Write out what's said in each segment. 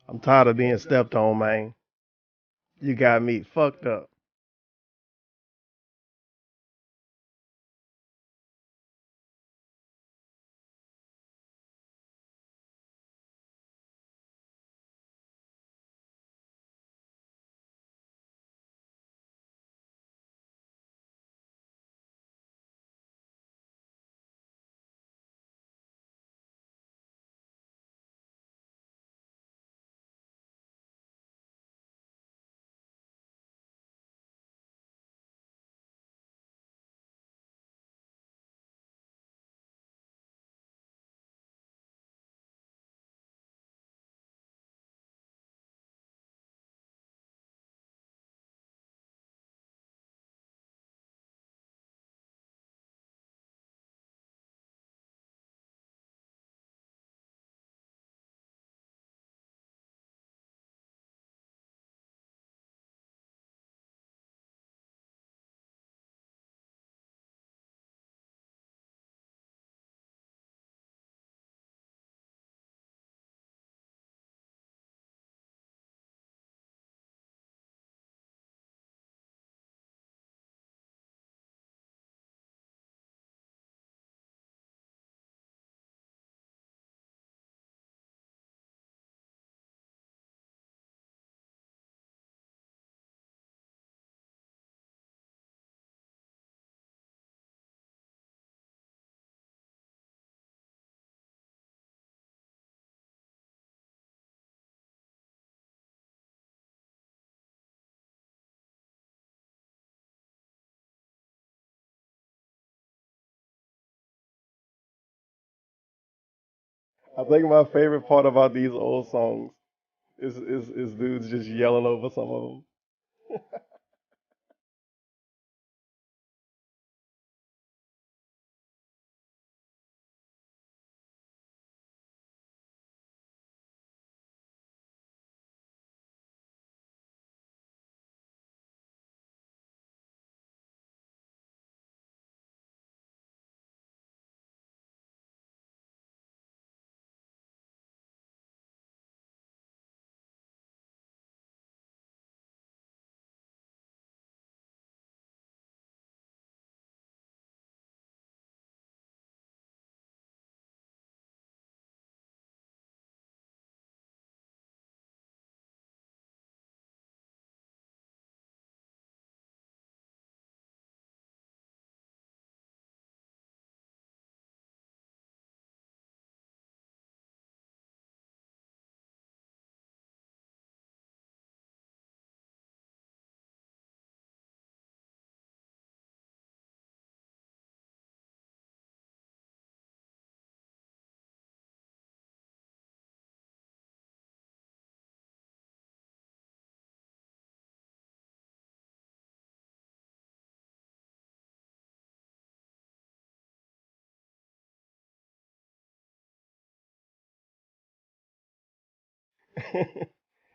I'm tired of being stepped on, man. You got me fucked up. I think my favorite part about these old songs is dudes just yelling over some of them.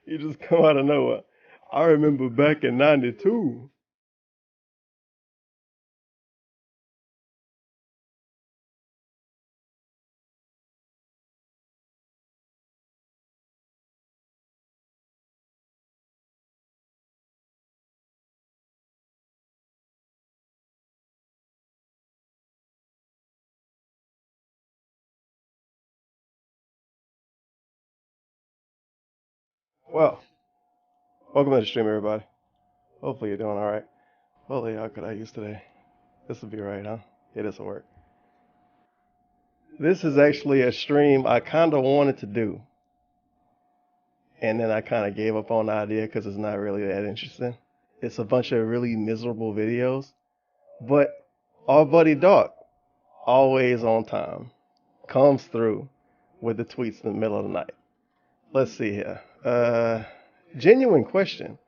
You just come out of nowhere. I remember back in '92. Well, welcome to the stream, everybody. Hopefully you're doing all right. What layout could I use today? This will be right, huh? Yeah, this will work. This is actually a stream I kind of wanted to do, and then I kind of gave up on the idea because it's not really that interesting. It's a bunch of really miserable videos, but our buddy Doc, always on time, comes through with the tweets in the middle of the night. Let's see here. Genuine question.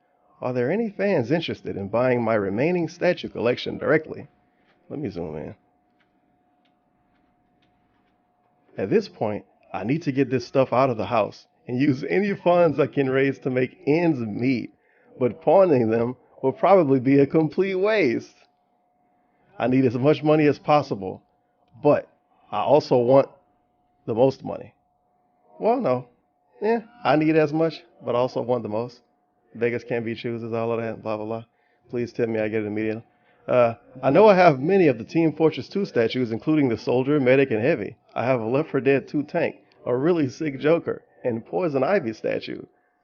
Are there any fans interested in buying my remaining statue collection directly? Let me zoom in. At this point, I need to get this stuff out of the house and use any funds I can raise to make ends meet, but pawning them will probably be a complete waste. I need as much money as possible, but I also want the most money. Well, no. Yeah, I need as much, but I also want the most. Beggars can't be choosers, all of that, blah, blah, blah. Please tell me I get it immediately. I know I have many of the Team Fortress 2 statues, including the Soldier, Medic, and Heavy. I have a Left 4 Dead 2 tank, a really sick Joker, and Poison Ivy statue,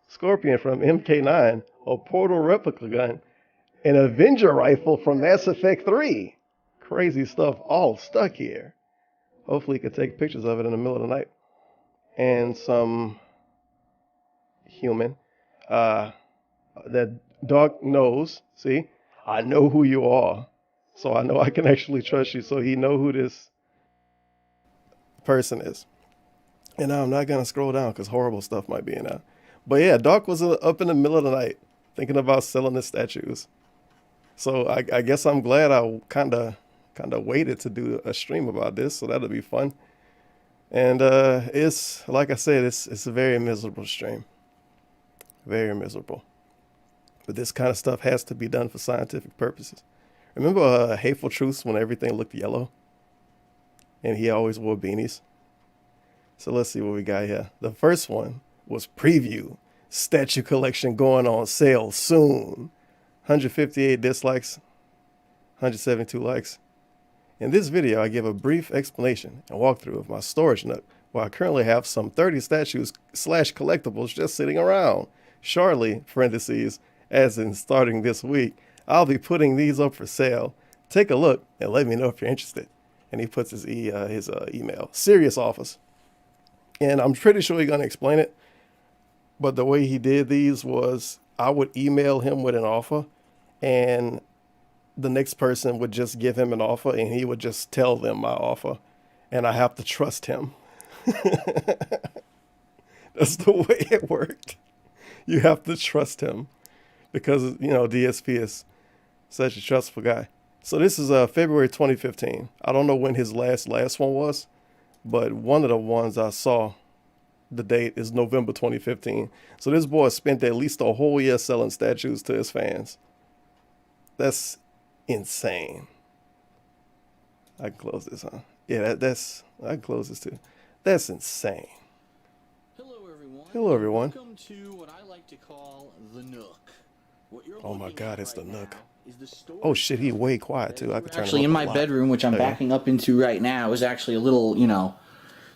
Scorpion from MK9, a Portal replica gun, an Avenger rifle from Mass Effect 3. Crazy stuff all stuck here. Hopefully you can take pictures of it in the middle of the night. And some human. That dog knows. See, I know who you are, so I know I can actually trust you. So he know who this person is. And I'm not gonna scroll down because horrible stuff might be in there. But yeah, Doc was up in the middle of the night thinking about selling his statues. So I guess I'm glad I kind of waited to do a stream about this. So that'll be fun. And it's like I said, it's a very miserable stream. Very miserable. But this kind of stuff has to be done for scientific purposes. Remember Hateful Truths when everything looked yellow? And he always wore beanies? So let's see what we got here. The first one was Preview. Statue collection going on sale soon. 158 dislikes. 172 likes. In this video, I give a brief explanation and walkthrough of my storage nook, where I currently have some 30 statues / collectibles just sitting around. Shortly, parentheses, as in starting this week, I'll be putting these up for sale. Take a look and let me know if you're interested. And he puts his email, Serious Office. And I'm pretty sure he's going to explain it. But the way he did these was I would email him with an offer, and the next person would just give him an offer, and he would just tell them my offer. And I have to trust him. That's the way it worked. You have to trust him because, you know, DSP is such a trustful guy. So this is February 2015. I don't know when his last one was, but one of the ones I saw, the date is November 2015. So this boy spent at least a whole year selling statues to his fans. That's insane. I can close this, huh? Yeah, I can close this too. That's insane. Hello everyone. Hello everyone. Welcome to what I like to call the Nook. Oh my God, it's the Nook. The oh shit, he way quiet too. I could turn actually in my bedroom, which I'm backing up into right now, is actually a little, you know,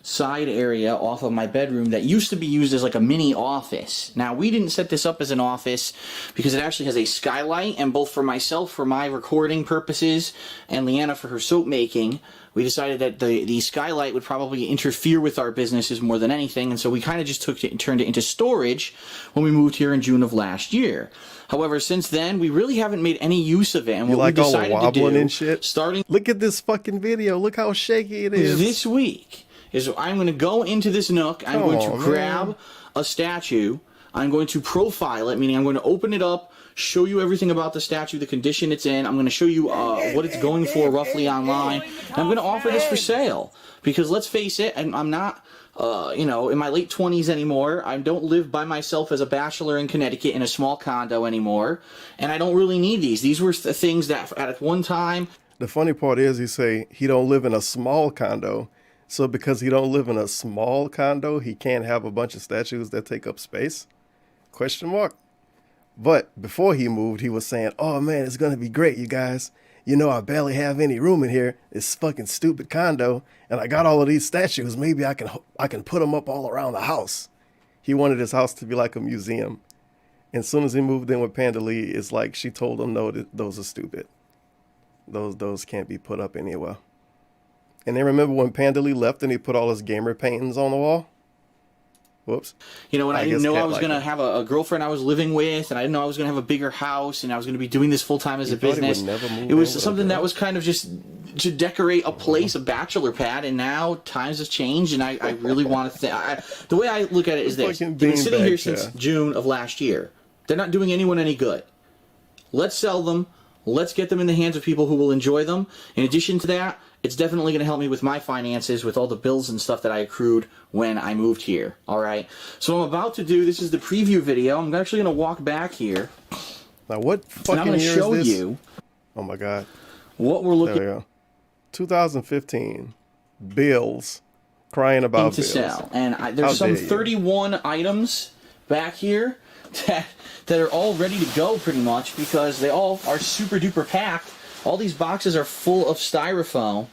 side area off of my bedroom that used to be used as like a mini office. Now, we didn't set this up as an office because it actually has a skylight, and both for myself, for my recording purposes, and Leanna for her soap making, we decided that the skylight would probably interfere with our businesses more than anything, and so we kind of just took it and turned it into storage when we moved here in June of last year. However, since then, we really haven't made any use of it, and what like we decided all the wobbling to do, and shit? starting Look at this fucking video. Look how shaky it is. this week, is I'm going to go into this Nook, I'm going to grab a statue, I'm going to profile it, meaning I'm going to open it up, show you everything about the statue, the condition it's in, I'm going to show you what it's going for roughly online, and I'm going to offer this for sale, because let's face it, I'm not, you know, in my late 20s anymore. I don't live by myself as a bachelor in Connecticut in a small condo anymore, and I don't really need these. These were the things that at one time... The funny part is he say he don't live in a small condo. So because he don't live in a small condo, he can't have a bunch of statues that take up space? Question mark. But before he moved, he was saying, oh man, it's going to be great, you guys. You know, I barely have any room in here. This fucking stupid condo. And I got all of these statues. Maybe I can put them up all around the house. He wanted his house to be like a museum. And as soon as he moved in with Panda Lee, it's like she told him, no, those are stupid. Those can't be put up anywhere. And then remember when Panda Lee left and he put all his gamer paintings on the wall? Whoops. You know, when I didn't know I was going to have a girlfriend I was living with, and I didn't know I was going to have a bigger house, and I was going to be doing this full-time as a business. It was something that was kind of just to decorate a place, a bachelor pad, and now times have changed, and I really want to... the way I look at it is this. They've been sitting here since June of last year. They're not doing anyone any good. Let's sell them. Let's get them in the hands of people who will enjoy them. In addition to that, it's definitely going to help me with my finances, with all the bills and stuff that I accrued when I moved here. All right. So I'm about to do, this is the preview video. I'm actually going to walk back here. Now what fucking I'm going to show you. Oh my God. What we're looking. There we go. 2015. Bills. crying about to bills. sell. And there's some 31 items back here that are all ready to go pretty much because they all are super duper packed. All these boxes are full of styrofoam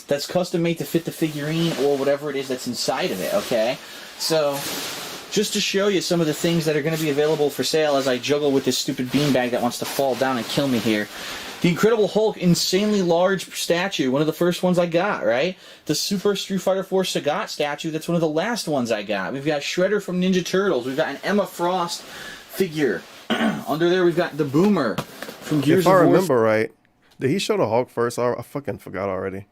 that's custom made to fit the figurine or whatever it is that's inside of it, okay? So, just to show you some of the things that are going to be available for sale as I juggle with this stupid beanbag that wants to fall down and kill me here. The Incredible Hulk, insanely large statue, one of the first ones I got, right? The Super Street Fighter 4 Sagat statue, that's one of the last ones I got. We've got Shredder from Ninja Turtles. We've got an Emma Frost figure. Under there, we've got the Boomer from Gears of War. If I remember right, did he show the Hulk first? I fucking forgot already.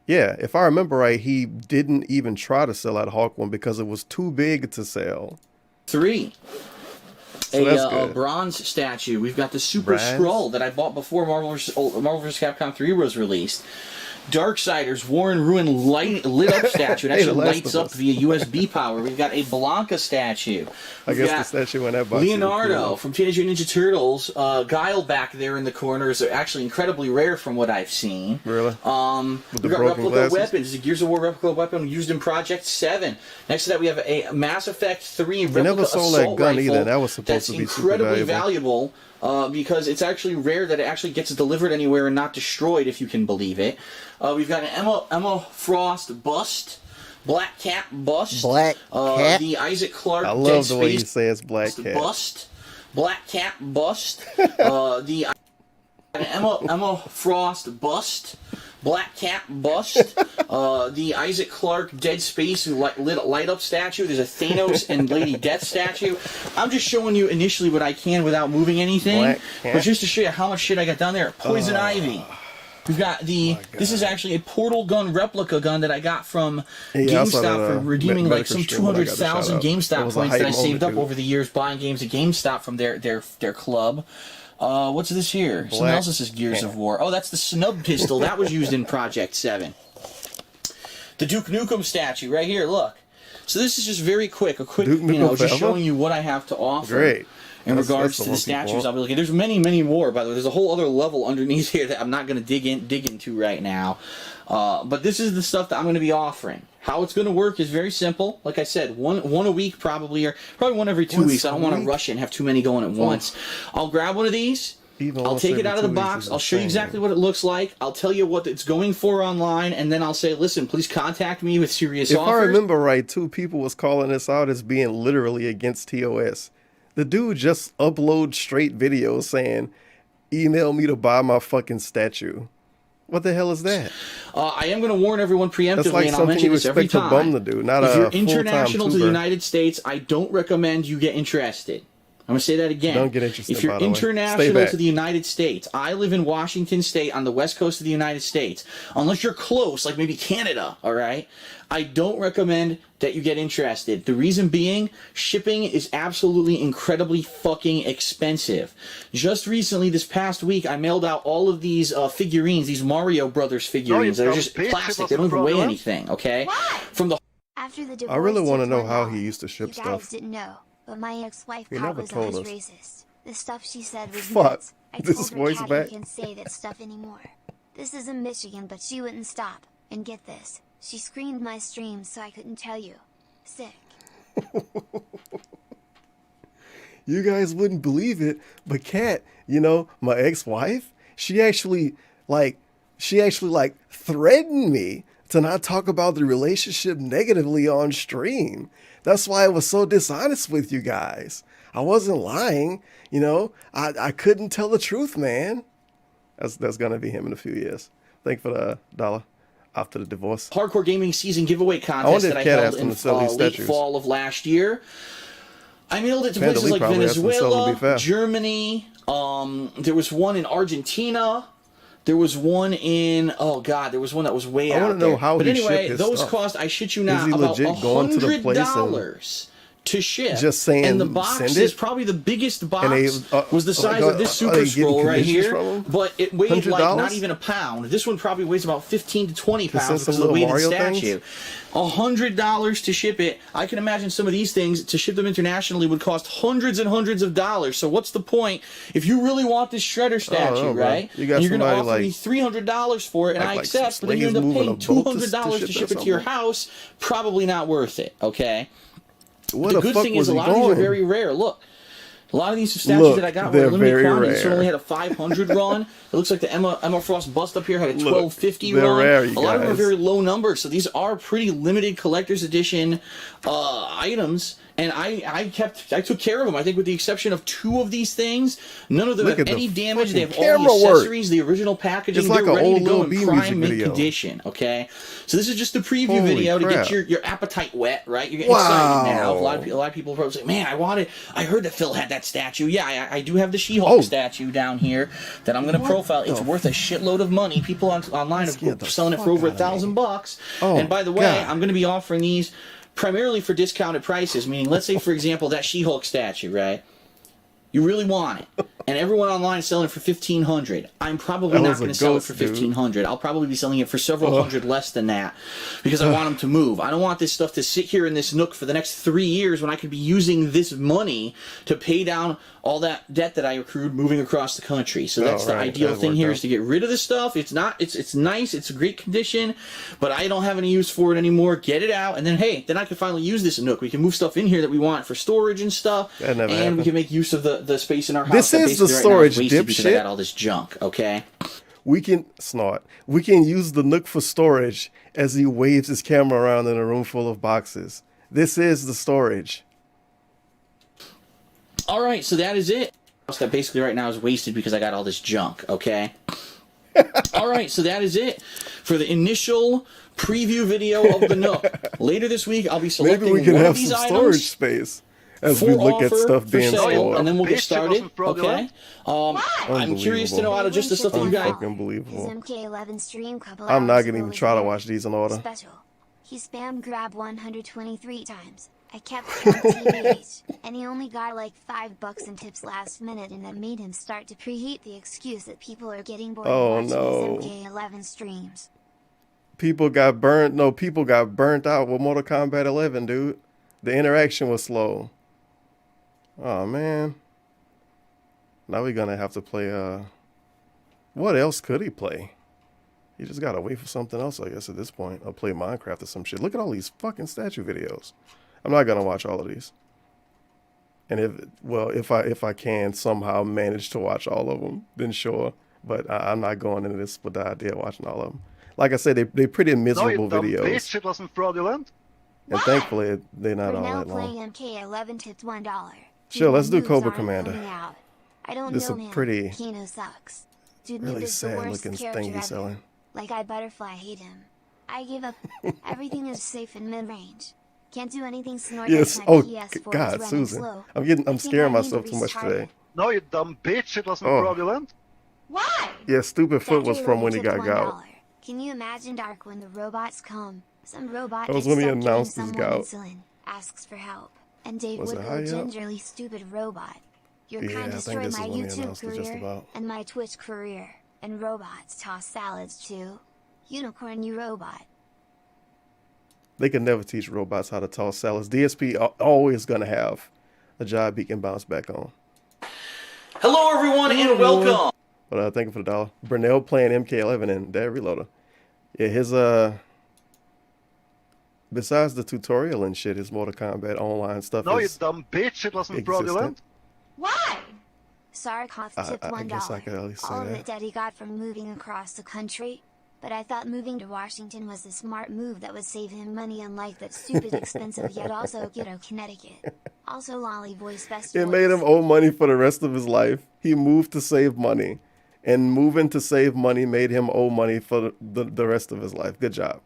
Yeah, if I remember right, he didn't even try to sell that Hulk one because it was too big to sell. 3. So a bronze statue. We've got the Super Skrull that I bought before Marvel vs. Capcom 3 was released. Darksiders War and Ruin lit up statue. It actually lights up via USB power. We've got a Blanca statue. I guess the statue went that box. Leonardo from Teenage Mutant Ninja Turtles. Guile back there in the corners are actually incredibly rare from what I've seen. Really? We've got replica weapons. The Gears of War replica weapon used in Project 7. Next to that, we have a Mass Effect 3 replica never sold assault that gun rifle. either. That was supposed to be incredibly super valuable. Because it's actually rare that it actually gets delivered anywhere and not destroyed, if you can believe it. We've got an Emma Frost bust, Black Cat bust, Black Cat. The Isaac Clarke. I love the way you say it's Black Cat. Bust, Black Cat bust, the Emma Frost bust. Black Cat bust, the Isaac Clarke Dead Space light up statue. There's a Thanos and Lady Death statue. I'm just showing you initially what I can without moving anything, but just to show you how much shit I got down there. Poison Ivy. We've got this is actually a portal gun replica gun that I got from GameStop for redeeming like some 200,000 GameStop points that I saved up over the years buying games at GameStop from their club. What's this here? Something else that says Gears of War. Oh, that's the snub pistol. That was used in Project 7. The Duke Nukem statue right here, look. So this is just very quick. A quick, just showing you what I have to offer. Great. In regards to the statues I'll be looking at. There's many, many more, by the way. There's a whole other level underneath here that I'm not going to dig into right now. But this is the stuff that I'm going to be offering. How it's going to work is very simple. Like I said, one a week probably, or probably one every 2 weeks. I don't want to rush it and have too many going at once. I'll grab one of these. I'll take it out of the box. I'll show you exactly what it looks like. I'll tell you what it's going for online, and then I'll say, listen, please contact me with serious offers. If I remember right, too, people was calling this out as being literally against TOS. The dude just uploads straight videos saying, email me to buy my fucking statue. What the hell is that? I am going to warn everyone preemptively, that's like and I'll mention this every time. Bum to do, not if you're a international to the United States, I don't recommend you get interested. I'm going to say that again. Don't get interested. If you're international to the United States, I live in Washington State on the west coast of the United States. Unless you're close, like maybe Canada, all right? I don't recommend that you get interested. The reason being, shipping is absolutely incredibly fucking expensive. Just recently, this past week, I mailed out all of these figurines, these Mario Brothers figurines that are just plastic. They don't even weigh anything, okay? From the I really want to know how he used to ship stuff. You guys didn't know. But my ex-wife was always racist. The stuff she said was Fuck. nuts. I told her Cat can't say that stuff anymore. This is in Michigan, but she wouldn't stop. And get this, she screened my streams so I couldn't tell you. Sick. You guys wouldn't believe it, but Kat, my ex-wife, she actually threatened me to not talk about the relationship negatively on stream. That's why I was so dishonest with you guys. I wasn't lying, I couldn't tell the truth, man. That's gonna be him in a few years. Thank you for the dollar after the divorce. Hardcore gaming season giveaway contest that I held in late fall of last year. I mailed it to places like Venezuela, Germany. There was one in Argentina. There was one in, there was one that was way out there. I want to know how but he anyway, shipped his those stuff. cost, I shit you not, about $100 to ship. Just saying, and the box send is it? probably the biggest box. They, was the size of this Super Scroll right here, but it weighed $100? like not even a pound. This one probably weighs about 15 to 20 pounds because of the weighted Mario statue. $100 to ship it. I can imagine some of these things to ship them internationally would cost hundreds and hundreds of dollars. So what's the point if you really want this Shredder statue, right? You got and you're going to offer like, me $300 for it, and I accept, but then you end up paying $200 to ship it to your house. Probably not worth it. Okay. The good thing is a lot of these are very rare. Look, a lot of these statues that I got were limited quantity. This one only had a 500 run. It looks like the Emma Frost bust up here had a 1250 run. Rare, a lot of them are very low numbers, so these are pretty limited collector's edition items. And I took care of them. I think with the exception of 2 of these things, none of them have any damage. They have all the accessories, the original packaging. It's like they're ready to go in B prime mint condition. Okay, so this is just a preview video to get your appetite wet, right? You're getting excited now. A lot of people are probably saying, "Man, I heard that Phil had that statue." Yeah, I do have the She-Hulk statue down here that I'm going to profile. It's worth a shitload of money. People online are selling it for over $1,000. And by the way, I'm going to be offering these primarily for discounted prices, meaning, let's say, for example, that She-Hulk statue, right? You really want it, and everyone online is selling it for $1,500. I'm probably not going to sell it for $1,500. I'll probably be selling it for several hundred less than that because I want them to move. I don't want this stuff to sit here in this nook for the next 3 years when I could be using this money to pay down all that debt that I accrued moving across the country. So that's the ideal thing here is to get rid of this stuff. It's nice. It's a great condition, but I don't have any use for it anymore. Get it out, and then, hey, then I can finally use this nook. We can move stuff in here that we want for storage and stuff, and we can make use of the space in our house. This is the storage, dipshit. Because I got all this junk, okay? We can use the nook for storage as he waves his camera around in a room full of boxes. This is the storage. All right, so that is it. That basically right now is wasted because I got all this junk, okay? All right, so that is it for the initial preview video of the Nook. Later this week, I'll be selecting one of these items. Maybe we can have some storage space as we look at stuff being sold. And then we'll get started, okay? I'm curious to know out of just the stuff that you guys... Unbelievable. I'm not going to even try to watch these in order. He spammed grab 123 times. I kept counting TBH, and he only got like $5 in tips last minute, and that made him start to preheat the excuse that people are getting bored watching his MK11 streams. People got burnt. No, people got burnt out with Mortal Kombat 11, dude. The interaction was slow. Oh, man. Now we're going to have to play, what else could he play? You just got to wait for something else, I guess, at this point. I'll play Minecraft or some shit. Look at all these fucking statue videos. I'm not going to watch all of these. And if I can somehow manage to watch all of them, then sure. But I'm not going into this with the idea of watching all of them. Like I said, they're pretty miserable videos. Bitch, it wasn't fraudulent. And thankfully, they're not all that long. MK11 tipped $1. Sure, let's do Cobra Commander. This is a pretty, really sad looking thing he's selling. Like I butterfly hate him. I give up. Everything is safe in mid-range. Can't do anything snort. Yes. Oh God, Susan. I'm scaring myself too much today. No, you dumb bitch. It wasn't fraudulent. Why? Yeah, Stupid Foot was from when he got gout. Can you imagine, Dark, when the robots come? Some robot that was when he announced his gout. Insulin, asks for help, and Dave would go gingerly stupid robot. You're kind of destroying my YouTube career and my Twitch career. And robots toss salads too. Unicorn, you robot. They can never teach robots how to toss salads. DSP always gonna have a job he can bounce back on. Hello everyone and welcome. But thank you for the $1. Brunel playing MK11 and Dad Reloader. Yeah, his besides the tutorial and shit, his Mortal Kombat online stuff. No, you dumb bitch! It wasn't fraudulent. Why? Sarkov tipped $1. I guess I could at least say all of it Daddy got from moving across the country. But I thought moving to Washington was a smart move that would save him money, unlike that stupid expensive yet also ghetto Connecticut. Also Lolly Voice Festival. It made him owe money for the rest of his life. He moved to save money. And moving to save money made him owe money for the rest of his life. Good job.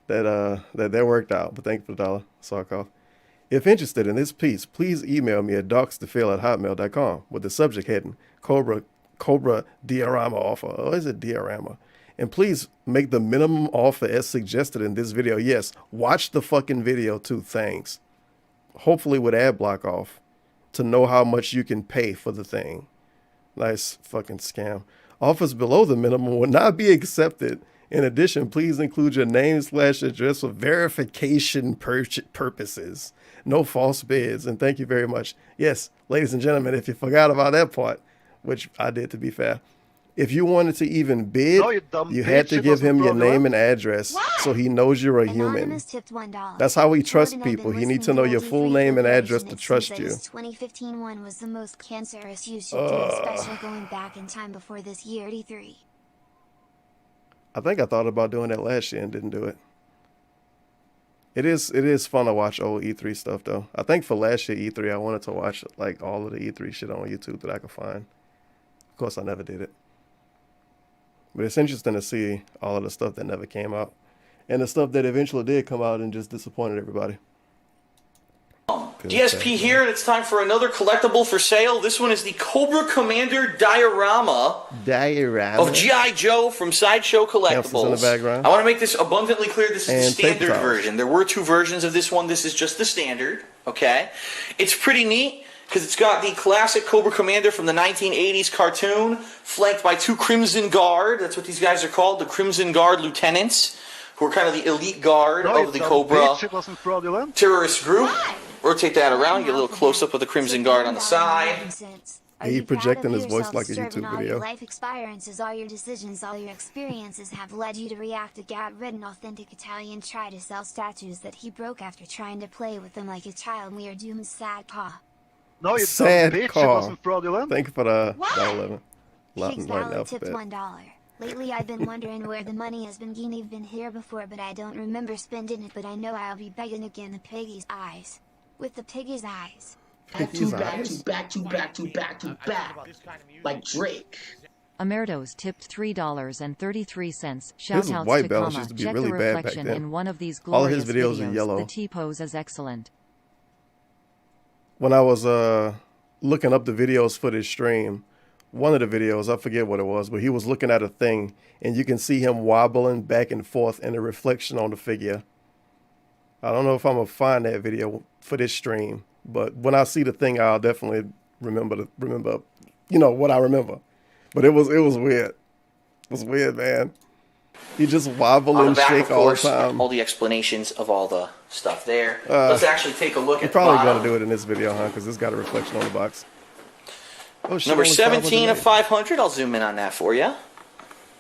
That worked out. But thank you for the $1, Sarkov. If interested in this piece, please email me at docs2phil@hotmail.com with the subject heading Cobra Diorama offer. Or is it Diorama? And please make the minimum offer as suggested in this video. Yes, watch the fucking video too. Thanks. hopefully with ad block off, to know how much you can pay for the thing. Nice fucking scam. Offers below the minimum will not be accepted. In addition, please include your name/address for verification purposes. No false bids, and thank you very much. Yes, ladies and gentlemen, if you forgot about that part, which I did to be fair, if you wanted to even bid, you had to give him your name and address so he knows you're a human. That's how he trusts people. He needs to know your full name and address to trust you. 2015 one was the most cancerous. You should do a special going back in time before this year E3. I think I thought about doing that last year and didn't do it. It is fun to watch old E3 stuff though. I think for last year E3 I wanted to watch like all of the E3 shit on YouTube that I could find. Of course I never did it. But it's interesting to see all of the stuff that never came out. And the stuff that eventually did come out and just disappointed everybody. DSP here, and it's time for another collectible for sale. This one is the Cobra Commander diorama of G.I. Joe from Sideshow Collectibles. In the background. I want to make this abundantly clear. This is the standard version. There were two versions of this one. This is just the standard. Okay, it's pretty neat because it's got the classic Cobra Commander from the 1980s cartoon, flanked by two Crimson Guard. That's what these guys are called, the Crimson Guard lieutenants, who are kind of the elite guard of the Cobra terrorist group. Rotate that around, get a little close-up of the Crimson Guard on the side. He projecting his voice like a YouTube video. Life experiences, all your decisions, all your experiences have led you to react to God-ridden authentic Italian try to sell statues that he broke after trying to play with them like a child. We are doomed, sad paw. No, you sad bitch, call. it wasn't fraudulent. Thank you for the $11. Pig's Valley tipped $1. Lately I've been wondering where the money has been. I've been here before, but I don't remember spending it. But I know I'll be begging again. The piggy's eyes. With the piggy's eyes. Back to back. Like Drake. Emerdos tipped $3.33. Shout outs white to balance Comma. used to be Check really the bad back reflection then. in one of these All of glorious his videos are yellow. The T-pose is excellent. When I was looking up the videos for this stream, one of the videos, I forget what it was, but he was looking at a thing and you can see him wobbling back and forth and the reflection on the figure. I don't know if I'm gonna find that video for this stream, but when I see the thing, I'll definitely remember, you know, what I remember. But it was weird. It was weird, man. He just wobble and shake all the time. All the explanations of all the stuff there. Let's actually take a look at. You're probably gonna do it in this video, huh? Because it's got a reflection on the box. Oh, shit, number 17 of 500. I'll zoom in on that for you.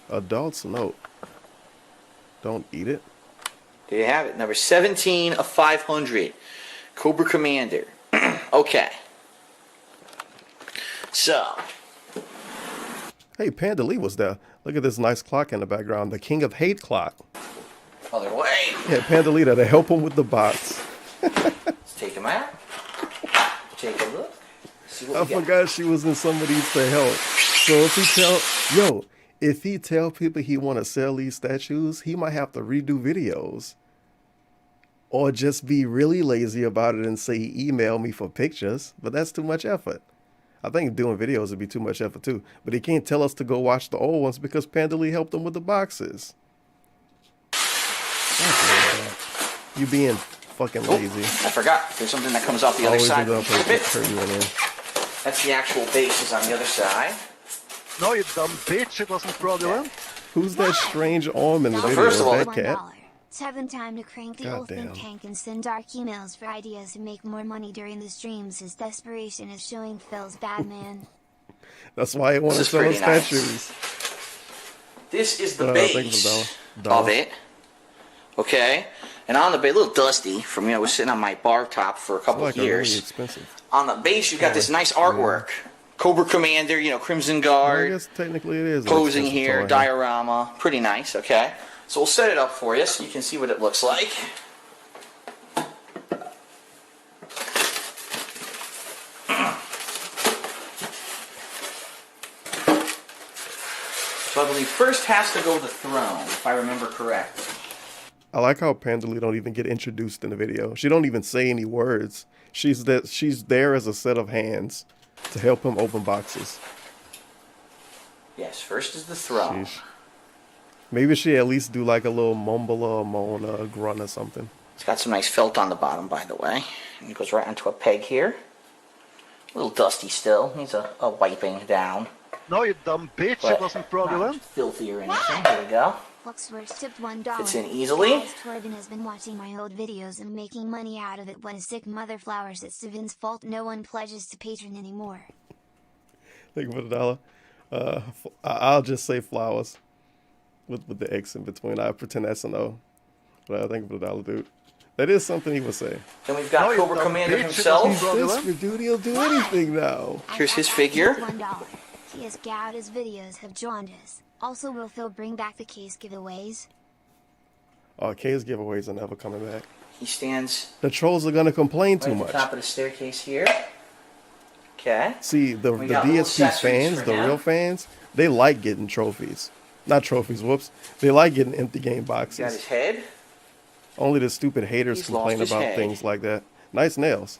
Adults note. Don't eat it. There you have it. Number 17 of 500. Cobra Commander. Okay. So. Hey, Panda Lee was there. Look at this nice clock in the background. The King of Hate clock. Other way. Yeah, Panda Lee there to help him with the box. Let's take him out. Take a look. See what I forgot she was in some of these to help. So if he tell people he want to sell these statues, he might have to redo videos. Or just be really lazy about it and say, email me for pictures. But that's too much effort. I think doing videos would be too much effort too. But he can't tell us to go watch the old ones because Panda Lee helped him with the boxes. You being fucking lazy. I forgot. There's something that comes off the other side. That's the actual base is on the other side. No, you dumb bitch, it wasn't fraudulent. Who's that strange arm in the video? First of all, that cat? Seven time to crank the old think tank and send dark emails for ideas to make more money during the streams. His desperation is showing Phil's bad man. That's why he wanted to sell statues. This is the base of it. Okay, and on the base, a little dusty from I was sitting on my bar top for a couple of years. Really expensive. On the base, you've got this nice artwork. Cobra Commander, Crimson Guard. I guess technically it is. Posing here, diorama. Pretty nice, okay? So we'll set it up for you so you can see what it looks like. So I believe first has to go the throne, if I remember correctly. I like how Panda Lee don't even get introduced in the video. She don't even say any words. She's there as a set of hands to help him open boxes. Yes, first is the throne. Sheesh. Maybe she at least do like a little mumble or moan or a grunt or something. It's got some nice felt on the bottom, by the way. And it goes right onto a peg here. A little dusty still. Needs a wiping down. No, you dumb bitch, But it wasn't fraudulent. not filthy or anything. There we go. Foxworth tipped $1. Fits in easily. Guys, Torben has been watching my old videos and making money out of it. When a sick mother flowers, it's Steven's fault. No one pledges to Patreon anymore. Thank you for the $1. I'll just say flowers with the X in between. I pretend that's an O. But thank you for the $1, dude. That is something he would say. Then we've got No, Cobra Commander himself. Desperate, dude. He'll do anything now. Here's his figure. $1. He has gowed his videos have jaundice. Also, will Phil bring back the case giveaways? Case giveaways are never coming back. He stands The trolls are gonna complain right too at the much. top of the staircase here. Okay. See, the We got little DSP accessories fans, for the him. real fans, they like getting trophies. Not trophies, whoops. They like getting empty game Got boxes. his head. Only the stupid haters He's complain lost his about head. things like that. Nice nails.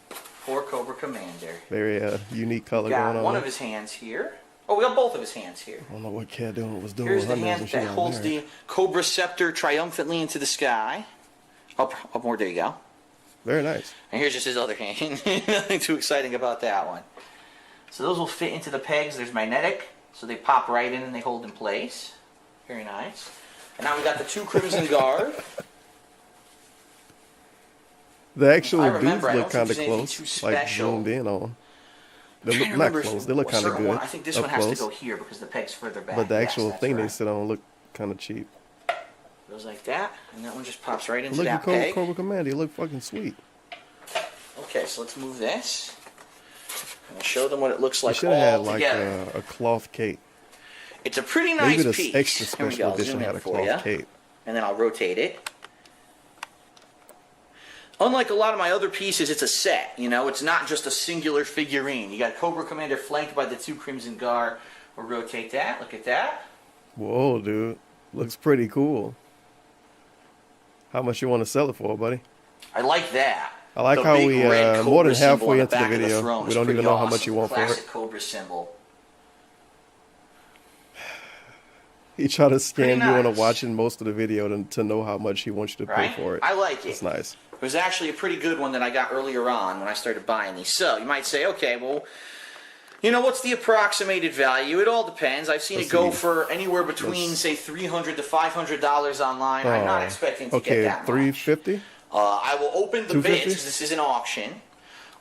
For Cobra Commander. Very unique color Got going one on. of his hands here. Oh, we got both of his hands here. I don't know what Cat doing was doing Here's with the her nails hand when she that got holds married. the Cobra Scepter triumphantly into the sky. Up more, there you go. Very nice. And here's just his other hand. Nothing too exciting about that one. So those will fit into the pegs. There's magnetic, so they pop right in and they hold in place. Very nice. And now we got the two Crimson Guard. The actual I dudes remember, I look don't kind think of there's anything close, too like special. zoomed in on. They I'm look trying not to remember close. They look a kind of certain good. one. I think this up one has close. to go here because the peg's further back. But the Yes, actual that's thing they right. sit on look kind of cheap. Goes like that, and that one just pops right into Look that at peg. Cobra Commander. He look fucking sweet. Okay, so let's move this. And I'll show them what it looks You like should have had all like together. a cloth cape. It's a pretty nice Maybe the piece. extra Here we special go. I'll edition zoom in had a for cloth ya. cape. And then I'll rotate it. Unlike a lot of my other pieces, it's a set. You know, it's not just a singular figurine. You got Cobra Commander flanked by the two Crimson Guard. We'll rotate that. Look at that. Whoa, dude. Looks pretty cool. How much you want to sell it for, buddy? I like that. I like The how big we, red more than Cobra symbol halfway on into the back of video, throne we is don't pretty even know how awesome. much you want for Classic it. Cobra symbol. He tried to scam Pretty you into nice. watching most of the video to know how much he wants you to Right? pay for it. I like it. It's nice. It was actually a pretty good one that I got earlier on when I started buying these. So you might say, okay, well, you know, what's the approximated value? It all depends. I've seen Let's it go see. for anywhere between, say, $300 to $500 online. I'm not expecting to get Okay, that much. $350. I will open the 250? bids, because this is an auction,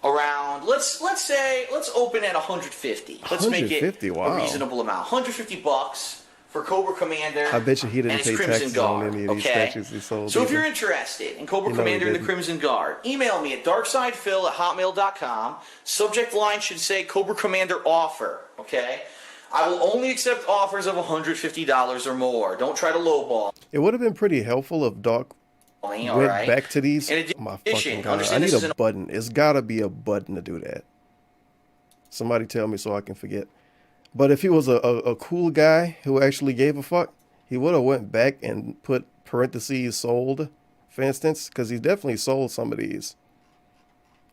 around, let's open at 150. Let's make it 150, a wow. reasonable amount. $150 for Cobra Commander. I bet you he didn't and his pay Crimson taxes Guard, on any of these okay? statues he sold. So if either. you're interested in Cobra You know he Commander and the didn't. Crimson Guard, email me at darksidefil@hotmail.com. Subject line should say Cobra Commander offer, okay? I will only accept offers of $150 or more. Don't try to lowball It would have been pretty helpful if Doc me, went all right? back to these. In My addition, fucking god! I understand need this is a an button. It's gotta be a button to do that. Somebody tell me so I can forget. But if he was a cool guy who actually gave a fuck, he would have went back and put parentheses sold, for instance, because he definitely sold some of these.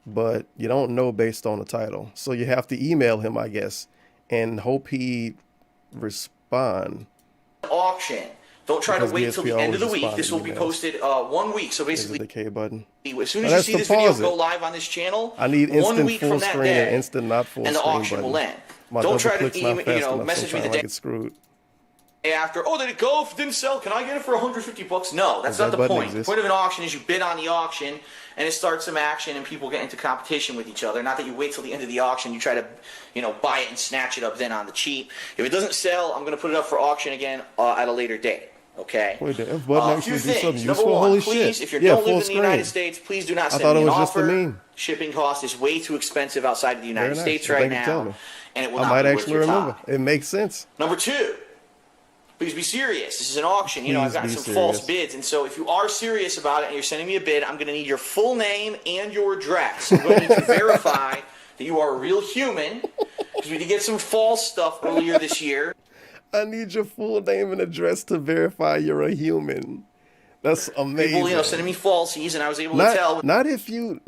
But you don't know based on the title, so you have to email him, I guess, and hope he respond. auction. Don't try Because to wait till the DSP end of the always week. This will be responds posted 1 week. So Is it basically, the K button? as soon Oh, as you that's see to this video pause go it. live on this channel, I need 1 instant week full from that screen day, and instant not full and the screen auction button. will end. My Don't double try to click's not email, fast message me the sometimes I day get screwed. after. Oh, did it go? If it didn't sell, can I get it for $150? No, that's Does not that the button point. exist? The point of an auction is you bid on the auction, and it starts some action, and people get into competition with each other. Not that you wait till the end of the auction. You try to, buy it and snatch it up then on the cheap. If it doesn't sell, I'm going to put it up for auction again at a later date. Okay. Wait, the F button A actually few do something things. Number useful. one, Holy please, shit! if you Yeah, don't full live in the screen. United States, please do not send thought me it an was just a offer. meme. Shipping cost is way too expensive outside of the United Very nice. States Well, right thank you for telling now, me. and it will I not might be worth actually your remember. time. It makes sense. Number two, please be serious. This is an auction. I've Please gotten be some false serious. bids, and so if you are serious about it and you're sending me a bid, I'm going to need your full name and your address. I'm going to need to verify that you are a real human, because we did get some false stuff earlier this year. I need your full name and address to verify you're a human. That's amazing. People, sending me falsies, and I was able to tell. Not if you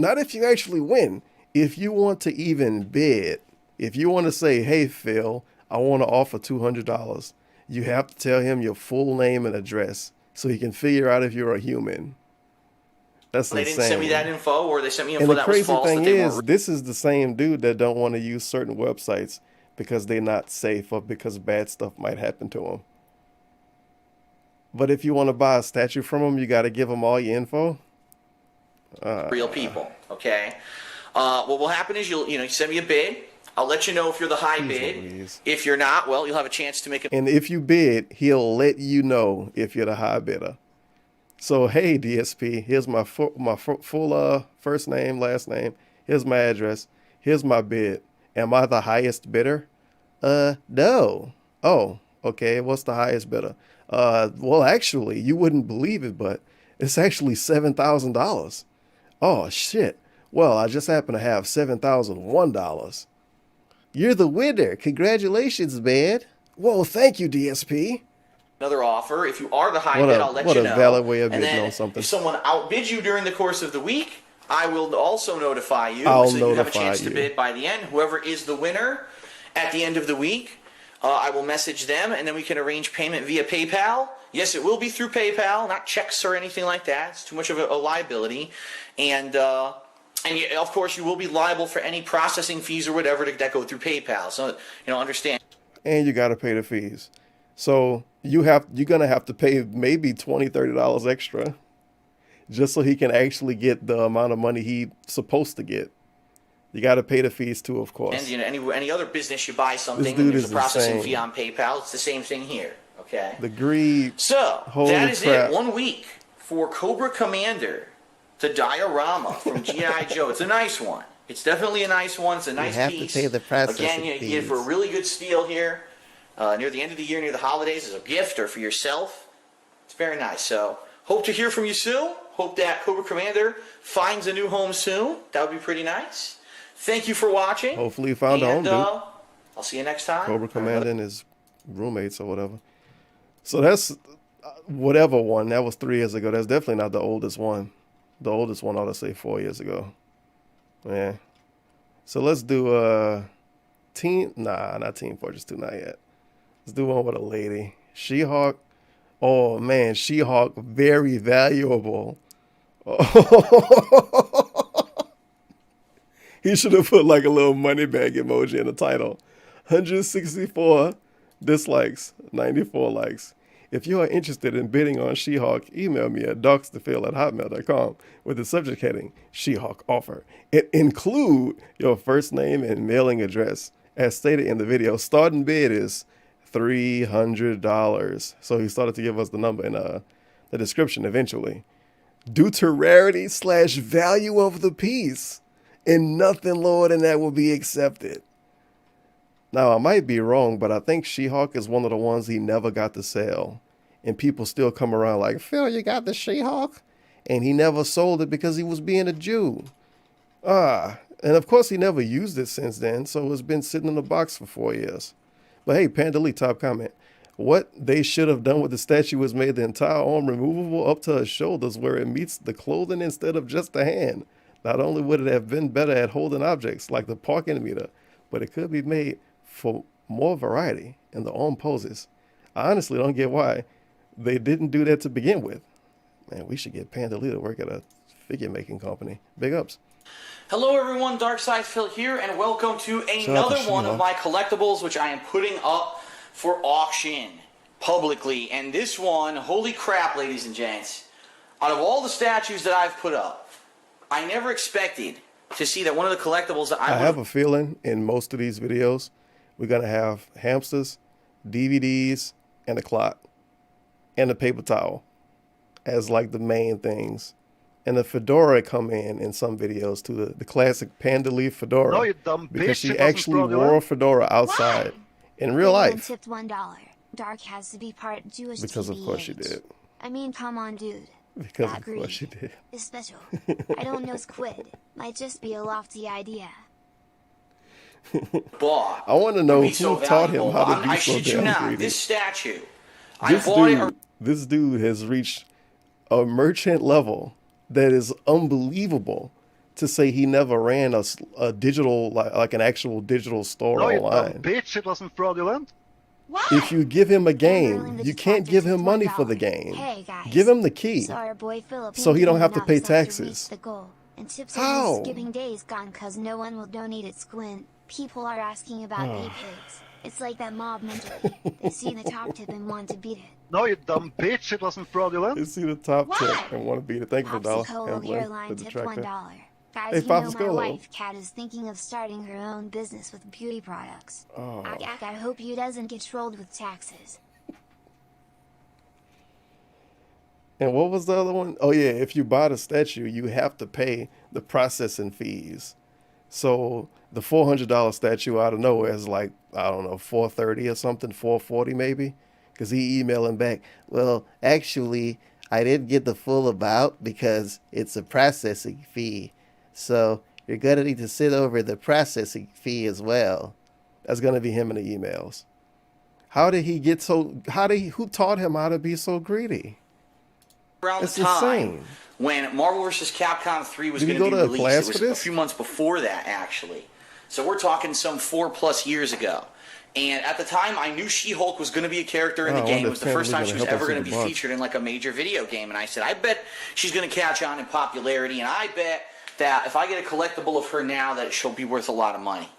actually win. If you want to even bid, if you want to say, "Hey Phil, I want to offer $200," you have to tell him your full name and address so he can figure out if you're a human. That's they insane. didn't send me that info, or they sent me info And the that was crazy false. thing is, this is the same dude that don't want to use certain websites because they're not safe or because bad stuff might happen to them. But if you want to buy a statue from them, you got to give them all your info. Real people, okay? What will happen is you send me a bid. I'll let you know if you're the high bid. Louise. If you're not, well, you'll have a chance to make it. And if you bid, he'll let you know if you're the high bidder. So, hey, DSP, here's my full first name, last name. Here's my address. Here's my bid. Am I the highest bidder? No. Oh, okay. What's the highest bidder? Well, actually, you wouldn't believe it, but it's actually $7,000. Oh, shit. Well, I just happen to have $7,001. You're the winner. Congratulations, man. Whoa, thank you, DSP. Another offer. If you are the high bid, I'll let you know. What a valid way of and bidding then on something. If someone outbids you during the course of the week, I will also notify you. I'll so you have a notify chance you. to bid by the end. Whoever is the winner at the end of the week, I will message them, and then we can arrange payment via PayPal. Yes, it will be through PayPal, not checks or anything like that. It's too much of a liability. And of course, you will be liable for any processing fees or whatever that go through PayPal. So, understand. And you got to pay the fees. So you're going to have to pay maybe $20, $30 extra just so he can actually get the amount of money he's supposed to get. You got to pay the fees too, of course. And any other business you buy something, dude and there's is a processing insane. fee on PayPal. It's the same thing here. Okay. The greed. So Holy that is crap. it. 1 week for Cobra Commander, the diorama from G.I. Joe. It's a nice one. It's definitely a nice one. It's a nice have piece. to pay the processing Again, you get it for a really good steal here near the end of the year, near the holidays, as a gift or for yourself. It's very nice. So hope to hear from you soon. Hope that Cobra Commander finds a new home soon. That would be pretty nice. Thank you for watching. Hopefully he found a home, dude. I'll see you next time. Cobra Commander and his roommates or whatever. So that's whatever one. That was 3 years ago. That's definitely not the oldest one. The oldest one ought to say 4 years ago. Yeah. So let's do not Team Fortress 2, not yet. Let's do one with a lady. She-Hulk. Oh man, She-Hulk, very valuable. He should have put like a little money bag emoji in the title. 164 dislikes, 94 likes. If you are interested in bidding on She-Hulk, email me at docsthefeel@hotmail.com with the subject heading She-Hulk offer. It include your first name and mailing address. As stated in the video, starting bid is $300. So he started to give us the number in the description eventually. Due to rarity / value of the piece, and nothing lower than that will be accepted. Now, I might be wrong, but I think She-Hulk is one of the ones he never got to sell. And people still come around like, Phil, you got the She-Hulk? And he never sold it because he was being a Jew. And of course he never used it since then, so it's been sitting in the box for 4 years. But hey, Pandali, top comment. What they should have done with the statue was made the entire arm removable up to her shoulders where it meets the clothing instead of just the hand. Not only would it have been better at holding objects like the parking meter, but it could be made for more variety in the arm poses. I honestly don't get why they didn't do that to begin with. Man, we should get Pandali to work at a figure making company. Big ups. Hello everyone, Darkside Phil here, and welcome to another one of my collectibles, which I am putting up for auction publicly. And this one, holy crap, ladies and gents, out of all the statues that I've put up, I never expected to see that one of the collectibles that I have a feeling in most of these videos, we're going to have hamsters, DVDs, and a clock, and a paper towel as like the main things. And the fedora come in some videos too, the classic Pandali fedora. No, you dumb bitch. Because she actually wore a fedora outside in real life. Tipped $1. Dark has to be part Jewish. Because of course she did. I mean, come on, dude. Because that of course she did. Is special. I don't know squid. Might just be a lofty idea. I want to know who taught him how to be so damn greedy. This statue, this dude has reached a merchant level that is unbelievable to say he never ran a digital, like an actual digital store no, online. You dumb bitch, it wasn't fraudulent. What? If you give him a game, Amberlin the you can't detective give him tipped money $1. for the game. Hey guys. Give him the key. So our boy Philip So he don't have to enough pay stuff to reach taxes. the goal. And tips are How? just skipping days gone cause no one will donate at Squint. People are asking about e-pigs. It's like that mob mentally. They see the top tip and want to beat it. No, you dumb bitch, it wasn't fraudulent. You see the top What? tip and want to beat it. Thank you for the dollar. Popsicle Amberlin, hairline the tipped detractor. $1. Guys, Hey, you know my Popsicle. wife, Kat, is thinking of starting her own business with beauty products. Oh. I hope you doesn't get trolled with taxes. And what was the other one? Oh yeah, if you buy the statue, you have to pay the processing fees. So the $400 statue out of nowhere is like, I don't know, $430 or something, $440 maybe, because he emailing back. Well, actually, I didn't get the full amount because it's a processing fee. So you're gonna need to sit over the processing fee as well. That's gonna be him in the emails. How did he get so? Who taught him how to be so greedy? Around It's the time insane. when Marvel vs. Capcom 3 was Did he going to go be to released. class It was for a this? few months before that, actually. So we're talking some 4+ years ago. And at the time, I knew She-Hulk was going to be a character in the I game. wonder It was if the first Ken time Lee she was gonna help ever us going with to the be bugs. featured in like a major video game. And I said, I bet she's going to catch on in popularity. And I bet that if I get a collectible of her now, that she'll be worth a lot of money.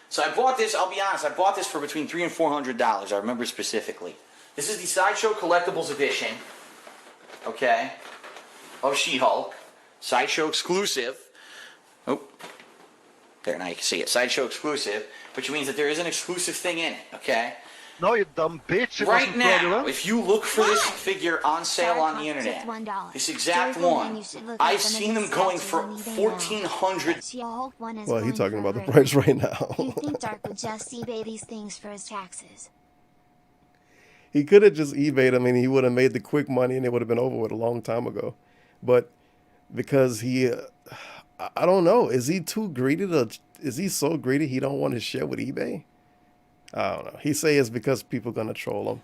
So I bought this. I'll be honest. I bought this for between $300 and $400. I remember specifically. This is the Sideshow Collectibles Edition. Okay. Of She-Hulk. Sideshow exclusive. Oh. There, now you can see it. Sideshow exclusive. Which means that there is an exclusive thing in it. Okay. No, you dumb bitch, it Right wasn't now, fraudulent. if you look for this figure on sale on the internet, this exact one, I've seen them going for $1,400. Well, he's talking about the price right now. You think Dark would just eBay these things for his taxes? He could have just eBayed them and he would have made the quick money and it would have been over with a long time ago. But because I don't know, is he too greedy is he so greedy he don't want to share with eBay? I don't know. He say it's because people are going to troll him.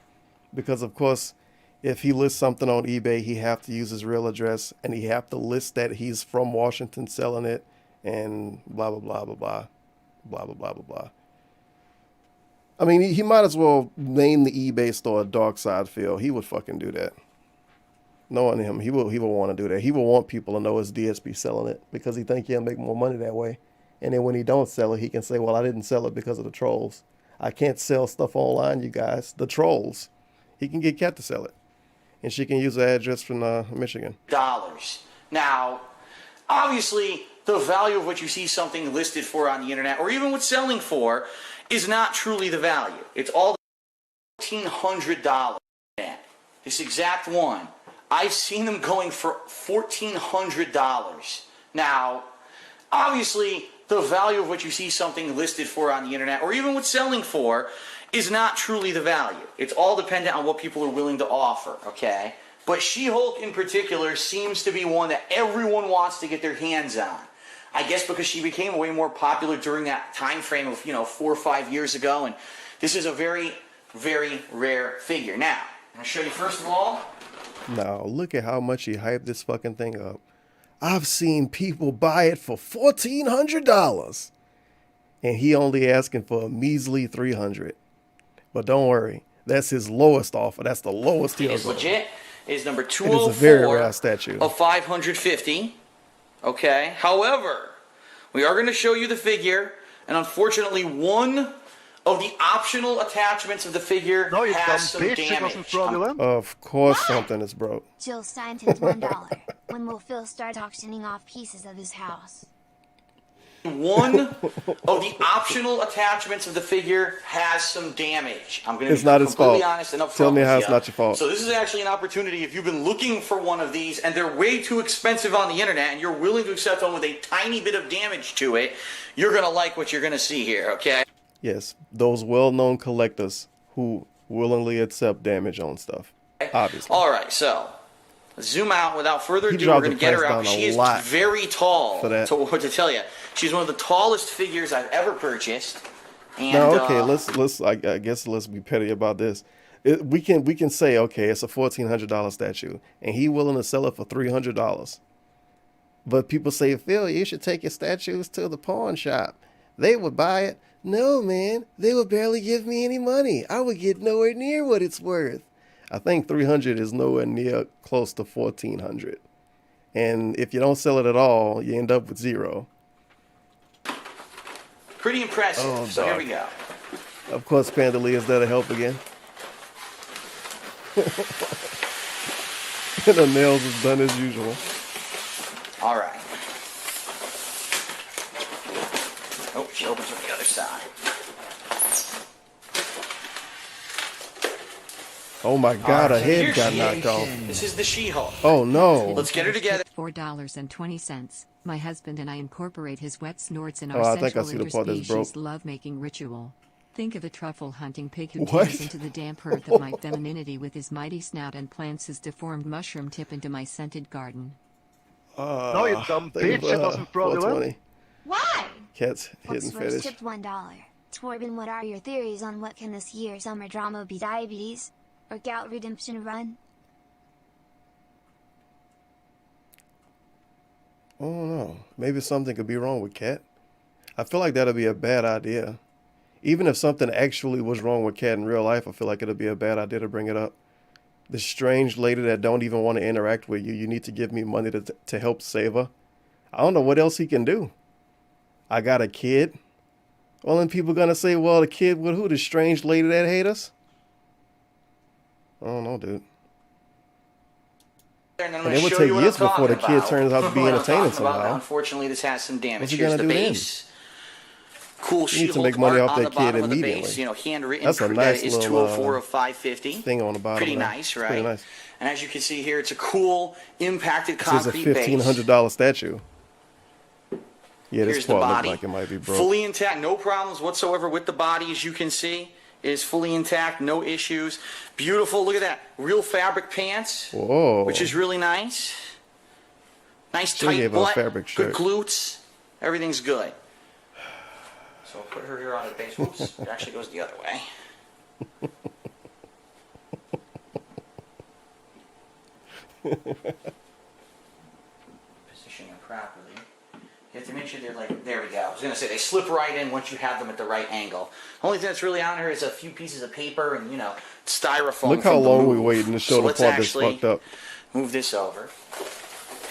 Because of course, if he lists something on eBay, he have to use his real address and he have to list that he's from Washington selling it and blah, blah, blah, blah, blah, blah, blah, blah, blah, blah. I mean, he might as well name the eBay store Dark Side Phil. He would fucking do that. Knowing him, he will want to do that. He will want people to know it's DSP selling it because he think he'll make more money that way. And then when he don't sell it, he can say, well, I didn't sell it because of the trolls. I can't sell stuff online, you guys. The trolls. He can get Kat to sell it. And she can use the address from Michigan. Now, obviously, the value of what you see something listed for on the internet, or even what's selling for, is not truly the value. It's all $1,400. This exact one, I've seen them going for $1,400. Now, obviously, the value of what you see something listed for on the internet, or even what's selling for, is not truly the value. It's all dependent on what people are willing to offer, okay? But She-Hulk in particular seems to be one that everyone wants to get their hands on. I guess because she became way more popular during that time frame of, 4 or 5 years ago, and this is a very, very rare figure. Now, I'm going to show you first of all. Now, look at how much he hyped this fucking thing up. I've seen people buy it for $1,400. And he only asking for a measly $300. But don't worry, that's his lowest offer. That's the lowest he'll It's go. legit. It is number It is 204 a very rare statue. of 550. Okay. However, we are going to show you the figure, and unfortunately, one of the optional attachments of the figure No, you dumb has some bitch, it wasn't damage. fraudulent. Of course something is broke. Jill Stein tipped $1. When will Phil start auctioning off pieces of his house? One of the optional attachments of the figure has some damage. I'm going to It's be not his completely fault. honest and upfront Tell me with how it's you. not your fault. So this is actually an opportunity if you've been looking for one of these and they're way too expensive on the internet and you're willing to accept one with a tiny bit of damage to it, you're going to like what you're going to see here, okay? Yes, those well-known collectors who willingly accept damage on stuff. Obviously. All right, so zoom out. Without further He ado, we're dropped going to the get her price out. down a She is lot very tall. for that. To tell you, she's one of the tallest figures I've ever purchased. And, Now, okay, let's I guess let's be petty about this. We can say, okay, it's a $1,400 statue, and he willing to sell it for $300. But people say, Phil, you should take your statues to the pawn shop. They would buy it. No, man, they would barely give me any money. I would get nowhere near what it's worth. I think 300 is nowhere near close to 1400. And if you don't sell it at all, you end up with zero. Pretty impressive. Oh, so here we go. Of course, Pandalee is there to help again. And the nails is done as usual. All right. Oh, she opens from the other side. Oh my God, Right, her head got knocked off. This is the She-Hulk. Oh no. Let's get her together. $4.20. My husband and I incorporate his wet snorts in Oh, our I think I central see the part that's broke. interspecies lovemaking ritual. Think of a truffle hunting pig who What? tears into the damp earth of my femininity with his mighty snout and plants his deformed mushroom tip into my scented garden. No, you dumb bitch, it wasn't fraudulent. 420. Why? Cat's hidden What's first fetish. tipped $1. Torben, what are your theories on what can this year's summer drama be? Diabetes? Or gout redemption run? I don't know. Maybe something could be wrong with Cat. I feel like that'd be a bad idea. Even if something actually was wrong with Cat in real life, I feel like it'd be a bad idea to bring it up. This strange lady that don't even want to interact with you, you need to give me money to help save her. I don't know what else he can do. I got a kid. Well, then people gonna say, well, the kid with who? The strange lady that hate us? I don't know, dude. And And it would take years before the kid turns out to be entertaining somehow. Unfortunately, this has some damage. What's he Here's gonna the do then? base. Cool You need to She-Hulk make money art off on that the bottom kid of the immediately. base. You know, handwritten. That's a nice is little 204 of 550. thing on the bottom. Pretty there. nice, It's right? pretty nice. And as you can see here, it's a cool impacted This is a concrete base. $1,500 statue. Yeah, this Here's the part looks body, like it might be broke. fully intact, no problems whatsoever with the body, as you can see. It is fully intact, no issues. Beautiful, look at that. Real fabric pants, Whoa. which is really nice. Nice She tight gave her a butt, fabric good shirt. glutes, everything's good. So I'll put her here on the base. Whoops, it actually goes the other way. Position them properly. You have to make sure they're like, there we go. I was going to say, they slip right in once you have them at the right angle. Only thing that's really on here is a few pieces of paper and, you know, styrofoam. Look how from the long we move. waiting to show So the let's part that's actually fucked up. move this over.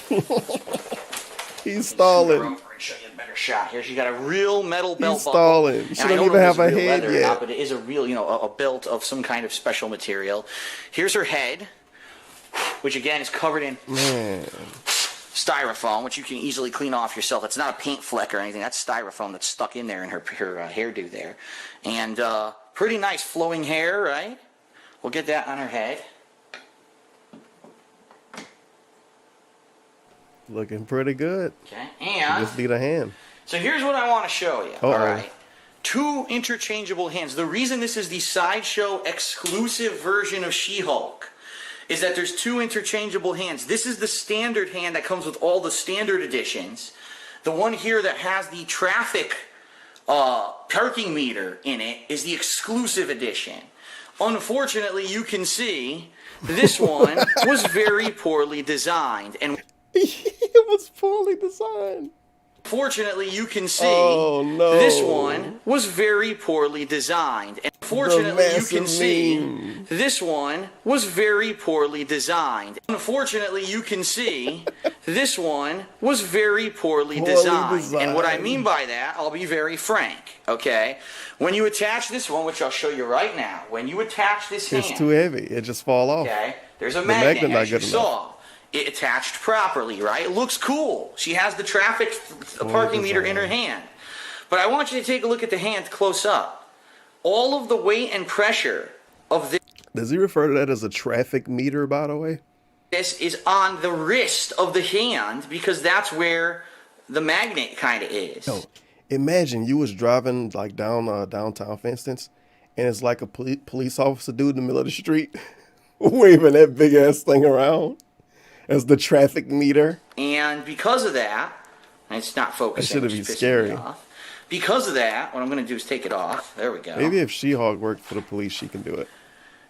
He's Scoot her stalling. over and show you a better shot. Here she's got a real metal belt He's buckle. stalling. She And I don't don't even know if have it's a real head leather or yet. not, but it is a real, you know, a belt of some kind of special material. Here's her head, which again is covered in Man. styrofoam, which you can easily clean off yourself. It's not a paint fleck or anything. That's styrofoam that's stuck in there in her hairdo there. And pretty nice flowing hair, right? We'll get that on her head. Looking pretty good. Okay, You and just need a hand. so here's what I want to show you. Uh-oh. All right. Two interchangeable hands. The reason this is the Sideshow exclusive version of She-Hulk is that there's two interchangeable hands. This is the standard hand that comes with all the standard editions. The one here that has the traffic parking meter in it is the exclusive edition. Unfortunately, you can see this one was very poorly designed. And It was poorly designed. fortunately, you can see Oh, no. this one was very poorly designed. And fortunately, you can massive see meme. this one was very poorly designed. Unfortunately, you can see this one was very poorly designed. And what I mean by that, I'll be very frank, okay? When you attach this one, which I'll show you right now, when you attach this It's hand, too heavy. It just fall off. okay, there's a magnet magnet, not as you good saw. It attached properly, right? It looks cool. She has the traffic parking meter in her hand. But I want you to take a look at the hand close up. All of the weight and pressure of Does he refer to that as a traffic meter, by the way? this is on the wrist of the hand because that's where the magnet kind of is. No. Imagine you was driving like down downtown, for instance, and it's like a police officer dude in the middle of the street waving that big ass thing around as the traffic meter. And because of that, and it's not focusing. That should which be is pissing scary. me off. Because of that, what I'm going to do is take it off. There we go. Maybe if She-Hulk worked for the police, she can do it.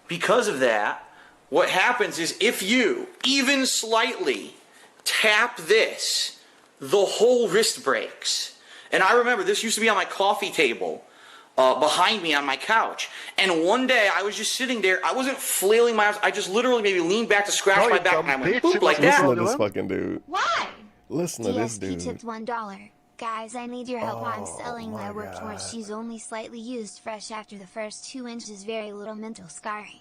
Because of that, what happens is if you even slightly tap this, the whole wrist breaks. And I remember this used to be on my coffee table behind me on my couch. And one day I was just sitting there. I wasn't flailing my arms. I just literally maybe leaned back to scratch my back, and I went boop like that. Listen to this fucking dude. Why? Listen to this dude. DSP tipped $1. Guys, I need your help. I'm selling my workhorse. She's only slightly used, fresh after the first 2 inches, very little mental scarring.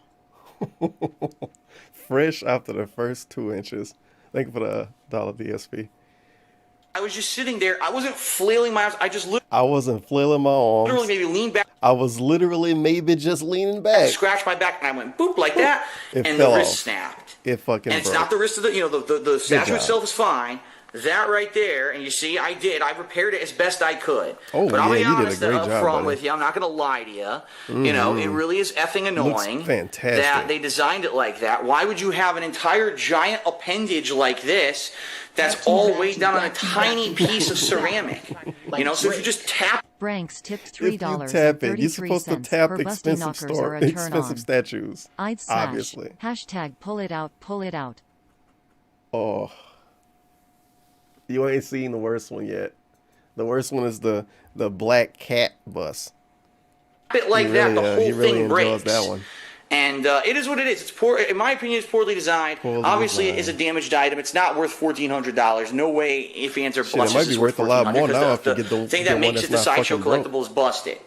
Fresh after the first 2 inches. Thank you for the dollar DSP. I was just sitting there. I wasn't flailing my arms. I wasn't flailing my arms. Literally maybe leaned back. I was literally maybe just leaning back. Scratched my back, and I went boop like that, and the wrist snapped. It fucking And it's broke. not the wrist of the statue itself is fine. That right there, and you see, I repaired it as best I could. Oh, but I'll be honest you did a great up job, front buddy. with you. I'm not going to lie to you. You know, it really is effing annoying. Looks fantastic. That they designed it like that. Why would you have an entire giant appendage like this that's all weighed down on a tiny piece of ceramic? You know, so if you just tap. Branks tipped If you tap it, you're supposed to tap expensive statues. I'd slash. Obviously. Hashtag pull it out, pull it out. Oh. You ain't seen the worst one yet. The worst one is the black cat bus. It like that, the whole thing breaks. That one. And it is what it is. It's poor. In my opinion, it's poorly designed. Obviously, it is a damaged item. It's not worth $1,400. No way, if fans are Shit, it might be worth a lot more now if you get the thing that makes it the sideshow broke. collectible is busted.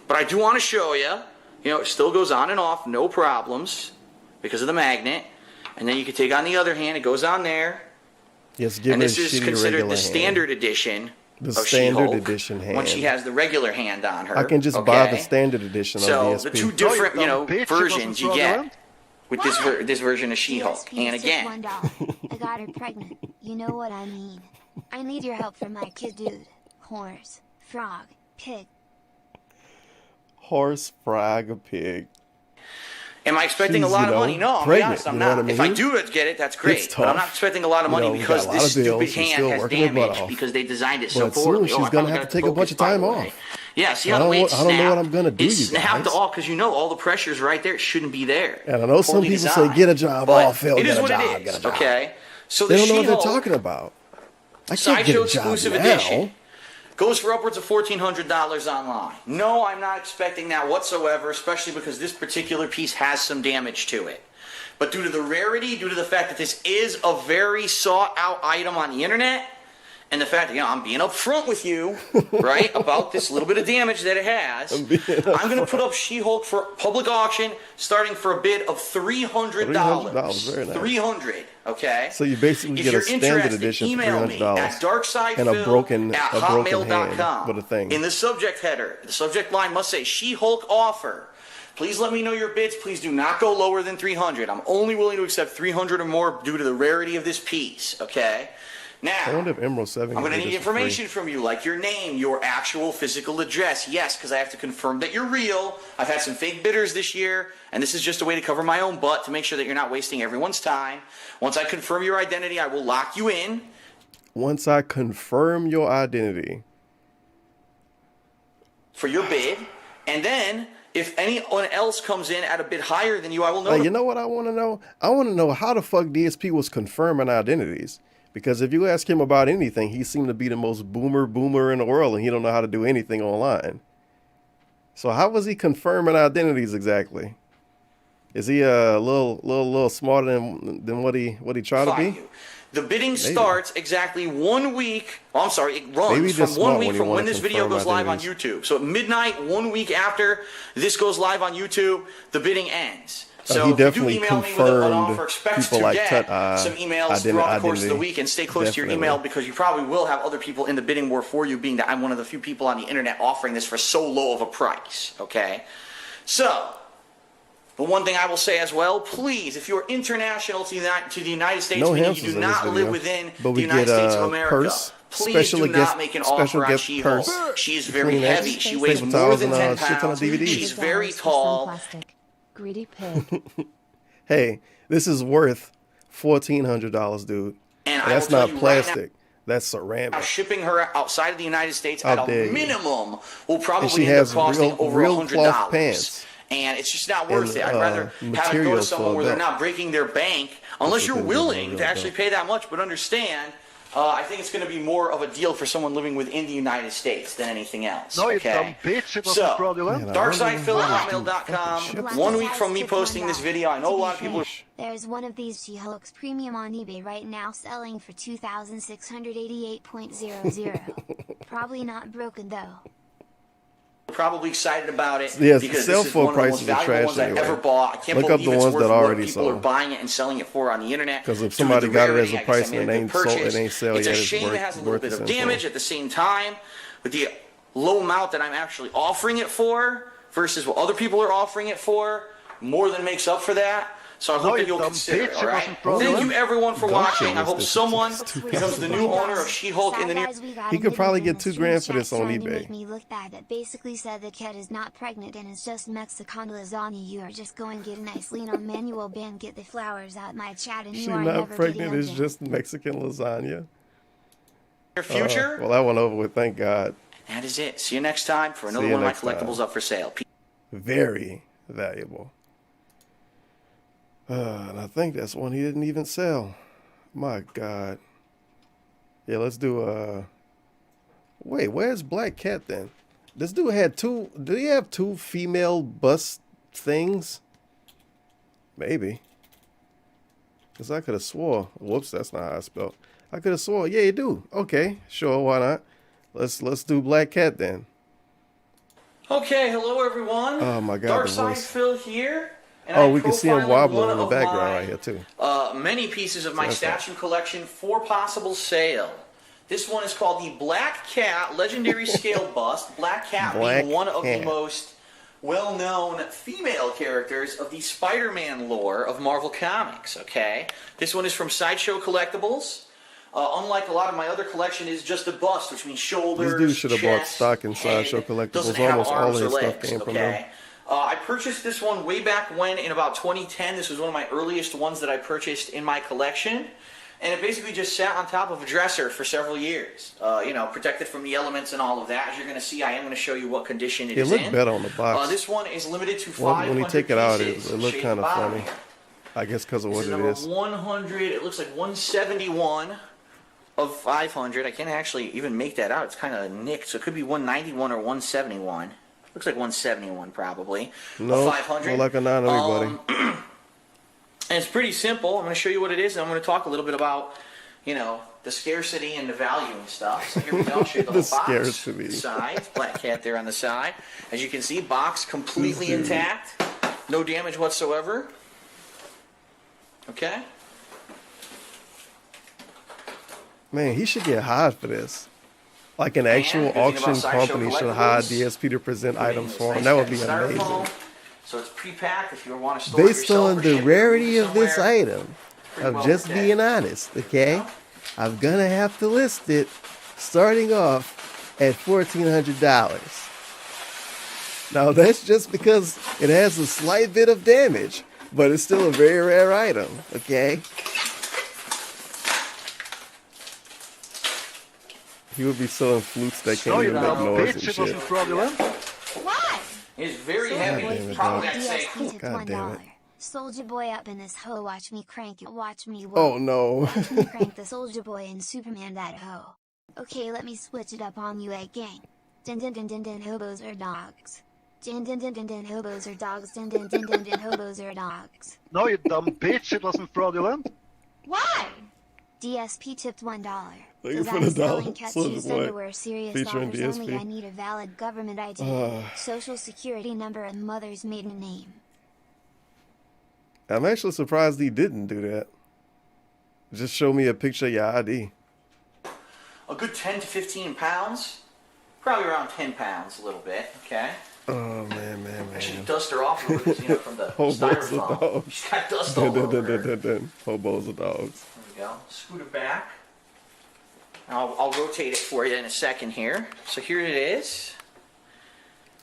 But I do want to show you. You know, it still goes on and off, no problems, because of the magnet. And then you can take on the other hand. It goes on there. Yes, give And it this a is shitty considered regular the hand. standard edition. The of standard She-Hulk edition hand. When she has the regular hand on her. I can just buy the standard edition So of DSP. the two different, versions you get with this version of She-Hulk. DSP And tipped again, $1. I got her pregnant. You know what I mean. I need your help for my kid, dude. Horse, frog, pig. Horse, frog, pig. am I expecting She's, a lot of money? No, I'll be honest, I'm not. If I do get it, that's great. But I'm not expecting a lot of money because this stupid hand has damage because they designed it so poorly. Soon she's gonna have to take a bunch of time off. Yeah, see how the way it snapped? I don't know what I'm gonna do. It snapped off because all the pressure's right there. It shouldn't be there. And I know some people say get a job off, Phil. It is what it is. Okay, so they the don't know what She-Hulk they're talking about. I can't Sideshow get a job exclusive now. edition goes for upwards of $1,400 online. No, I'm not expecting that whatsoever, especially because this particular piece has some damage to it. But due to the rarity, due to the fact that this is a very sought-out item on the internet, and the fact that, I'm being upfront with you, right, about this little bit of damage that it has, I'm going to put up She-Hulk for public auction, starting for a bid of $300. $300, very nice. $300, okay? So you basically get a standard edition for $300 at darksidefilm and a broken hand hotmail.com. with a thing. In the subject header, the subject line must say She-Hulk offer. Please let me know your bids. Please do not go lower than $300. I'm only willing to accept $300 or more due to the rarity of this piece, okay? Now, I wonder if Emerald 7 I'm going to need information from you, like your name, your actual physical address. Yes, because I have to confirm that you're real. I've had some fake bidders this year, and this is just a way to cover my own butt to make sure that you're not wasting everyone's time. Once I confirm your identity, I will lock you in. Once I confirm your identity. For your bid, and then if anyone else comes in at a bid higher than you, I will know. Hey, you know what I want to know? I want to know how the fuck DSP was confirming identities. Because if you ask him about anything, he seemed to be the most boomer in the world, and he don't know how to do anything online. So how was he confirming identities exactly? Is he a little smarter than what he tried to be? The bidding starts exactly 1 week. Oh, I'm sorry, it runs from 1 week from when this video goes live on YouTube. So at midnight, 1 week after this goes live on YouTube, the bidding ends. So he definitely if you email me with an offer, expect to get some emails throughout the course of the week, and stay close to your email because you probably will have other people in the bidding war for you, being that I'm one of the few people on the internet offering this for so low of a price, okay? So, the one thing I will say as well, please, if you're international to the United States, meaning you do not live within the United States of America, please do not make an offer on She-Hulk. She is very heavy. She weighs more than 10 pounds. She's very tall. Greedy pig. Hey, this is worth $1,400, dude. And that's not plastic. That's ceramic. Now, shipping her outside of the United States at a minimum will probably end up costing over $100. Pants. And it's just not worth it. I'd rather have it go to someone where they're not breaking their bank, unless you're willing to actually pay that much. But understand, I think it's going to be more of a deal for someone living within the United States than anything else. No, you okay? dumb bitch, it wasn't fraudulent. DarkSidePhil@hotmail.com. 1 week from me posting this video, I know a lot of people are... There's one of these She-Hulks premium on eBay right now selling for $2,688.00. Probably not broken though. Probably excited about it. Yes, because sell this is full one of the most prices are valuable trash ones I've anyway. ever bought. I can't Look believe up the it's ones worth that what already people sold. are buying it and selling it for on the internet. Because if Due to somebody the got it rarity, as a I guess price I and made it a ain't good sold, purchase. it ain't sell It's yet, a it's shame worth, it has a little worth bit its of info. damage at the same time. With the low amount that I'm actually offering it for versus what other people are offering it for, more than makes up for that. So I hope that you'll consider it, alright? Thank you everyone for watching. I hope someone becomes the new owner of She-Hulk in the near... He could probably get $2,000 for this on To eBay. make me look bad that basically said that Cat is not pregnant and it's just Mexican lasagna. You are just going get a nice lean on manual ban, get the flowers out my chat, and She you are not never pregnant, getting it's just Mexican lasagna. future. Well, that went over with, thank God. That is it. See you next time for another one of my collectibles up for sale. Very valuable. And I think that's one he didn't even sell. My God. Yeah, let's do wait, where's Black Cat then? This dude had two. Did he have two female bust things? Maybe. Because I could have swore. Whoops, that's not how I spelled. I could have swore. Yeah, you do. Okay, sure, why not? Let's do Black Cat then. Okay, hello everyone. Oh my God, the voice. DarkSidePhil here. And Oh, I'm we can see him profiling wobbling one in the of background my, right here too. Many pieces of my That's statue collection for possible sale. This one is called the Black Cat Legendary Scale Bust. Black Cat being one of the most well-known female characters of the Spider-Man lore of Marvel Comics. Okay, this one is from Sideshow Collectibles. Unlike a lot of my other collection, is just a bust, which means shoulders, This dude should have bought chest, stock in head. Sideshow Collectibles. Doesn't have Almost all arms of his or stuff legs, came from okay? them. I purchased this one way back when, in about 2010. This was one of my earliest ones that I purchased in my collection. And it basically just sat on top of a dresser for several years. You know, protected from the elements and all of that. As you're going to see, I am going to show you what condition it is in. It looked better on the box. This one is limited to 500 when you take it out, it pieces, looked kind of funny. I guess because of what it is. 100, it looks like 171 of 500. I can't actually even make that out. It's kind of nicked, so it could be 191 or 171. Looks like 171 probably. No, 500. more like a 9 everybody. And it's pretty simple. I'm going to show you what it is, and I'm going to talk a little bit about, you know, the scarcity and the value and stuff. So here we go. I'll show you the, The whole box. scarcity. The side. Black Cat there on the side. As you can see, box completely intact. No damage whatsoever. Okay. Man, he should get hired for this. Like an actual good thing auction about Sideshow company should hire Collectibles, DSP to present items for him. nice That would be styrofoam. amazing. So it's pre-packed if you want to store it Based yourself on or the ship it rarity of this somewhere. item, Pretty of well just protected. being honest, okay? I'm gonna have to list it starting off at $1,400. Now that's just because it has a slight bit of damage, but it's still a very rare item, okay? He would be selling flutes that can't even make noise and shit. Why? It's very Soldier heavy. Boy damn it, Probably dog. I'd say. DSP tipped God damn it. $1. Soldier Boy up in this hoe, watch me crank it, watch me Oh no. Watch me crank the Soldier Boy and Superman that hoe. Okay, let me switch it up on you, gang. Din din din din din hobos are dogs. Din din din din din hobos are dogs. Din din din din din hobos are dogs. No, you dumb bitch, it wasn't fraudulent. Why? DSP tipped $1. Looking for Design the selling dollar. cat Soldier shoes Boy. underwear serious Featuring offers only. DSP. I need a valid government ID, social security number, and mother's maiden name. I'm actually surprised he didn't do that. Just show me a picture of your ID. A good 10 to 15 pounds. Probably around 10 pounds, a little bit. Okay. Oh man. I should dust her off a little bit, you know, from the Hobos are styrofoam. dogs. She's got dust all over her. Hobos are dogs. There we go. Scoot it back. I'll rotate it for you in a second here. So here it is.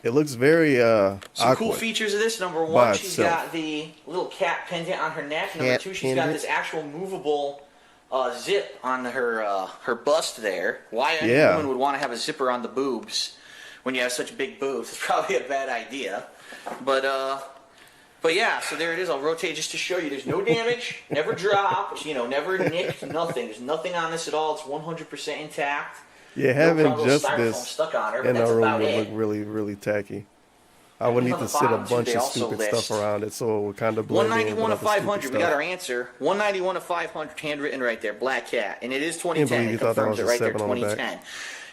It looks very Some awkward. cool features of this. Number by one, she's itself. got the little cat pendant on her neck. Number Cat two, she's got pendant. this actual movable zip on her bust there. Why any Yeah. woman would want to have a zipper on the boobs when you have such big boobs is probably a bad idea. But But yeah, so there it is. I'll rotate just to show you. There's no damage, never dropped, never nicked, nothing. There's nothing on this at all. It's 100% intact. Yeah, having just styrofoam this stuck on her, in but our that's room about would it. look really, really tacky. I would need to sit a bunch of stupid stuff around it so it would kind of blend in with 191 other of 500. stupid We got stuff. our answer. 191 of 500, handwritten right there. Black Cat, and it is Can't 2010. believe It you thought that confirms was it a right there. 7 on the back. 2010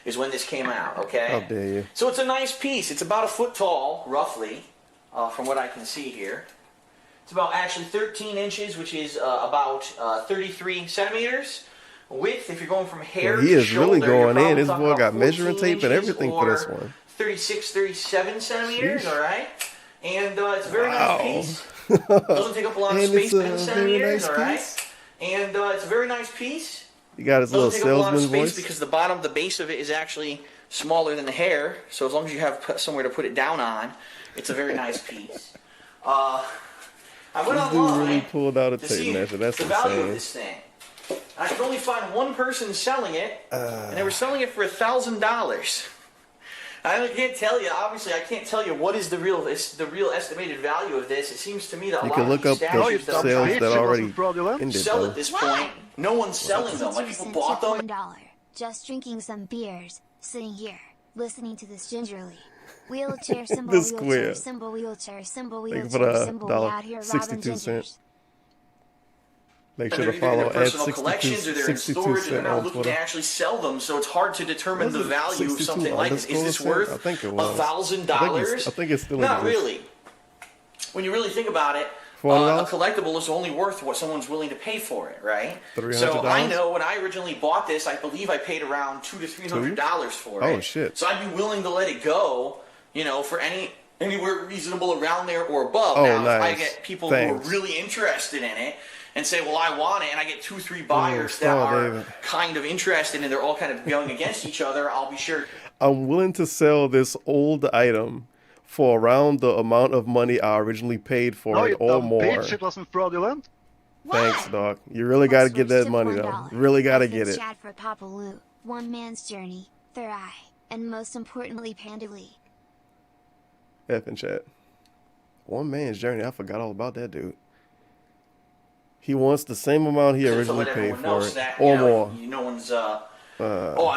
is when this came out. Okay. How dare you? So it's a nice piece. It's about a foot tall, roughly, from what I can see here. It's about actually 13 inches, which is about 33 centimeters. Width, if you're going from hair Well, he to is shoulder, really going you're in. probably This talking boy about got measuring 14 tape and inches everything for this or one. 36, 37 centimeters, Sheesh. all right? And it's a very Wow. nice piece. Doesn't take up a lot of And space, it's a 10 very centimeters, nice all right? piece. And it's a very nice piece. You got his little Doesn't take up a lot of salesman space voice. because the base of it is actually smaller than the hair. So as long as you have somewhere to put it down on, it's a very nice piece. I went This dude online really pulled out a to tape see measure. That's the value of insane. this thing. I could only find one person selling it, and they were selling it for $1,000. I can't tell you. Obviously, I can't tell you what is the real estimated value of this. It seems to me that a You lot can of look these up statues the that sales are that already fraudulent. ended sell though. at this point, no one's selling them. Like people 60% bought tip them. $1. Just drinking some beers, sitting here, listening to this gingerly. Wheelchair symbol, This wheelchair square. symbol, wheelchair symbol, Thank you for wheelchair the symbol. We dollar out here robbing 62 gingers. cents. Make They're sure to either in follow their at personal 62, collections or they're in 62 storage and they're cent not on looking Twitter. to actually sell them, so it's hard to determine Was the it value of 62 something like this. Is this underscore worth cent? I think it was. $1,000? I think it's still Not exists. really. When you really think about it, a $400? collectible is only worth what someone's willing to pay for it, right? $300? So I know when I originally bought this, I believe I paid around $200 to $300 for it. Oh, shit. So I'd be willing to let it go, for anywhere reasonable around there or above. Oh, now, if I nice. get people Thanks. who are really interested in it and say, well, I want it, and I get 2-3 buyers that are David. kind of interested and they're all kind of going against each other, I'll be sure. I'm willing to sell this old item for around the amount of money I originally paid for No, it you or dumb more. bitch, it wasn't fraudulent. Thanks, dog. You really got to get that money, though. Really got to get it. Chat for Papa Lou, One Man's Journey, Third Eye, and most importantly, Panda Lee. F in chat. One man's journey. I forgot all about that dude. He wants the same amount he To originally let paid everyone for know it, so that, or more. No one's, I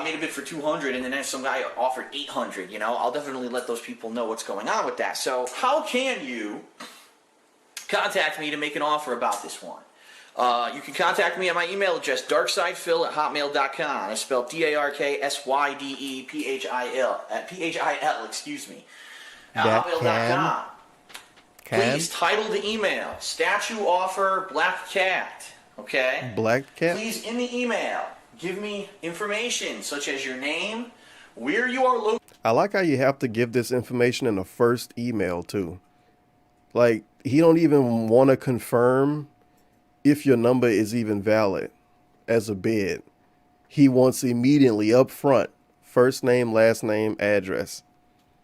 made a bid for 200 and then some guy offered 800, I'll definitely let those people know what's going on with that. So how can you contact me to make an offer about this one? You can contact me at my email address, darksydephil@hotmail.com. I spelled DARKSYDEPHIL, excuse me, at hotmail.com. Please title the email, Statue Offer Black Cat, okay? Black cat? Please, in the email, give me information such as your name, where you are located. I like how you have to give this information in the first email, too. Like, he don't even want to confirm if your number is even valid as a bid. He wants immediately up front, first name, last name, address.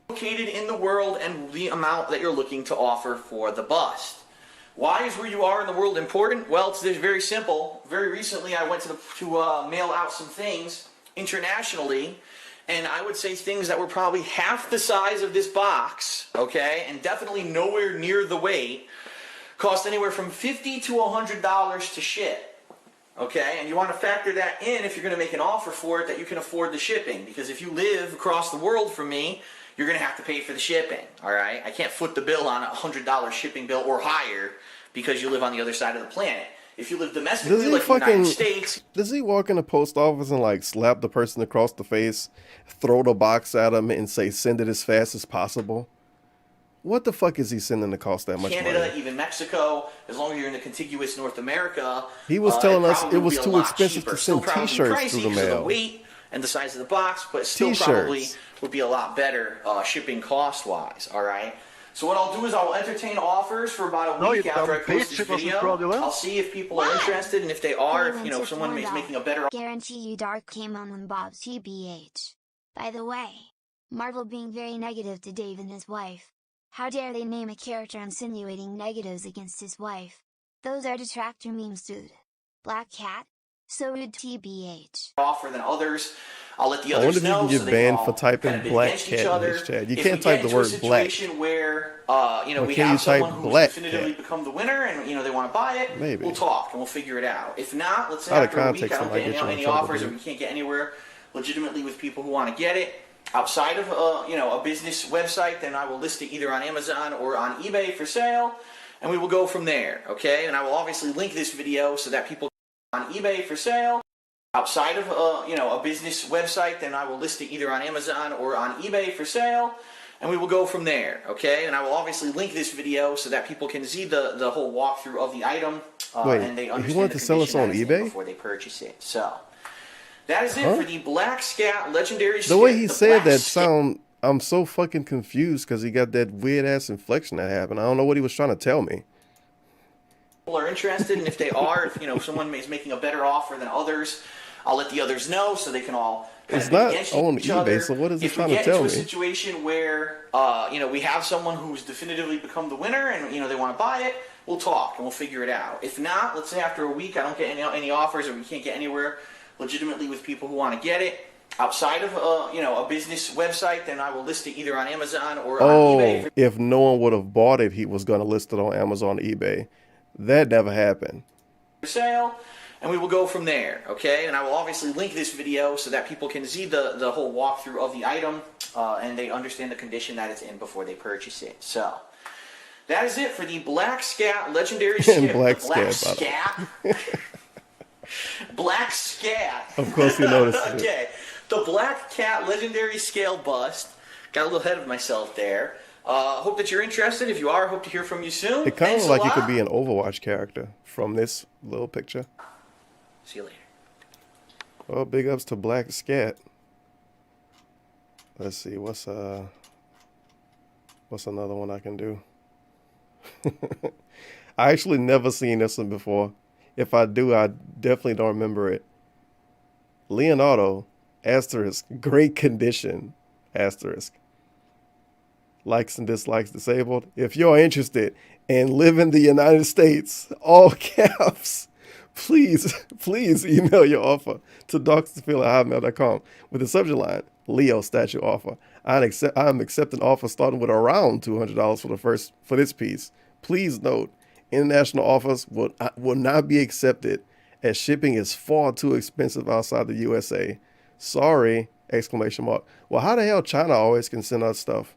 Located in the world and the amount that you're looking to offer for the bust. Why is where you are in the world important? Well, it's very simple. Very recently, I went to mail out some things internationally, and I would say things that were probably half the size of this box, okay, and definitely nowhere near the weight, cost anywhere from $50 to $100 to ship. Okay, and you want to factor that in if you're going to make an offer for it that you can afford the shipping. Because if you live across the world from me, you're going to have to pay for the shipping, all right? I can't foot the bill on a $100 shipping bill or higher because you live on the other side of the planet. If you live domestically, like the United States... Does he walk in the post office and, like, slap the person across the face, throw the box at him, and say, send it as fast as possible? What the fuck is he sending to cost that much Canada, money? even Mexico, as long as you're in the contiguous North America... He was telling us it was would be a too lot expensive cheaper. to send Still probably t-shirts pricey through the because of mail. the weight and the size of the box, but still T-shirts. probably would be a lot better shipping cost-wise, all right? So what I'll do is I'll entertain offers for about a week after I post this video. I'll see if people are interested, and if they are, if someone is making a better... Guarantee you Dark came on when Bob's TBH. By the way, Marvel being very negative to Dave and his wife. How dare they name a character insinuating negatives against his wife? Those are detractor memes, dude. Black Cat? So rude TBH. Offer than others. I'll let the I wonder others if you know. can get So they banned can for all typing kind of bid black against each cat in other. this chat. You If can't we type get the into a word black. situation where you know, Or we can you have someone type who's black definitively cat? become the winner, and you know they want to buy it, Maybe. we'll talk and we'll figure it out. If not, let's say Out of after a week context, I it don't might get get you in any trouble, offers, or dude. we can't get anywhere legitimately with people who want to get it outside of you know, a business website, then I will list it either on Amazon or on eBay for sale, and we will go from there. Okay, and I will obviously link this video so that people on eBay for sale. Outside of you know, a business website, then I will list it either on Amazon or on eBay for sale, and we will go from there. Okay, and I will obviously link this video so that people can see the whole walkthrough of the item, Wait, and they he understand wanted the to sell us condition on that it's in eBay? before they purchase it. So that is it Huh? for the Black Scat Legendary. The way he said that sound. I'm so fucking confused because he got that weird ass inflection that happened. I don't know what he was trying to tell me. People are interested, and if they are, if you know, if someone is making a better offer than others, I'll let the others know so they can all kind It's of bid not against on each eBay, other. so what is he If we trying to get tell into a me? situation where you know, we have someone who's definitively become the winner, and you know they want to buy it, we'll talk and we'll figure it out. If not, let's say after a week I don't get any offers, or we can't get anywhere legitimately with people who want to get it outside of you know, a business website, then I will list it either on Amazon or on eBay Oh, if no one would have bought it, he was going to list it on Amazon, eBay. That never happened. for sale, and we will go from there. Okay, and I will obviously link this video so that people can see the whole walkthrough of the item, and they understand the condition that it's in before they purchase it. So that is it for the Black Scat Legendary And Black Black Scat, by Scat. Black Scat. Of course he noticed it. Okay, the Black Cat Legendary Scale Bust. Got a little ahead of myself there. Hope that you're interested. If you are, hope to hear from you soon. It kind of Thanks like a he lot. could be an Overwatch character from this little picture. See you later. Well, big ups to Black Scat. Let's see, what's another one I can do? I actually never seen this one before. If I do, I definitely don't remember it. Leonardo, asterisk, great condition, asterisk. Likes and dislikes disabled. If you're interested and live in the United States, all caps, please email your offer to docsfield@hotmail.com with the subject line, Leo statue offer. I'm accepting offer starting with around $200 for this piece. Please note, international offers will not be accepted as shipping is far too expensive outside the USA. Sorry, exclamation mark. Well, how the hell China always can send us stuff?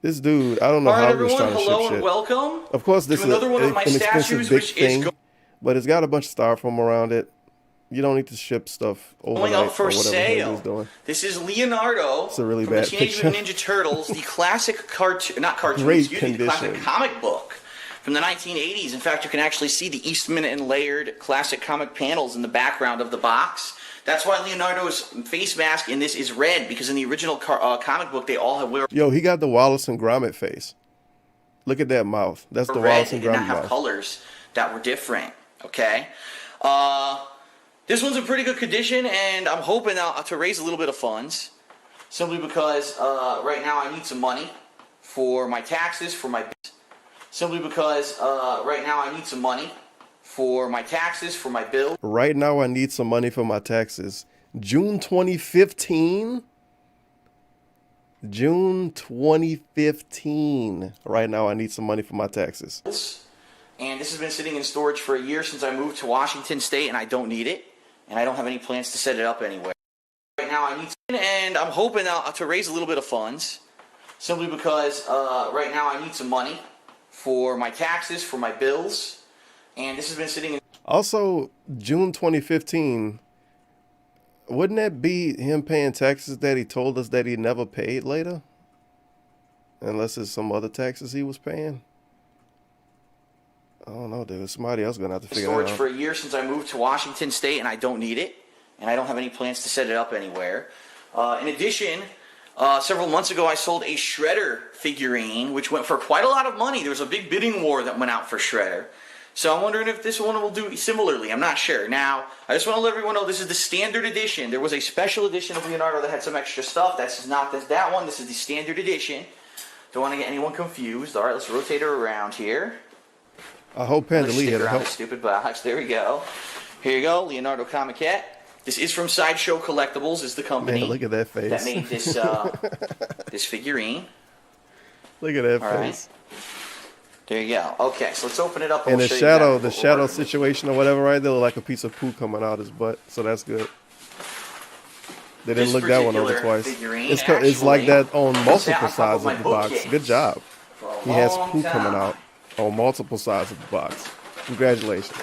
This dude, I don't know how he was trying to ship hello shit. and welcome. Of course, this to is another one of my an expensive statues, big which is thing, but it's got a bunch of styrofoam around it. You don't need to ship stuff overnight going up for or whatever the hell sale. he's doing. This is Leonardo It's a really from bad the Teenage picture. Mutant Ninja Turtles, the classic cartoon, not cartoon, Great excuse me, the classic condition. comic book from the 1980s. In fact, you can actually see the Eastman and Laird classic comic panels in the background of the box. That's why Leonardo's face mask in this is red, because in the original comic book, they all wear Yo, he got the Wallace and Gromit face. Look at that mouth. That's the red. Wallace They and did not Gromit have mouth. colors that were different. Okay. This one's in pretty good condition, and I'm hoping to raise a little bit of funds, simply because right now I need some money for my taxes, for my bills. Simply because right now I need some money for my taxes, for my bills. Right now, I need some money for my taxes. June 2015. June 2015. Right now, I need some money for my taxes. And this has been sitting in storage for a year since I moved to Washington State, and I don't need it. And I don't have any plans to set it up anywhere. Right now I need and I'm hoping to raise a little bit of funds, simply because right now I need some money for my taxes, for my bills. And this has been sitting in... Also, June 2015, wouldn't that be him paying taxes that he told us that he never paid later? Unless it's some other taxes he was paying. I don't know, dude. Somebody else gonna have to figure that storage out. for a year since I moved to Washington State, and I don't need it, and I don't have any plans to set it up anywhere. In addition, several months ago I sold a Shredder figurine, which went for quite a lot of money. There was a big bidding war that went out for Shredder. So I'm wondering if this one will do similarly. I'm not sure. Now, I just want to let everyone know this is the standard edition. There was a special edition of Leonardo that had some extra stuff. That's not that one. This is the standard edition. Don't want to get anyone confused. All right, let's rotate her around here. I hope Panda Lee Stick had around help. this stupid box. There we go. Here you go, Leonardo Comiket. This is from Sideshow Collectibles, is the company. Man, look at that face. That made this this figurine. Look at that All face. Right. There you go. Okay, so let's open it up. And we'll the show shadow situation or whatever right there look like a piece of poo coming out his butt. So that's good. They didn't look that one over twice. It's like that on multiple sides of the box. Good job. He has poo coming out on multiple sides of the box. Congratulations.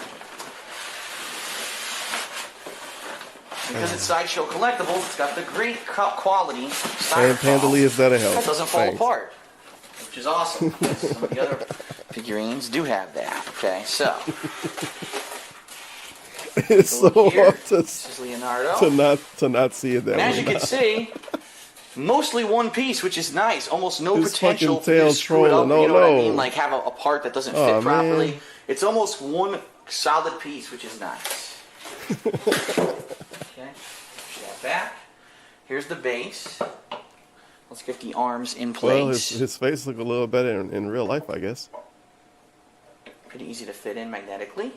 Because it's Sideshow Collectibles, it's got the great quality styrofoam. And Pandali is there to help. That doesn't fall apart, which is awesome. Some of the other figurines do have that. Okay, so it's so hard this is Leonardo. to not see it that way. And as you can see, mostly one piece, which is nice. Almost no His potential fucking tail to screw it up. trolling. You know what I Oh, mean? no. Like have a part that doesn't fit properly. Man. It's almost one solid piece, which is nice. Okay, push that back. Here's the base. Let's get the arms in place. Well, his face look a little better in real life, I guess. Pretty easy to fit in magnetically.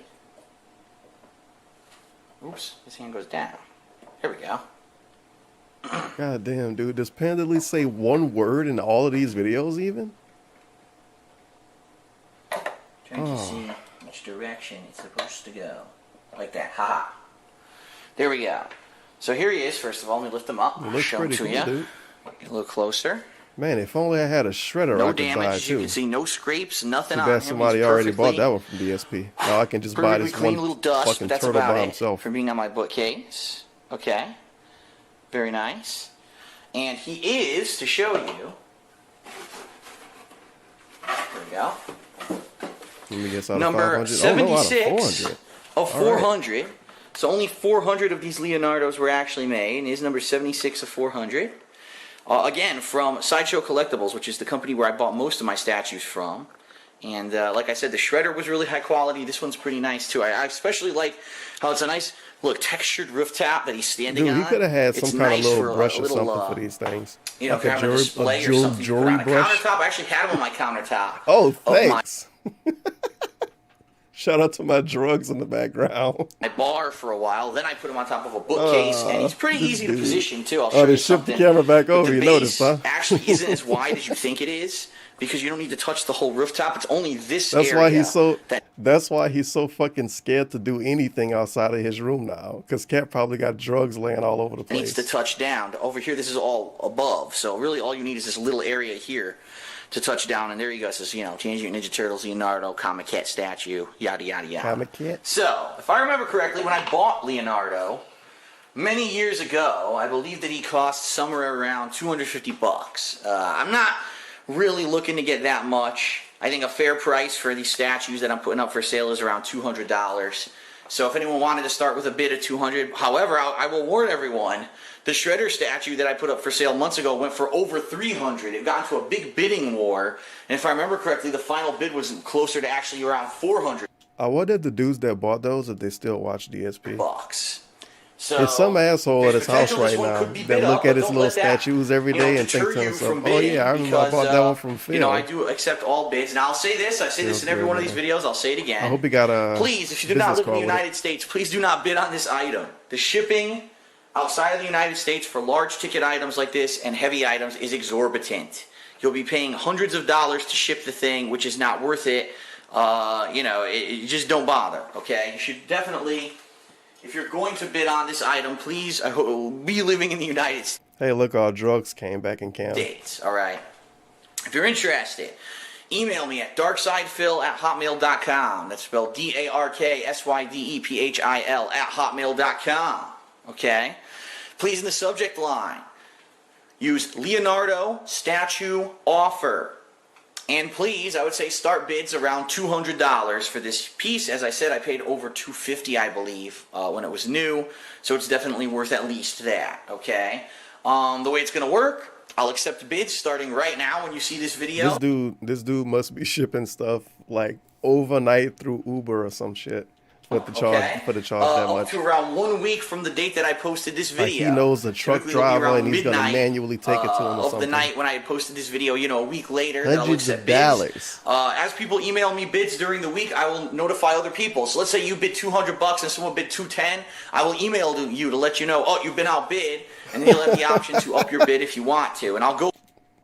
Oops, his hand goes down. Here we go. God damn, dude. Does Pandali say one word in all of these videos even? Trying to see which direction it's supposed to go. Like that. Haha. There we go. So here he is. First of all, let me lift him up. It looks Show him pretty to cool, you. dude. Get a little closer. Man, if only I had a shredder No I could buy damage. As you too. can see, no scrapes, nothing Too on bad him. somebody He's already bought perfectly- that one from DSP. Now I can just buy perfectly this clean one little dust, fucking but that's turtle about by it himself. for being on my bookcase. Okay. Very nice. And he is, to show you, there we go, Let me guess out of number 500. 76 Oh, no, out of 400. of 400. So only 400 of these Leonardos were actually made, and he's number 76 of 400. Again, from Sideshow Collectibles, which is the company where I bought most of my statues from. And like I said, the shredder was really high quality. This one's pretty nice too. I especially like how it's a nice, look, textured rooftop that he's standing on. Dude, he could have had some It's kind nice of for little a brush or little, something for these things. You know, like kind of a display or something. jewelry On a brush. countertop. I actually had him on my countertop. Oh, of my- thanks. Shout out to my drugs in the background. my bar for a while. Then I put him on top of a bookcase, and he's pretty easy to position too. I'll show Oh, they you shift the something. camera back But over, the you base noticed, huh? actually isn't as wide as you think it is because you don't need to touch the whole rooftop. It's only this That's area. why he's so. that That's why he's so fucking scared to do anything outside of his room now. Because Cat probably got drugs laying all over the needs place. to touch down. Over here, this is all above. So really, all you need is this little area here to touch down. And there you go. It says, you know, Teenage Mutant Ninja Turtles, Leonardo, Comic Cat statue, yada yada yada. Comic Cat. So, if I remember correctly, when I bought Leonardo many years ago, I believe that he cost somewhere around 250 bucks. I'm not really looking to get that much. I think a fair price for these statues that I'm putting up for sale is around $200. So if anyone wanted to start with a bid of $200, however, I will warn everyone, the Shredder statue that I put up for sale months ago went for over $300. It got into a big bidding war, and if I remember correctly, the final bid was closer to actually around $400. I wonder if the dudes that bought those, if they still watch DSP. So It's some asshole at his house potential right this one now could be that bid look up, at but his don't little let that, statues every you know, day and think deter to you himself, from "Oh bidding yeah, I remember I because, bought that one from Phil." You know, I do accept all bids, and I'll say this. I say this in every one of these videos. I'll say it again. I hope he got a. Please, if you do not live in the United States, please do not bid on this item. The shipping outside of the United States for large ticket items like this and heavy items is exorbitant. You'll be paying hundreds of dollars to ship the thing, which is not worth it. You know, you just don't bother, okay? You should definitely, if you're going to bid on this item, please be living in the United States. Hey, look, all drugs came back in Canada. All right. If you're interested, email me at darksydephil@hotmail.com. That's spelled DARKSYDEPHIL@hotmail.com. Okay? Please, in the subject line, use Leonardo statue offer. And please, I would say start bids around $200 for this piece. As I said, I paid over $250, I believe, when it was new. So it's definitely worth at least that. Okay? The way it's going to work, I'll accept bids starting right now when you see this video. This dude must be shipping stuff like overnight through Uber or some shit. With the charge, for the charge that much. Up to around 1 week from the date that I posted this video. Like he knows the truck driver and he's going to manually take it to him or something. Of the night when I had posted this video, you know, a week later. Hundreds of dollars. As people email me bids during the week, I will notify other people. So let's say you bid $200 and someone bid $210. I will email you to let you know, oh, you've been outbid, and then you'll have the option to up your bid if you want to. And I'll go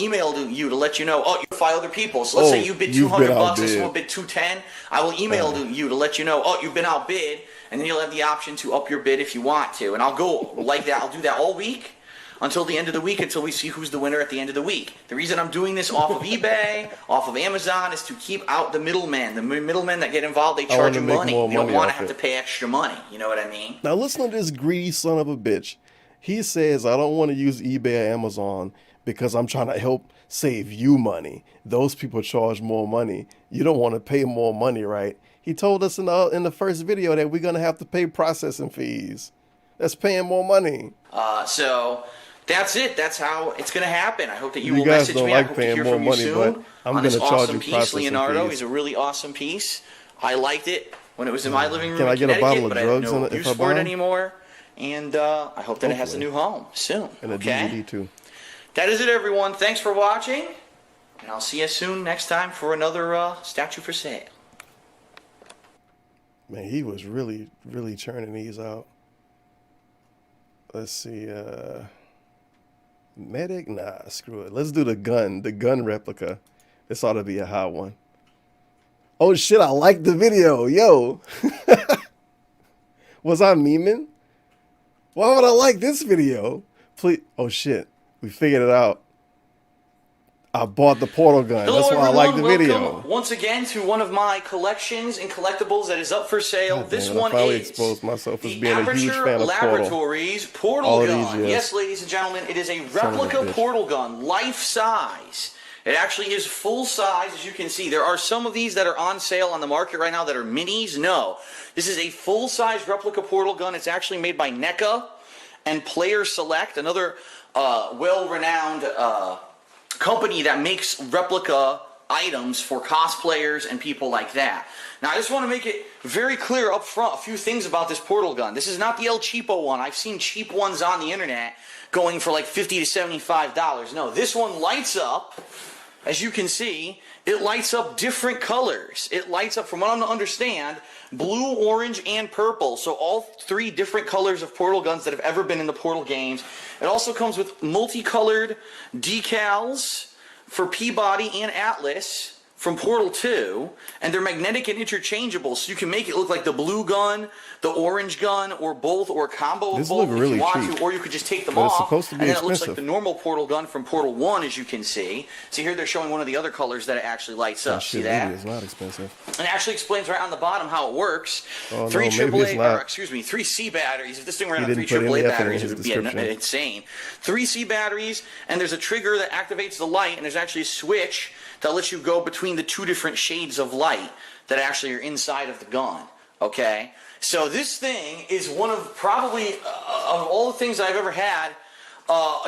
email you to let you know, oh, you notify other people. So let's say you bid $200 and someone bid $210. I will email you to let you know, oh, you've been outbid, and then you'll have the option to up your bid if you want to. And I'll go like that. I'll do that all week until the end of the week, until we see who's the winner at the end of the week. The reason I'm doing this off of eBay, off of Amazon, is to keep out the middlemen. The middlemen that get involved, they charge you money. You don't want to have to pay extra money. You know what I mean? Now listen to this greedy son of a bitch. He says, I don't want to use eBay or Amazon because I'm trying to help save you money. Those people charge more money. You don't want to pay more money, right? He told us in the first video that we're going to have to pay processing fees. That's paying more money. So that's it. That's how it's going to happen. I hope that you will guys message don't me. Like I hope paying to hear more from money, you but soon I'm on going this to charge awesome you piece. processing Leonardo fees. is a really awesome piece. I liked it when it was in my living room. Can I in get a bottle of but drugs I have no in it if use I for it buy 'em? anymore. And I hope that it has a new home soon. And a okay? DVD too. That is it, everyone. Thanks for watching. And I'll see you soon next time for another statue for sale. Man, he was really, really churning these out. Let's see. Medic? Nah, screw it. Let's do the gun replica. This ought to be a hot one. Oh shit, I like the video. Yo. Was I memeing? Why would I like this video? Please. Oh shit. We figured it out. I bought the portal gun. Hello, that's why everyone. I like the video. Welcome once again to one of my collections and collectibles that is up for sale. This one I finally is exposed myself as the being a huge Aperture fan of Laboratories Portal Gun. years. Yes, ladies and gentlemen, it is a replica portal gun, life size. It actually is full size, as you can see. There are some of these that are on sale on the market right now that are minis. No, this is a full size replica portal gun. It's actually made by NECA and Player Select, another well-renowned company that makes replica items for cosplayers and people like that. Now, I just want to make it very clear up front a few things about this portal gun. This is not the El Cheapo one. I've seen cheap ones on the internet going for like $50 to $75. No, this one lights up. As you can see, it lights up different colors. It lights up, from what I'm to understand, blue, orange, and purple. So all three different colors of portal guns that have ever been in the Portal games. It also comes with multicolored decals for Peabody and Atlas from Portal 2, and they're magnetic and interchangeable, so you can make it look like the blue gun, the orange gun, or both, or a combo of both if you want to, or you could just take them off, and then it looks like the normal portal gun from Portal 1, as you can see. See here, they're showing one of the other colors that it actually lights up. See that? It's not expensive. And it actually explains right on the bottom how it works. Oh, three no, three C batteries. If this thing ran on 3 AAA batteries, it would be insane. 3 C batteries, and there's a trigger that activates the light, and there's actually a switch that lets you go between the two different shades of light that actually are inside of the gun. Okay? So this thing is one of probably, of all the things I've ever had,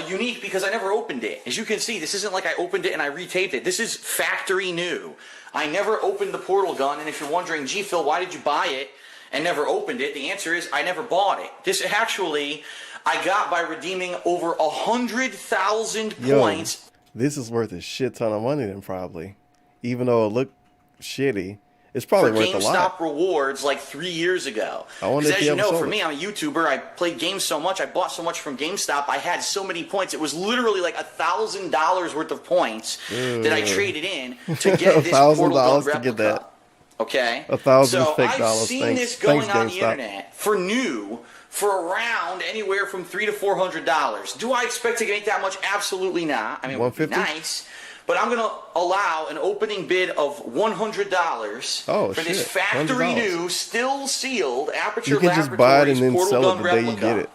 unique because I never opened it. As you can see, this isn't like I opened it and I retaped it. This is factory new. I never opened the portal gun, and if you're wondering, gee, Phil, why did you buy it and never opened it? The answer is I never bought it. This actually I got by redeeming over 100,000 points. This is worth a shit ton of money then, probably. Even though it looked shitty, it's probably worth a lot. GameStop rewards like 3 years ago. Because as you know, for me, I'm a YouTuber. I played games so much. I bought so much from GameStop. I had so many points. It was literally like $1,000 worth of points that I traded in to get this portal gun replica. To get that. Okay? 1,000 fake dollars. So I've seen this going on the internet for new for around anywhere from $300 to $400. Do I expect to make that much? Absolutely not. I mean, it would be nice. But I'm going to allow an opening bid of $100 for this factory new, still sealed Aperture Laboratories. You can just buy it and then sell it the day you get it.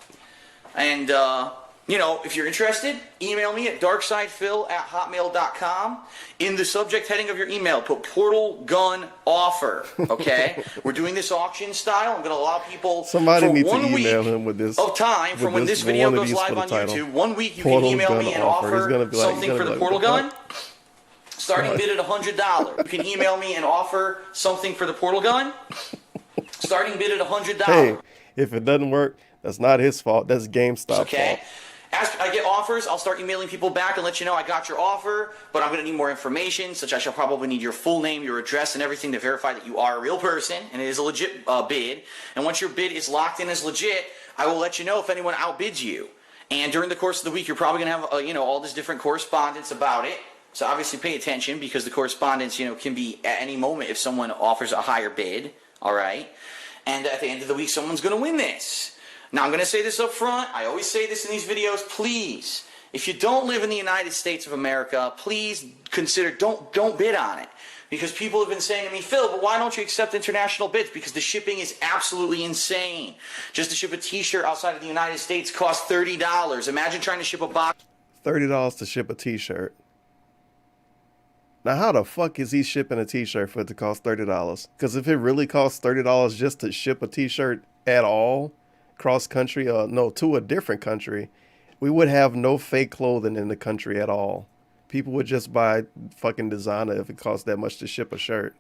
And, you know, if you're interested, email me at darksidephil@hotmail.com. In the subject heading of your email, put Portal Gun Offer, okay? We're doing this auction style. I'm going to allow people Somebody for needs 1 to week email him with this, of time from when this video goes live on YouTube. 1 week you can email me and offer something for the Portal Gun. Starting bid at $100. You can email me and offer something for the portal gun. Starting bid at $100. Hey, if it doesn't work, that's not his fault. That's GameStop okay? fault. As I get offers, I'll start emailing people back and let you know I got your offer, but I'm going to need more information, such I shall probably need your full name, your address, and everything to verify that you are a real person, and it is a legit bid. And once your bid is locked in as legit, I will let you know if anyone outbids you. And during the course of the week, you're probably going to have, all this different correspondence about it. So obviously pay attention, because the correspondence, can be at any moment if someone offers a higher bid, all right? And at the end of the week, someone's going to win this. Now, I'm going to say this up front. I always say this in these videos. Please, if you don't live in the United States of America, please consider, don't bid on it. Because people have been saying to me, Phil, but why don't you accept international bids? Because the shipping is absolutely insane. Just to ship a t-shirt outside of the United States costs $30. Imagine trying to ship a box. $30 to ship a t-shirt. Now, how the fuck is he shipping a t-shirt for it to cost $30? Because if it really costs $30 just to ship a t-shirt at all, cross country, to a different country, we would have no fake clothing in the country at all. People would just buy fucking designer if it costs that much to ship a shirt.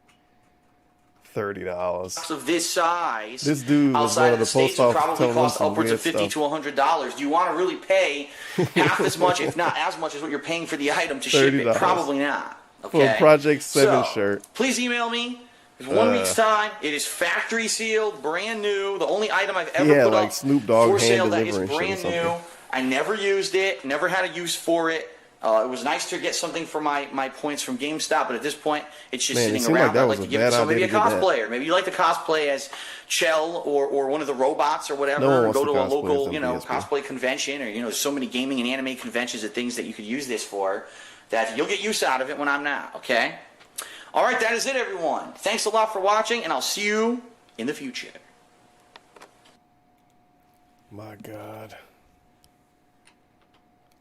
$30 of this size. This dude was outside one of the States post office probably telling cost some upwards weird of $50 to $100. Do you want to really pay half as much, if not as much, as what you're paying for the item to ship it? Probably not. Okay. For a Project 7 shirt. Please email me. It's 1 week's time. It is factory sealed, brand new. The only item I've ever put like up Snoop Dogg for sale that is delivering brand new. I never used it. Never had a use for it. It was nice to get something for my points from GameStop, but at this point, it's just sitting around. I'd like to give it to maybe a cosplayer. Maybe you like to cosplay as Chell or one of the robots or whatever. Go to a local, cosplay convention, or there's so many gaming and anime conventions and things that you could use this for that you'll get use out of it when I'm not. Okay. All right, that is it, everyone. Thanks a lot for watching, and I'll see you in the future. My God.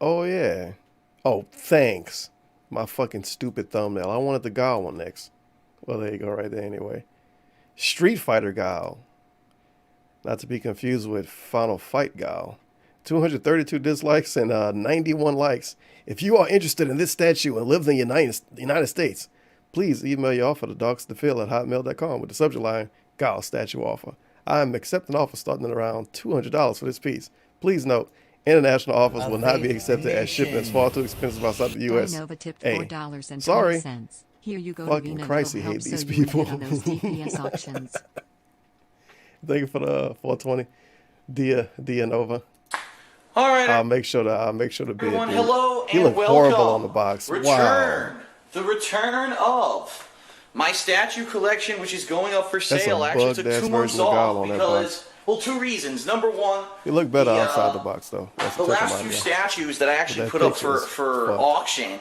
Oh, yeah. Oh, thanks. My fucking stupid thumbnail. I wanted the Guile one next. Well, there you go, right there anyway. Street Fighter Guile. Not to be confused with Final Fight Guile. 232 dislikes and 91 likes. If you are interested in this statue and live in the United States, please email your offer to dogsthephil@hotmail.com with the subject line, Guile statue offer. I am accepting offers starting at around $200 for this piece. Please note, international offers will not be accepted as shipping is far too expensive outside the U.S. Nova tipped Hey, $4.20. sorry. Here you go. Fucking Christ, he hate these people. On those DPS auctions. Thank you for the 420, Dia Nova. All right. I'll make sure to bid. Everyone, hello he and looked welcome. horrible on the box. Return. Wow. The return of my statue collection, which is going up for sale. I actually took 2 months off because, well, 2 reasons. Number one, you look better outside the box, though. That's the last 2 statues that I actually put up for auction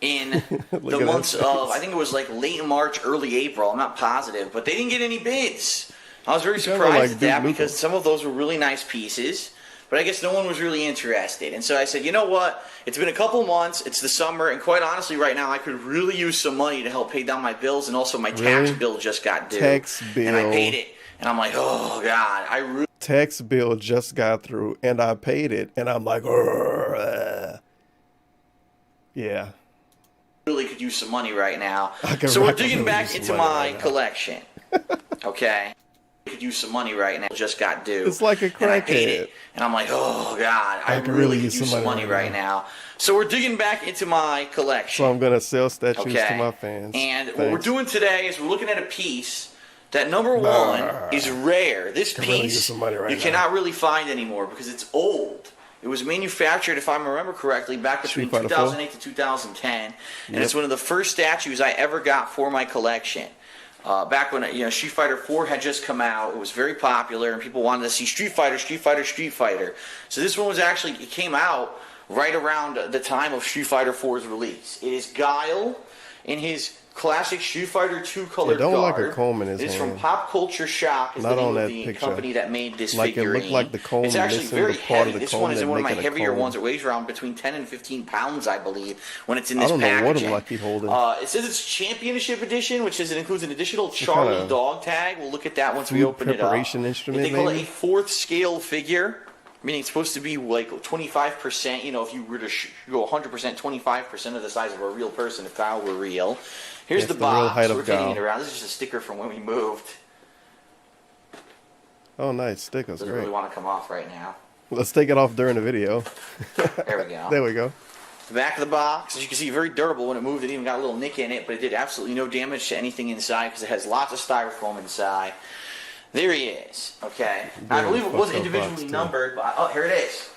in the months of, I think it was like late March, early April. I'm not positive, but they didn't get any bids. I was very surprised at that because some of those were really nice pieces. But I guess no one was really interested. And so I said, you know what? It's been a couple months. It's the summer. And quite honestly, right now, I could really use some money to help pay down my bills. And also my tax bill just got due. Tax bill. And I paid it. And I'm like, oh, God. Tax bill just got through. And I paid it. And I'm like, yeah. Really could use some money right now. So we're digging back into my collection. Okay. Could use some money right now. Just got due. It's like a crackhead. And I'm like, oh God, I really could use some money right now. So we're digging back into my collection. So I'm gonna sell statues to my fans. And what we're doing today is we're looking at a piece that, number one, is rare. This piece you cannot really find anymore because it's old. It was manufactured, if I remember correctly, back between 2008 to 2010, and it's one of the first statues I ever got for my collection. Back when Street Fighter 4 had just come out, it was very popular, and people wanted to see Street Fighter, Street Fighter, Street Fighter. So this one it came out right around the time of Street Fighter 4's release. It is Guile in his classic Street Fighter 2 colored don't card. like a comb in his It's hand. from Pop Culture Shock, is not the name on that of the picture. company that made this like figurine. It looked like the comb. It's actually very heavy. This one is one of my heavier comb. ones. It weighs around between 10 and 15 pounds, I believe, when it's in this packaging. I don't know packaging. what I'm holding. It says it's Championship Edition, which includes an additional Charlie dog tag. We'll look at that once we open it up. Instrument, they call it a 4th scale figure. Meaning it's supposed to be like 25%, if you were to go 100%, 25% of the size of a real person if Guile were real. Here's the box. We're getting it around. This is just a sticker from when we moved. Oh, nice. Stickers. Doesn't Great. really want to come off right now. Let's take it off during the video. There we go. There we go. The back of the box, as you can see, very durable. When it moved, it even got a little nick in it, but it did absolutely no damage to anything inside because it has lots of styrofoam inside. There he is. Okay. I believe it was individually numbered, but oh, here it is.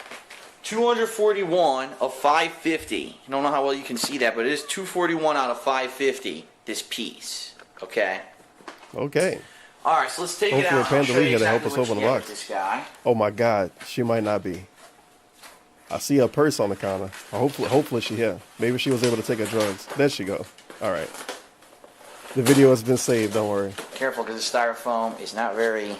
241 of 550. I don't know how well you can see that, but it is 241 out of 550, this piece. Okay? Okay. All right, so let's take it out. Hopefully Pandalita here to help us what open you the get box. with this guy. Oh my God, she might not be. I see a purse on the counter. Hopefully she here. Maybe she was able to take her drugs. There she go. All right. The video has been saved. Don't worry. Careful, because the styrofoam is not very.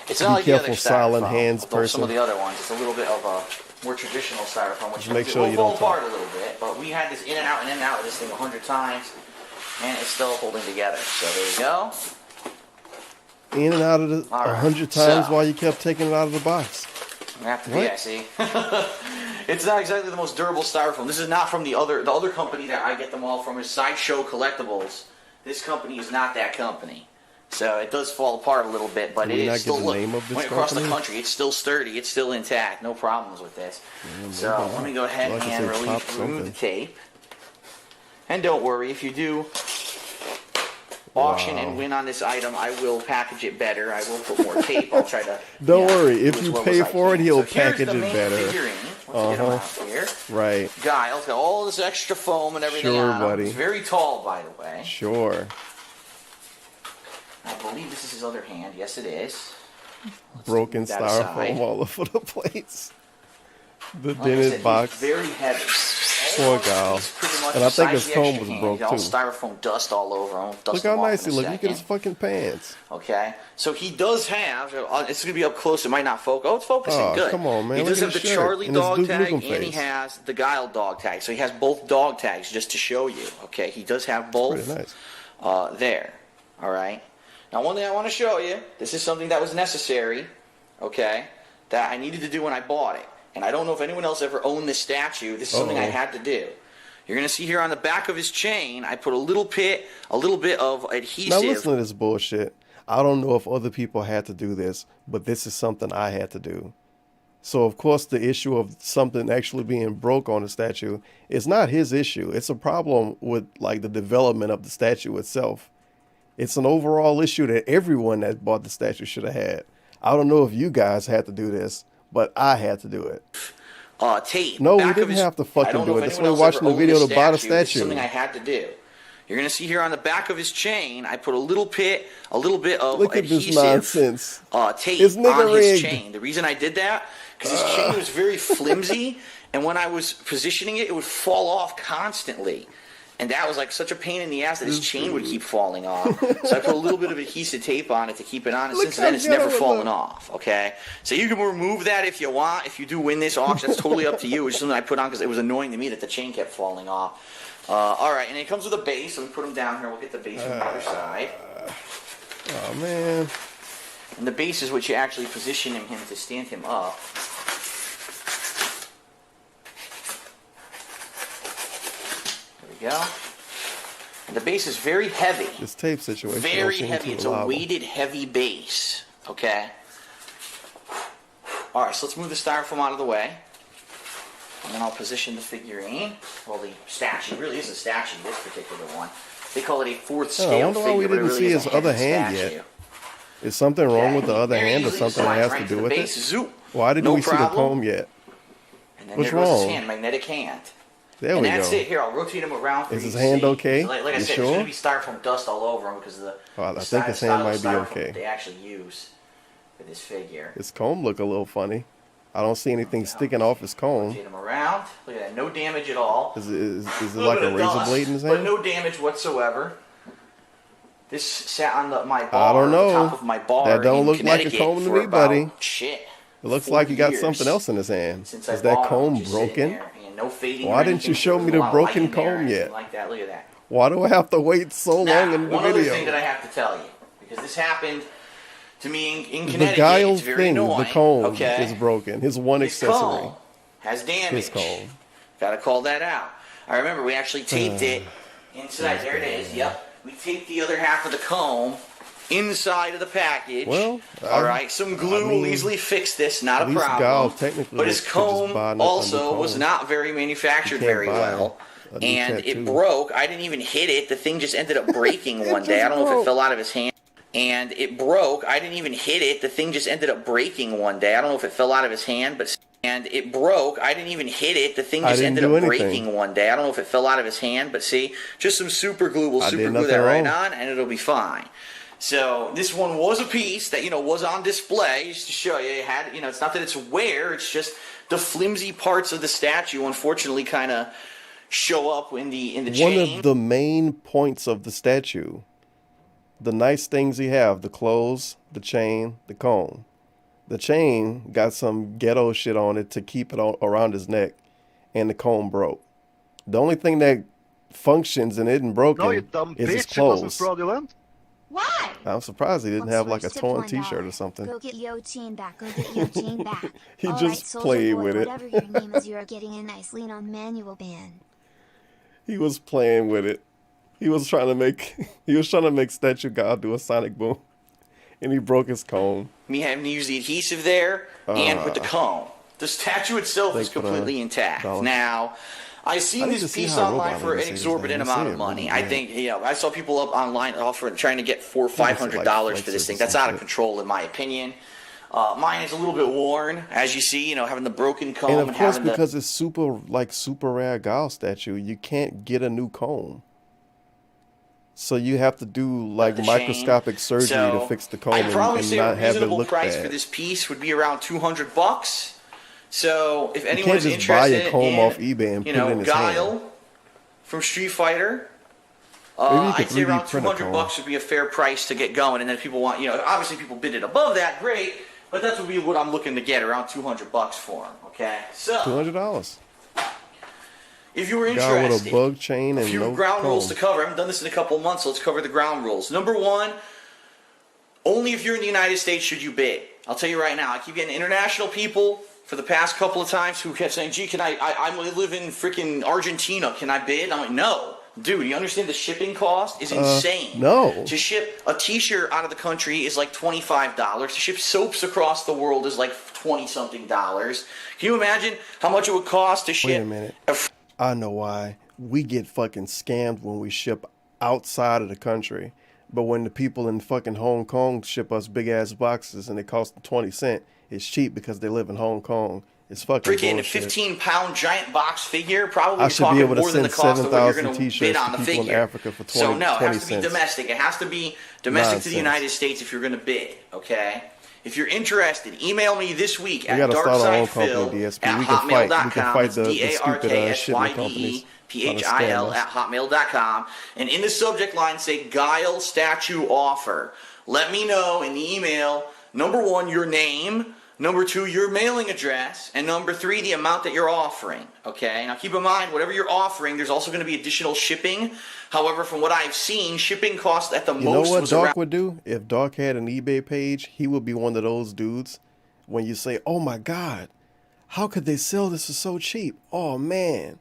It's not Be like careful, the other silent styrofoam. hands Although some person. of the other ones, it's a little bit of a more traditional styrofoam, which Just make means sure it you will don't fall talk. apart a little bit. But we had this in and out of this thing 100 times, and it's still holding together. So there you go. In and out of the All right, 100 times so- while you kept taking it out of the box. You have to What? be, I see. It's not exactly the most durable styrofoam. This is not from the other company that I get them all from is Sideshow Collectibles. This company is not that company. So it does fall apart a little bit, but Can it we is not get still the name of this went across the company? country. It's still sturdy. It's still intact. No problems with this. So let me go ahead Like I and said, pop remove the something. tape. And don't worry, if you do auction Wow. and win on this item, I will package it better. I will put more tape. I'll try to. Don't worry, do if as you well pay as I for it, can. he'll So here's package the it main better. Figurine. Let's get him out here. Right. Guile, got all this extra foam and everything Sure, on him. buddy. He's very tall, by the way. Sure. I believe this is his other hand. Yes, it is. Broken move that aside. styrofoam all over the place. The Like I dented said, box. he's very heavy. Poor All of gal. these pretty much And I the think size his of the comb extra was hand. broke, All too. styrofoam dust all over him. Dust Look him how off nice he in a looks. Look at his second. fucking pants. Okay, so he does have. It's going to be up close. It might not focus. Oh, it's focusing. Oh, good. come on, man. He Look does at have the his shirt Charlie and his dog Duke tag, Nukem and he face. has the Guile dog tag. So he has both dog tags just to show you. Okay, he does have both. Pretty nice. There. All right. Now, one thing I want to show you. This is something that was necessary. Okay, that I needed to do when I bought it, and I don't know if anyone else ever owned this statue. This is something I had to do. You're going to see here on the back of his chain, I put a little bit of adhesive. Now listen to this bullshit. I don't know if other people had to do this, but this is something I had to do. So of course the issue of something actually being broke on the statue is not his issue. It's a problem with like the development of the statue itself. It's an overall issue that everyone that bought the statue should have had. I don't know if you guys had to do this, but I had to do it. Tape. No, we back of didn't his- have to I fucking don't know do if it. That's anyone why we're else watching ever the video owned to buy the This is statue. something I had to do. You're going to see here on the back of his chain, I put a little bit of Look at adhesive this nonsense. tape It's nigga on his rigged. chain. The reason I did that, because his chain was very flimsy, and when I was positioning it, it would fall off constantly. And that was like such a pain in the ass that his chain would keep falling off. So I put a little bit of adhesive tape on it to keep it on, and Look since then how it's never ghetto it fallen looks. off. Okay, so you can remove that if you want. If you do win this auction, that's totally up to you. It's just something I put on because it was annoying to me that the chain kept falling off. All right, and it comes with a base, so we put them down here. We'll get the base from the other side. Oh man. And the base is what you actually position him to stand him up. There we go. And the base is very heavy. This tape situation. don't Very seem heavy. too It's a reliable. weighted, heavy base. Okay. All right, so let's move the styrofoam out of the way. And then I'll position the figurine. Well, the statue. It really is a statue, this particular one. They call it a fourth I scale wonder why figure, we but it didn't really see is a his other heavy hand statue. yet. Is something wrong with the other Very hand or easily something that slides has right to into do the with base. it? Zoop. Why didn't No we see the problem. comb yet? And then What's there goes wrong? his hand, magnetic hand. There And we that's go. it. Here, I'll rotate him around for Is you his to hand see. okay? Like I You said, sure? there's going to be styrofoam dust all over him because of the Well, I the think his style hand of might be styrofoam okay. they actually use for this figure. His comb look a little funny. I don't see anything sticking off his comb. Rotate him around. Look at that. No damage at all. Is it Little like bit a of razor dust, blade in his But hand? no damage whatsoever. This sat on my bar. I don't know. The top of my bar. That don't in look like a Connecticut comb to for me, about, buddy. Shit. It looks 4 like he got years something else in his hand. since I Is that bought comb them, just sitting broken? there, and no fading Why or didn't you anything, show so me there's a the lot of broken light in there or comb anything yet? Like that. Look at that. Why do I have to wait so Now, long in the one other video? thing that I have to tell you, because this happened to me in The Connecticut. Guile it's very thing, annoying. the comb Okay. is broken. His one His accessory. comb has damage. His comb. Got to call that out. I remember we actually taped it inside. There it is. Yep. We taped the other half of the comb inside of the package. Well, all right, some glue will easily fix this, not a problem. But his comb also was not very manufactured very well. And it broke. I didn't even hit it. The thing just ended up breaking one day. I don't know if it fell out of his hand. And it broke. I didn't even hit it. The thing just ended up breaking one day. I don't know if it fell out of his hand, but and it broke. I didn't even hit it. The thing just ended up breaking one day. I don't know if it fell out of his hand, but see, just some super glue. We'll super glue that right on, and it'll be fine. So this one was a piece that was on display just to show you. It had it's not that it's wear. It's just the flimsy parts of the statue, unfortunately, kind of show up in the chain. One of the main points of the statue. The nice things he have, the clothes, the chain, the comb. The chain got some ghetto shit on it to keep it around his neck, and the comb broke. The only thing that functions and isn't broken is his clothes. It wasn't fraudulent. Why? I'm surprised he didn't have like a torn t-shirt or something. Go get your chain back. Go get your chain back. He All just right, played boy, with it. Whatever your name is, you're getting a nice lean on manual band. He was playing with it. He was trying to make Statue God do a sonic boom, and he broke his comb. Me having to use the adhesive there and with the comb. The statue itself is completely intact. Now, I've seen this piece online for an exorbitant amount of money. I think I saw people up online offering, trying to get $400 or $500 for this thing. That's out of control, in my opinion. Mine is a little bit worn, as you see, having the broken comb. And of course, because it's super rare Guile statue, you can't get a new comb. So you have to do like microscopic surgery to fix the comb and not have it look bad. A reasonable price for this piece would be around $200. So if anyone's interested buy a comb in, off eBay and put it in his Guile hand. from Street Fighter, I'd say around $200 would be a fair price to get going. And then if people want, obviously people bid it above that, great. But that's what I'm looking to get, around $200 for them. Okay, so $200. If you were Guy interested, with a bug chain and a few no ground comb. rules to cover. I haven't done this in a couple of months, so let's cover the ground rules. Number one, only if you're in the United States should you bid. I'll tell you right now, I keep getting international people for the past couple of times who kept saying, gee, can I live in freaking Argentina, can I bid? I'm like, no. Dude, you understand the shipping cost is insane. No. To ship a t-shirt out of the country is like $25. To ship soaps across the world is like $20-something. Can you imagine how much it would cost to ship? Wait a minute. I know why. We get fucking scammed when we ship outside of the country. But when the people in fucking Hong Kong ship us big ass boxes and it costs 20 cents, it's cheap because they live in Hong Kong. It's fucking freaking bullshit. 15-pound giant box figure, probably I should be able to more than the send cost of what you're 7,000 going to t-shirts bid on to the people figure. in Africa for 20 So no, it has to be cents. domestic. It has to be domestic Nonsense. to the United States if you're going to bid, okay? If you're interested, email me this week at darksidefil@hotmail.com. fight the stupid shipping DARKSYDEPHIL companies. @hotmail.com. And in the subject line, say Guile Statue Offer. Let me know in the email, number one, your name, number two, your mailing address, and number three, the amount that you're offering. Okay? Now keep in mind, whatever you're offering, there's also going to be additional shipping. However, from what I've seen, shipping costs at the most. You know what Dark would do? If Dark had an eBay page, he would be one of those dudes when you say, oh my God, how could they sell this for so cheap? Oh man.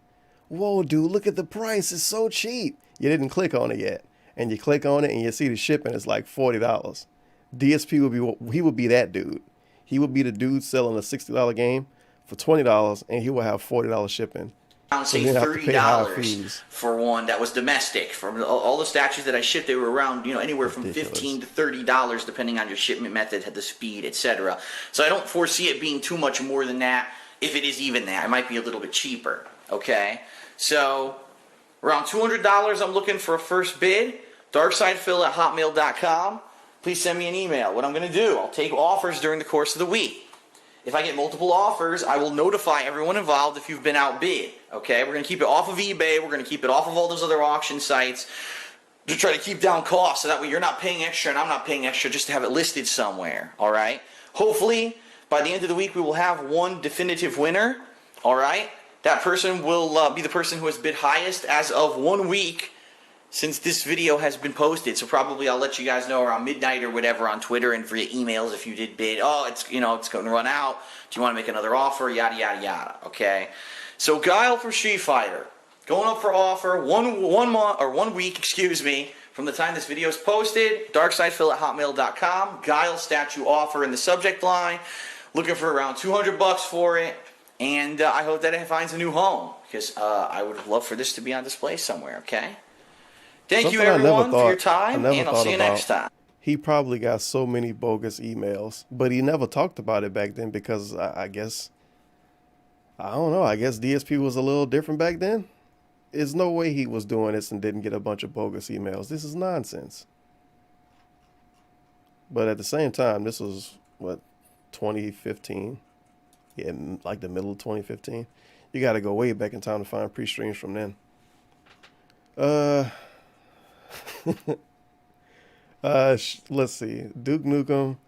Whoa, dude, look at the price. It's so cheap. You didn't click on it yet. And you click on it and you see the shipping is like $40. DSP would be that dude. He would be the dude selling a $60 game for $20 and he will have $40 shipping. I'll say $30 for one that was domestic. For all the statues that I shipped, they were around, anywhere from $15 to $30, depending on your shipment method, the speed, etc. So I don't foresee it being too much more than that. If it is even that, it might be a little bit cheaper. Okay, so around $200, I'm looking for a first bid. darksidefil@hotmail.com. Please send me an email. What I'm going to do, I'll take offers during the course of the week. If I get multiple offers, I will notify everyone involved if you've been outbid. Okay, we're going to keep it off of eBay. We're going to keep it off of all those other auction sites to try to keep down costs so that way you're not paying extra and I'm not paying extra just to have it listed somewhere. All right, hopefully by the end of the week we will have one definitive winner. All right, that person will be the person who has bid highest as of 1 week since this video has been posted. So probably I'll let you guys know around midnight or whatever on Twitter and via emails if you did bid. Oh, it's going to run out. Do you want to make another offer? Yada yada yada. Okay. So Guile from Street Fighter going up for offer 1 week, from the time this video is posted. darksidephil@hotmail.com. Guile statue offer in the subject line. Looking for around $200 for it. And I hope that it finds a new home, because I would love for this to be on display somewhere, okay? Thank you, everyone, for your time, and I'll see you next time. He probably got so many bogus emails, but he never talked about it back then because I guess, I don't know, I guess DSP was a little different back then. There's no way he was doing this and didn't get a bunch of bogus emails. This is nonsense. But at the same time, this was, what, 2015? Yeah, like the middle of 2015. You got to go way back in time to find pre-streams from then. Let's see. Duke Nukem,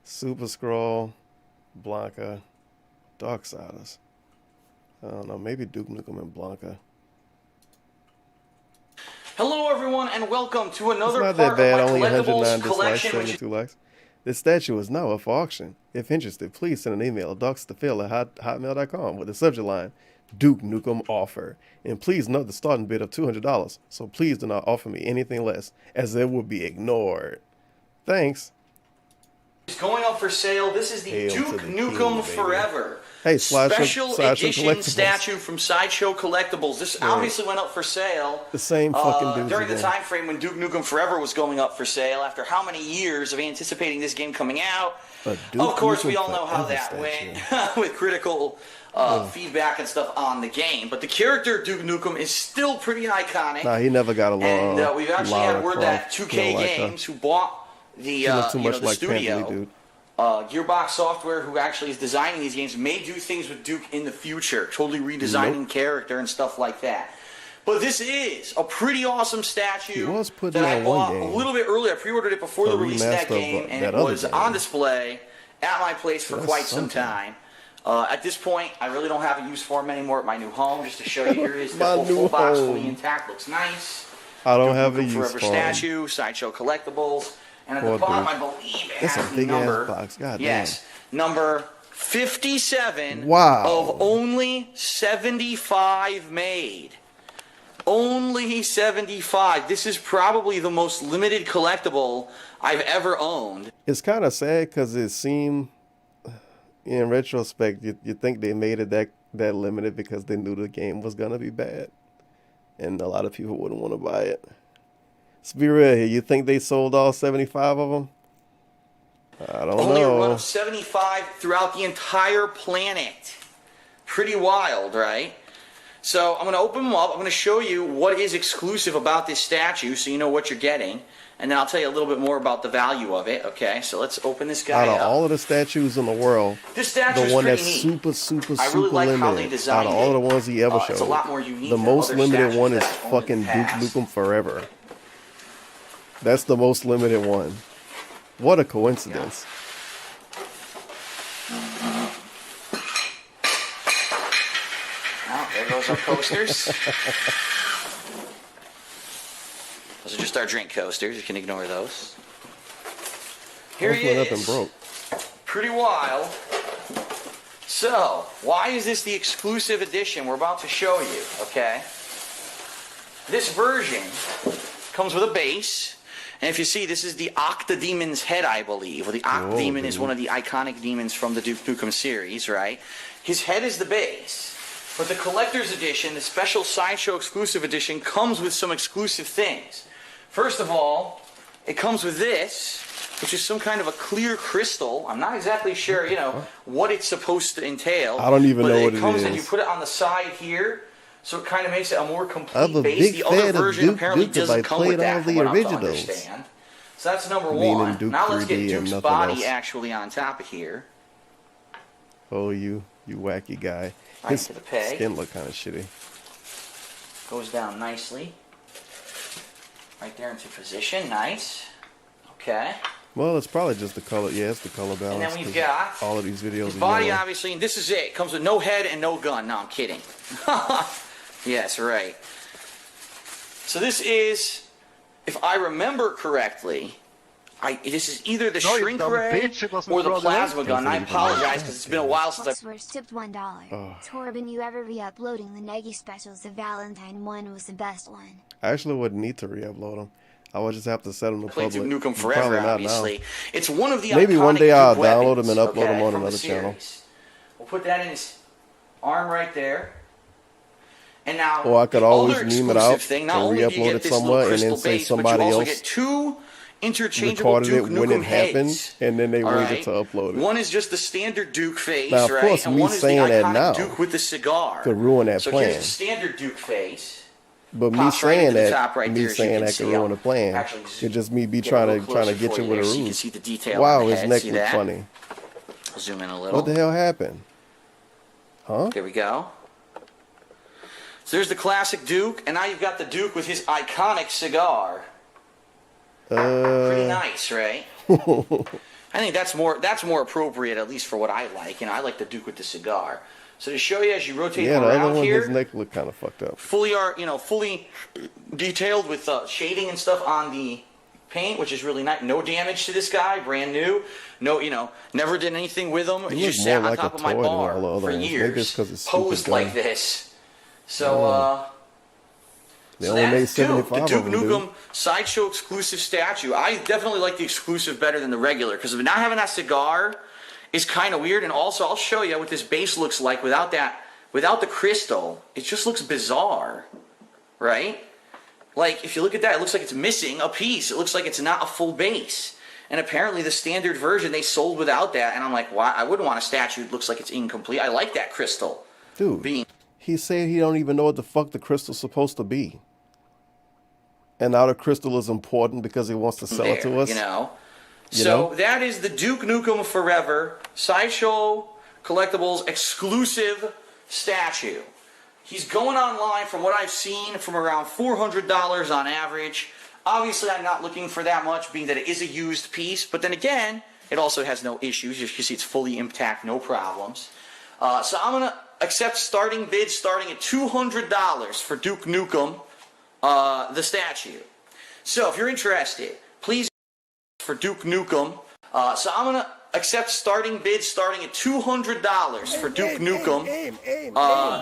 Super Scroll, Blanca, Darksiders. I don't know. Maybe Duke Nukem and Blanca. Hello, everyone, and welcome to another part of my Only 109 collectibles dislikes, collection. 72 likes. This statue is now up for auction. If interested, please send an email darksiders@hotmail.com with the subject line Duke Nukem offer. And please note the starting bid of $200. So please do not offer me anything less, as it will be ignored. Thanks. It's going up for sale. This is the Duke Nukem Forever. Hey, Special edition Collectibles. statue from Sideshow Collectibles. This obviously went up for sale. The same fucking dudes during the again. time frame when Duke Nukem Forever was going up for sale. After how many years of anticipating this game coming out? Of course, we all know how that went with critical feedback and stuff on the game. But the character Duke Nukem is still pretty iconic. Nah, he never got along. And we've actually had word that 2K Games, who bought the the studio, Gearbox Software, who actually is designing these games, may do things with Duke in the future, totally redesigning character and stuff like that. But this is a pretty awesome statue that I bought a little bit earlier. I pre-ordered it before the release of that game, and it was on display at my place for quite some time. At this point, I really don't have a use for him anymore at my new home. Just to show you, here is the full box, fully intact. Looks nice. I don't have a use Forever for him. statue, Sideshow Collectibles. And at the bottom, I believe it has the number. Box. God yes, number 57 wow. of only 75 made. Only 75. This is probably the most limited collectible I've ever owned. It's kind of sad because it seemed, in retrospect, you think they made it that limited because they knew the game was going to be bad. And a lot of people wouldn't want to buy it. Let's be real here. You think they sold all 75 of them? I don't know. Only a run of 75 throughout the entire planet. Pretty wild, right? So I'm going to open them up. I'm going to show you what is exclusive about this statue so you know what you're getting. And then I'll tell you a little bit more about the value of it. Okay, so let's open this guy up. Out of all of the statues in the world, this statue the one that's neat. super I really like limited, how they designed out of all the ones he ever showed, it's a lot more unique the than most other limited one is statues that fucking owned in the Duke past. Nukem Forever. That's the most limited one. What a coincidence. Well, there goes our coasters. Those are just our drink coasters. You can ignore those. Here he is. Up and broke. Pretty wild. So, why is this the exclusive edition we're about to show you, okay? This version comes with a base. And if you see, this is the Octodemon's head, I believe. Well, the Octodemon is one of the iconic demons from the Duke Nukem series, right? His head is the base. But the collector's edition, the special Sideshow exclusive edition, comes with some exclusive things. First of all, it comes with this, which is some kind of a clear crystal. I'm not exactly sure, what it's supposed to entail. I don't even know what it is. But it comes and you put it on the side here, so it kind of makes it a more complete a base. big The other fan of version Duke apparently Nukem. doesn't I come with played that, all from the what I'm to originals. understand. So that's number Meaning one. Duke Now let's 3D get and Duke's nothing body else. actually on top of here. Oh, you wacky guy. Right His to the peg. skin look kind of shitty. Goes down nicely. Right there into position. Nice. Okay. Well, it's probably just the color. Yeah, it's the color balance. And then we've got all of these videos. his body, yellow. obviously, and this is it. It comes with no head and no gun. No, I'm kidding. Yes, right. So this is, if I remember correctly, this is either the shrink ray or the plasma gun. I apologize because it's been a while since I've tipped $1. Torben, you ever re-uploading the Negi specials? The Valentine one was the best one. I actually wouldn't need to re-upload them. I would just have to set them to Play public. Duke Nukem Probably forever, not obviously. Now. It's one of the Maybe one day I'll Duke download weapons, them and upload okay, them on from the another channel. series. We'll put that in his arm right there. And now, Or I could the always other meme it exclusive out thing, and not only do you re-upload get it this little somewhere and crystal then say base, but you somebody also else get two interchangeable recorded Duke it when Nukem it happened, heads. and then they All waited right? to upload it. One is just the standard Duke face, Now, of right? course, And me one is the saying that iconic now Duke with the cigar. could ruin that so plan. here's the standard Duke face. But me Pops right saying into the that, top right me there, as you saying can that see. could ruin I'll the plan. actually It's just me be get a trying little to closer get for you with a there so you can ruse. see the detail Wow, on the his head. neck See looked that? funny. I'll zoom in a little. What the hell happened? Huh? There we go. So there's the classic Duke, and now you've got the Duke with his iconic cigar. Pretty nice, right? I think that's more appropriate, at least for what I like. You know, I like the Duke with the cigar. So to show you as you rotate Yeah, him the other around one, here, his neck looked kind of fucked up. fully detailed with shading and stuff on the paint, which is really nice. No damage to this guy, brand new. No, never did anything with him. He just sat on top of my bar for years, Maybe it's 'cause it's posed stupid like gun. this. So, They so only made that's Duke, 75 the Duke of them, dude. Nukem Sideshow exclusive statue. I definitely like the exclusive better than the regular, because not having that cigar is kind of weird. And also, I'll show you what this base looks like without the crystal. It just looks bizarre, right? Like, if you look at that, it looks like it's missing a piece. It looks like it's not a full base. And apparently the standard version they sold without that. And I'm like, why? I wouldn't want a statue that looks like it's incomplete. I like that crystal. Dude, he said he don't even know what the fuck the crystal's supposed to be. And now the crystal is important because he wants to sell it to us. So that is the Duke Nukem Forever Sideshow Collectibles exclusive statue. He's going online, from what I've seen, from around $400 on average. Obviously, I'm not looking for that much, being that it is a used piece. But then again, it also has no issues. You can see it's fully intact, no problems. So I'm going to accept starting bids starting at $200 for Duke Nukem, the statue. So if you're interested, please for Duke Nukem. So I'm going to accept starting bids starting at $200 for Duke Nukem,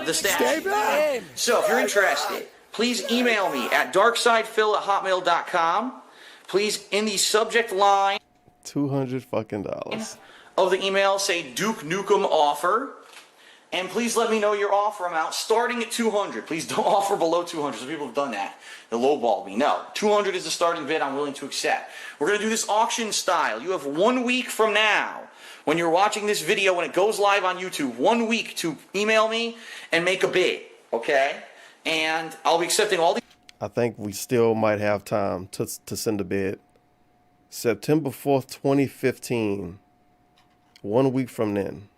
the statue. So if you're interested, please email me at darksidephil@hotmail.com. Please, in the subject line $200 fucking dollars of the email, say Duke Nukem offer. And please let me know your offer amount starting at $200. Please don't offer below $200. Some people have done that. They lowballed me. No, $200 is the starting bid I'm willing to accept. We're going to do this auction style. You have 1 week from now, when you're watching this video, when it goes live on YouTube, 1 week to email me and make a bid, okay? And I'll be accepting all the... I think we still might have time to send a bid. September 4th, 2015. 1 week from then.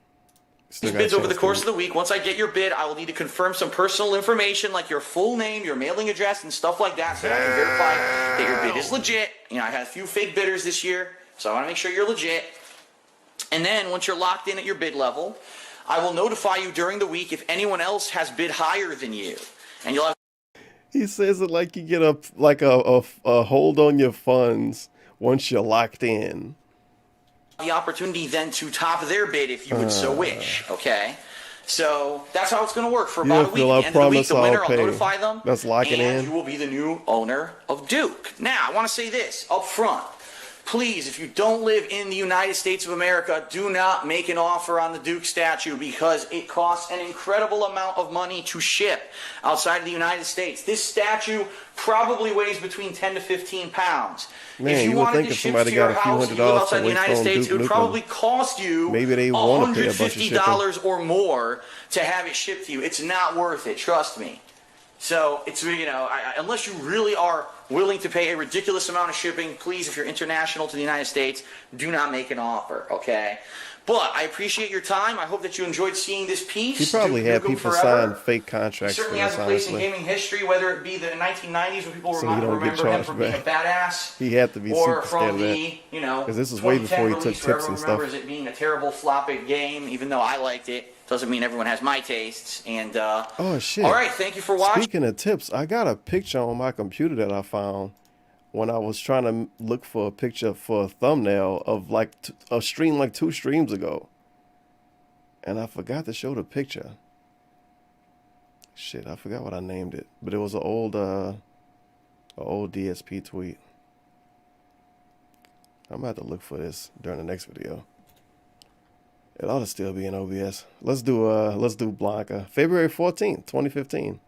bids over the course of the week. Once I get your bid, I will need to confirm some personal information like your full name, your mailing address, and stuff like that, so I can verify that your bid is legit. I had a few fake bidders this year, so I want to make sure you're legit. And then once you're locked in at your bid level, I will notify you during the week if anyone else has bid higher than you, and you'll have... He says it like you get a hold on your funds once you're locked in. The opportunity then to top their bid if you would so wish, okay? So that's how it's going to work for about a week. At the end of the week, the winner, I'll notify them. That's locking in. And you will be the new owner of Duke. Now, I want to say this up front. Please, if you don't live in the United States of America, do not make an offer on the Duke statue because it costs an incredible amount of money to ship outside of the United States. This statue probably weighs between 10 to 15 pounds. Man, if you wanted to ship to your house and you live outside the United States, it would probably cost you $150 or more to have it shipped to you. It's not worth it, trust me. So it's, unless you really are willing to pay a ridiculous amount of shipping, please, if you're international to the United States, do not make an offer, okay? But I appreciate your time. I hope that you enjoyed seeing this piece. He probably had people sign fake contracts. He certainly has a place in gaming history, whether it be the 1990s when people remember him for being a badass. He had to be or super from scared the, because this is way before he took tips and stuff. Remembers it being a terrible floppy game, even though I liked it. Doesn't mean everyone has my tastes. And oh shit! All right, thank you for watching. Speaking of tips, I got a picture on my computer that I found when I was trying to look for a picture for a thumbnail of like a stream like 2 streams ago, and I forgot to show the picture. Shit, I forgot what I named it, but it was an old DSP tweet. I'm gonna have to look for this during the next video. It ought to still be in OBS. Let's do Blanca. February 14th, 2015.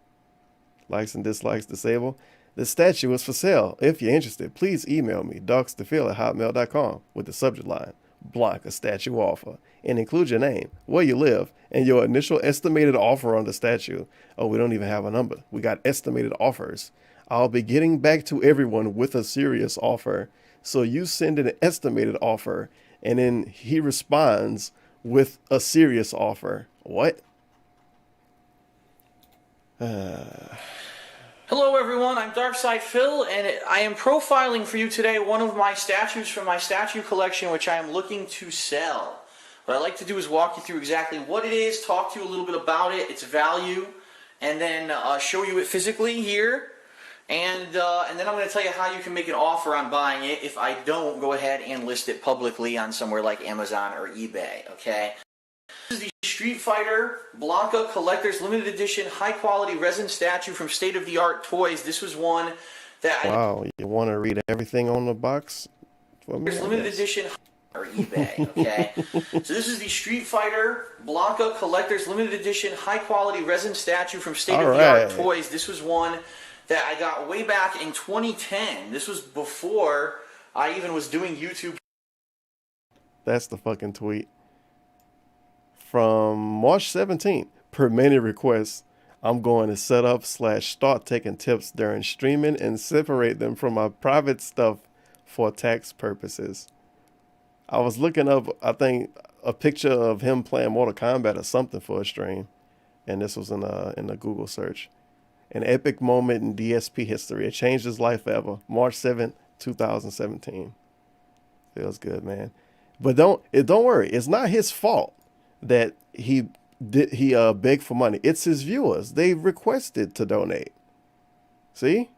Likes and dislikes disabled. This statue is for sale. If you're interested, please email me, docsdefil@hotmail.com, with the subject line, Blanca statue offer, and include your name, where you live, and your initial estimated offer on the statue. Oh, we don't even have a number. We got estimated offers. I'll be getting back to everyone with a serious offer. So you send an estimated offer, and then he responds with a serious offer. What? Hello everyone, I'm Darkside Phil, and I am profiling for you today one of my statues from my statue collection, which I am looking to sell. What I like to do is walk you through exactly what it is, talk to you a little bit about it, its value, and then show you it physically here. And then I'm going to tell you how you can make an offer on buying it. If I don't, go ahead and list it publicly on somewhere like Amazon or eBay, okay? This is the Street Fighter Blanca Collector's Limited Edition High Quality Resin Statue from State of the Art Toys. This was one that Wow, you want to read everything on the box? For me, Limited Edition or eBay, okay? So this is the Street Fighter Blanca Collector's Limited Edition High Quality Resin Statue from State of the Art Toys. This was one that I got way back in 2010. This was before I even was doing YouTube. That's the fucking tweet. From March 17th, per many requests, I'm going to set up / start taking tips during streaming and separate them from my private stuff for tax purposes. I was looking up, I think, a picture of him playing Mortal Kombat or something for a stream. And this was in the Google search. An epic moment in DSP history. It changed his life forever. March 7th, 2017. Feels good, man. But don't worry. It's not his fault that he begged for money. It's his viewers. They requested to donate. See?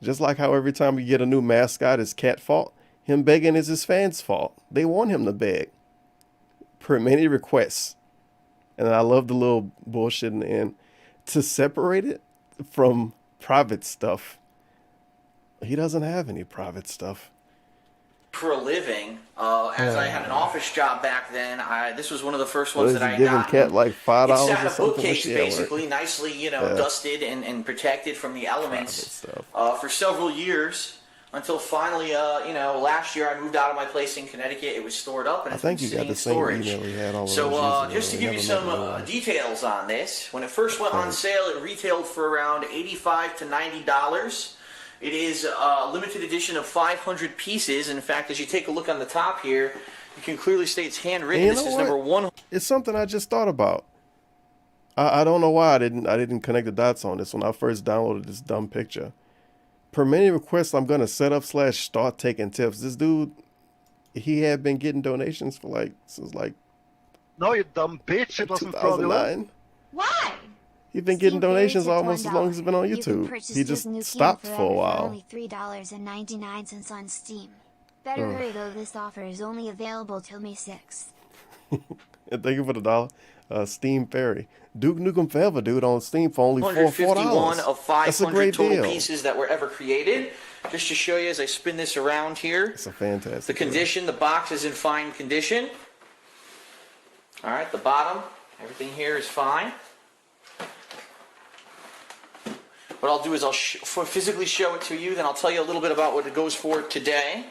Just like how every time you get a new mascot, it's cat fault. Him begging is his fans' fault. They want him to beg. Per many requests. And I love the little bullshit in the end. To separate it from private stuff. He doesn't have any private stuff. For a living, as I had an office job back then, this was one of the first ones that I giving got. Cat like $5 it sat or in a something? bookcase, basically, nicely, dusted and protected from the elements for several years until finally, last year I moved out of my place in Connecticut. It was stored up, and it's been sitting in storage. So just to give you some details on this, when it first went on sale, it retailed for around $85 to $90. It is a limited edition of 500 pieces. In fact, as you take a look on the top here, you can clearly state it's handwritten. This is number one. It's something I just thought about. I don't know why I didn't connect the dots on this when I first downloaded this dumb picture. Per many requests, I'm gonna set up / start taking tips. This dude, he had been getting donations for since No, you dumb bitch! It wasn't fraudulent. Why? He's been getting donations almost as long as he's been on YouTube. He just stopped for a while. Only $3.99 on Steam. Better hurry though, this offer is only available till May 6th. And thank you for the dollar. Steam Fairy. Duke Nukem Forever, dude, on Steam for only $4. Of 500 total pieces that were ever created. Just to show you as I spin this around here. It's a fantastic. The condition, the box is in fine condition. All right, the bottom, everything here is fine. What I'll do is I'll physically show it to you, then I'll tell you a little bit about what it goes for today,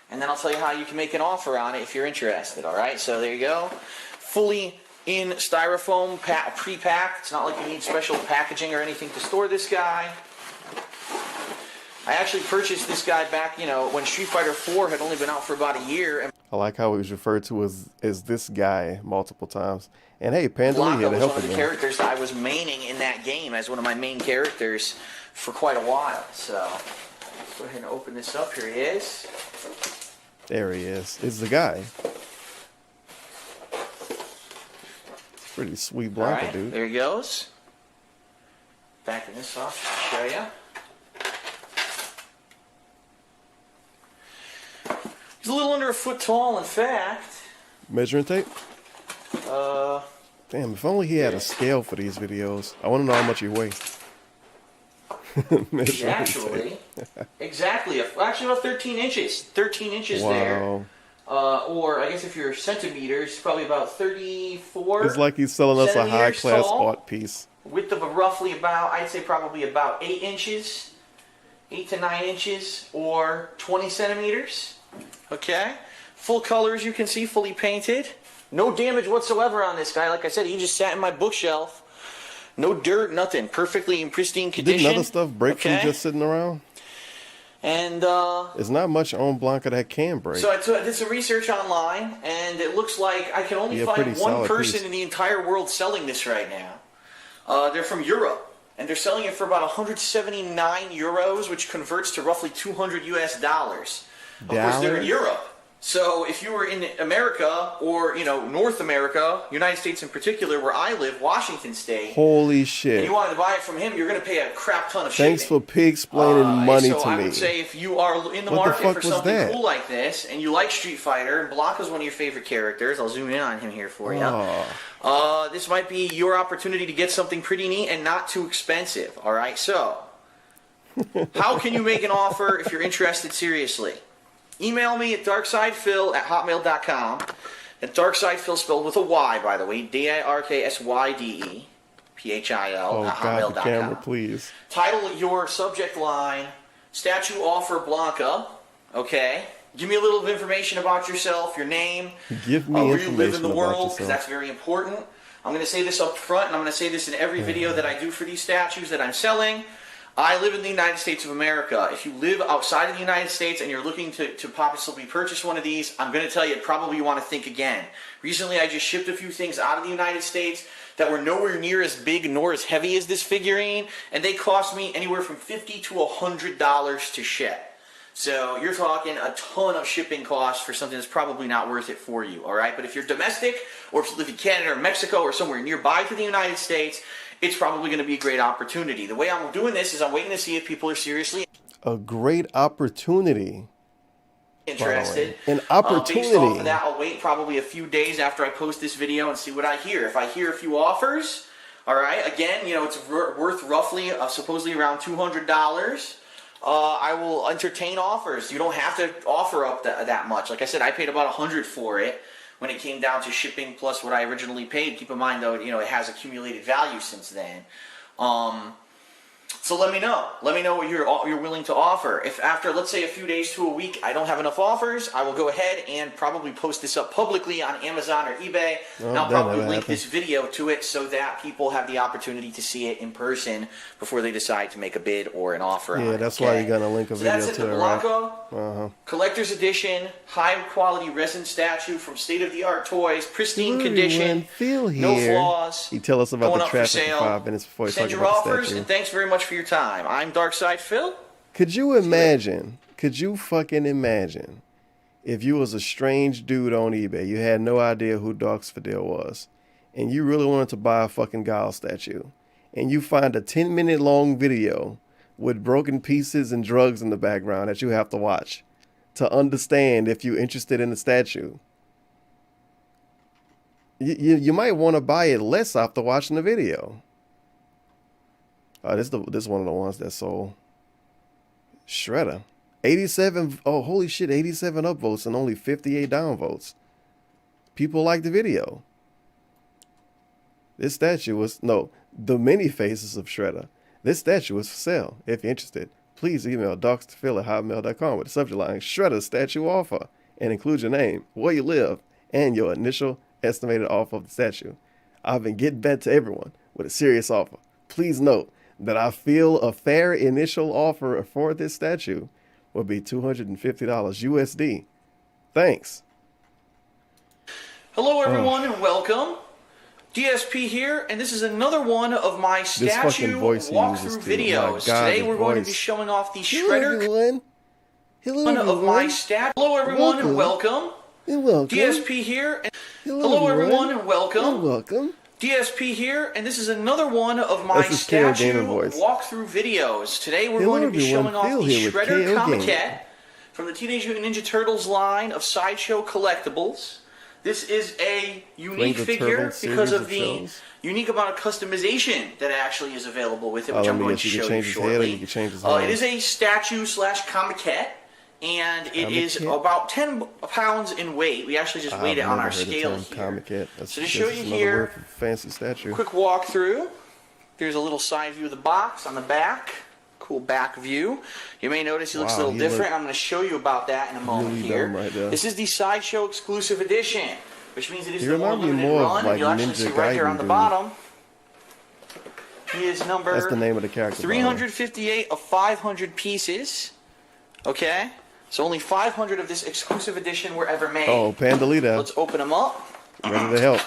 and then I'll tell you how you can make an offer on it if you're interested, all right? So there you go. Fully in styrofoam, pre-packed. It's not like you need special packaging or anything to store this guy. I actually purchased this guy back, when Street Fighter 4 had only been out for about a year. I like how he was referred to as this guy multiple times. And hey, Panda Lee here to help was one of the characters that I was maining in that game as one of my main characters for quite a while. So let's go ahead and open this up. Here he is. There he is. It's the guy. It's pretty sweet Blanca, dude. There he goes. Backing this off to show you. He's a little under a foot tall, in fact. Measuring tape? Damn, if only he had a scale for these videos. I want to know how much he weighs. Actually, exactly about 13 inches. 13 inches there. Or I guess if you're centimeters, probably about 34. It's like he's selling us a high-class art piece. Width of roughly about, I'd say probably about 8 inches, 8 to 9 inches, or 20 centimeters. Okay, full color as you can see, fully painted. No damage whatsoever on this guy. Like I said, he just sat in my bookshelf. No dirt, nothing. Perfectly in pristine condition. Didn't other stuff break from just sitting around? And there's not much on Blanca that can break. So I did some research online, and it looks like I can only find one person in the entire world selling this right now. They're from Europe, and they're selling it for about 179 euros, which converts to roughly 200 US dollars. Of course, they're in Europe. So if you were in America, or, you know, North America, United States in particular, where I live, Washington State. Holy shit. And you wanted to buy it from him, you're going to pay a crap ton of shipping. Thanks for pig-splaining money to me. So I would say if you are in the market for something cool like this, and you like Street Fighter, and Blanca's one of your favorite characters, I'll zoom in on him here for you. This might be your opportunity to get something pretty neat and not too expensive. All right, so how can you make an offer if you're interested seriously? Email me at darksydephil@hotmail.com. And darksydephil spelled with a Y, by the way. DARKSYDE PHIL at hotmail.com. God, the camera, please. Title your subject line, Statue Offer Blanca. Okay. Give me a little information about yourself, your name. Give me where information you live in the about world, yourself. because that's very important. I'm going to say this up front, and I'm going to say this in every video that I do for these statues that I'm selling. I live in the United States of America. If you live outside of the United States and you're looking to possibly purchase one of these, I'm going to tell you probably you want to think again. Recently, I just shipped a few things out of the United States that were nowhere near as big nor as heavy as this figurine, and they cost me anywhere from $50 to $100 to ship. So you're talking a ton of shipping costs for something that's probably not worth it for you, all right? But if you're domestic, or if you live in Canada or Mexico or somewhere nearby to the United States, it's probably going to be a great opportunity. The way I'm doing this is I'm waiting to see if people are seriously a great opportunity. Interested. An opportunity. Based off of that, I'll wait probably a few days after I post this video and see what I hear. If I hear a few offers, all right, again, you know, it's worth roughly, supposedly around $200. I will entertain offers. You don't have to offer up that much. Like I said, I paid about $100 for it when it came down to shipping plus what I originally paid. Keep in mind, though, you know, it has accumulated value since then. So let me know. Let me know what you're willing to offer. If after, let's say, a few days to a week, I don't have enough offers, I will go ahead and probably post this up publicly on Amazon or eBay. And I'll probably link this video to it so that people have the opportunity to see it in person before they decide to make a bid or an offer on it. Yeah, that's why you're going to link a video to it. The Blanca Collector's Edition, high-quality resin statue from state-of-the-art toys, pristine condition, no flaws. You tell us about the traffic for 5 minutes before you talk about the statue. Send your offers, and thanks very much for your time. I'm Darkside Phil. Could you imagine? Could you fucking imagine if you was a strange dude on eBay, you had no idea who Darksfidel was, and you really wanted to buy a fucking Guile statue, and you find a 10-minute long video with broken pieces and drugs in the background that you have to watch to understand if you're interested in the statue? You might want to buy it less after watching the video. This is one of the ones that sold. Shredder. 87, oh holy shit, 87 upvotes and only 58 downvotes. People like the video. This statue was, the many faces of Shredder. This statue is for sale. If you're interested, please email darksphil@hotmail.com with the subject line Shredder statue offer and include your name, where you live, and your initial estimated offer of the statue. I've been getting back to everyone with a serious offer. Please note that I feel a fair initial offer for this statue will be $250 USD. Thanks. Hello everyone and welcome. DSP here, and this is another one of my statue walkthrough videos. Today we're going to be showing off the Shredder. Hello everyone and welcome. DSP here. Hello everyone and welcome. DSP here, and this is another one of my statue walkthrough videos. Today we're going to be showing off the Shredder Comiket from the Teenage Mutant Ninja Turtles line of Sideshow collectibles. This is a unique figure because of the unique amount of customization that actually is available with it, which I'm going to show you shortly. It is a statue / comiquette, and it is about 10 pounds in weight. We actually just weighed it on our scale here. So to show you here, fancy statue. Quick walkthrough. There's a little side view of the box on the back. Cool back view. You may notice he looks a little different. I'm going to show you about that in a moment here. This is the Sideshow exclusive edition, which means it is the more limited run. Like, you'll actually see right here on the bottom. He is number That's the name of the character. 358 of 500 pieces. Okay? So only 500 of this exclusive edition were ever made. Oh, Pandalita. Let's open them up. Ready to help.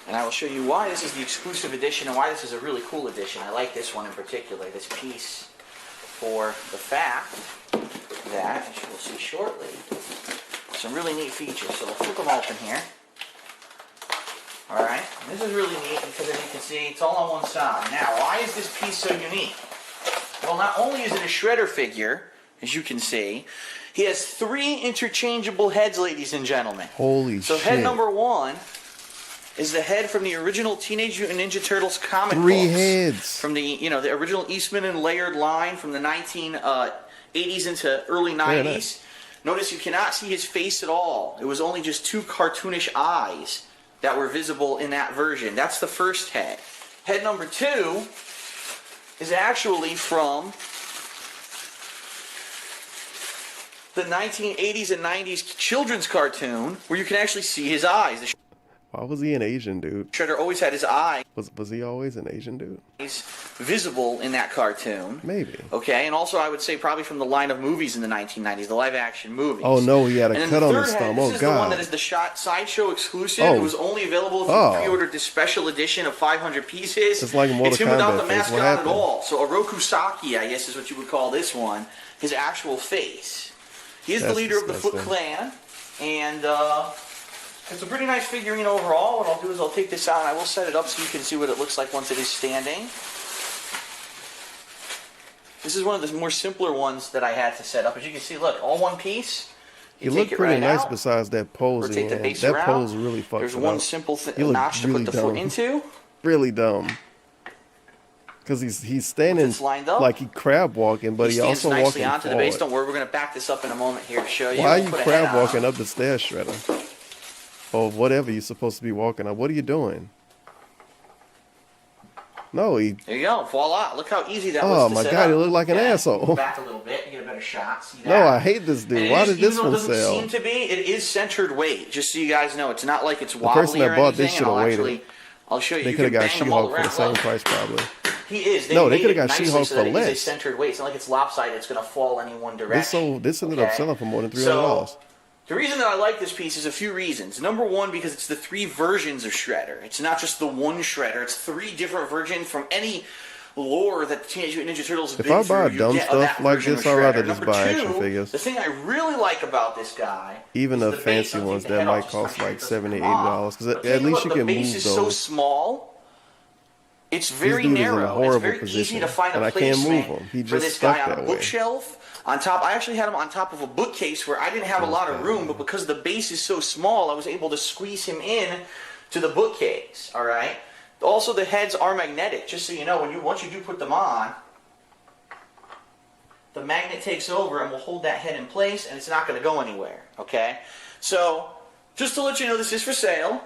And I will show you why this is the exclusive edition and why this is a really cool edition. I like this one in particular, this piece, for the fact that, as you will see shortly, some really neat features. So we'll flip them open here. Alright, this is really neat because as you can see, it's all on one side. Now, why is this piece so unique? Well, not only is it a Shredder figure, as you can see, he has 3 interchangeable heads, ladies and gentlemen. Holy shit. So head number 1 is the head from the original Teenage Mutant Ninja Turtles comic 3 books. heads. From the, the original Eastman and Laird line from the 1980s into early 90s. Notice you cannot see his face at all. It was only just 2 cartoonish eyes that were visible in that version. That's the first head. Head number 2 is actually from the 1980s and 90s children's cartoon where you can actually see his eyes. Why was he an Asian dude? Shredder always had his eye. Was he always an Asian dude? He's visible in that cartoon. Maybe. Okay, and also I would say probably from the line of movies in the 1990s, the live-action movies. Oh no, he had a cut on his thumb. Oh god. This is the one that is the Sideshow exclusive. It was only available if you pre-ordered this special edition of 500 pieces. It's like a Mortal It's him without the Kombat mascot face. at all. So Orokusaki, I guess is what you would call this one. His actual face. He is the leader of the Foot Clan, and it's a pretty nice figurine overall. What I'll do is I'll take this out and I will set it up so you can see what it looks like once it is standing. This is one of the more simpler ones that I had to set up. As you can see, look, all one piece. He looked pretty nice besides that pose. Rotate the base that around. pose really fucked There's up. one simple notch to put the foot into. Really dumb. Because he's standing like he crab walking, but he also walking nicely onto forward. the base. Don't worry, we're going to back this up in a moment here to show you. Why are you crab walking up the stairs, Shredder? Or whatever you're supposed to be walking up. What are you doing? No, There you go. Voila. Look how easy that was Oh to my set god, up. he looked like an asshole. Back a little bit to get a better shot. See that? No, I hate this dude. Why did this one sell? It doesn't seem to be. It is centered weight, just so you guys know. It's not like it's wobbly. The person that bought this should have waited. I'll show you. They could have got She-Hulk for the same price, probably. He is. No, they could have got She-Hulk for less. It's a centered weight. It's not like it's lopsided. It's going to fall any one direction. This ended up selling for more than $300. So, the reason that I like this piece is a few reasons. Number one, because it's the 3 versions of Shredder. It's not just the one Shredder. It's 3 different versions from any lore that the Teenage Mutant Ninja Turtles have been through. If I buy dumb stuff like this, I'd rather just buy action figures. The thing I really like about this guy, even the fancy ones that might cost like $70, $80, because at least you can move those. The base is so small. It's very narrow. It's very easy to find a placement for this guy on a bookshelf. On top, I actually had him on top of a bookcase where I didn't have a lot of room, but because the base is so small, I was able to squeeze him in to the bookcase. All right. Also, the heads are magnetic. Just so you know, once you do put them on, the magnet takes over and will hold that head in place, and it's not going to go anywhere. Okay. So, just to let you know, this is for sale.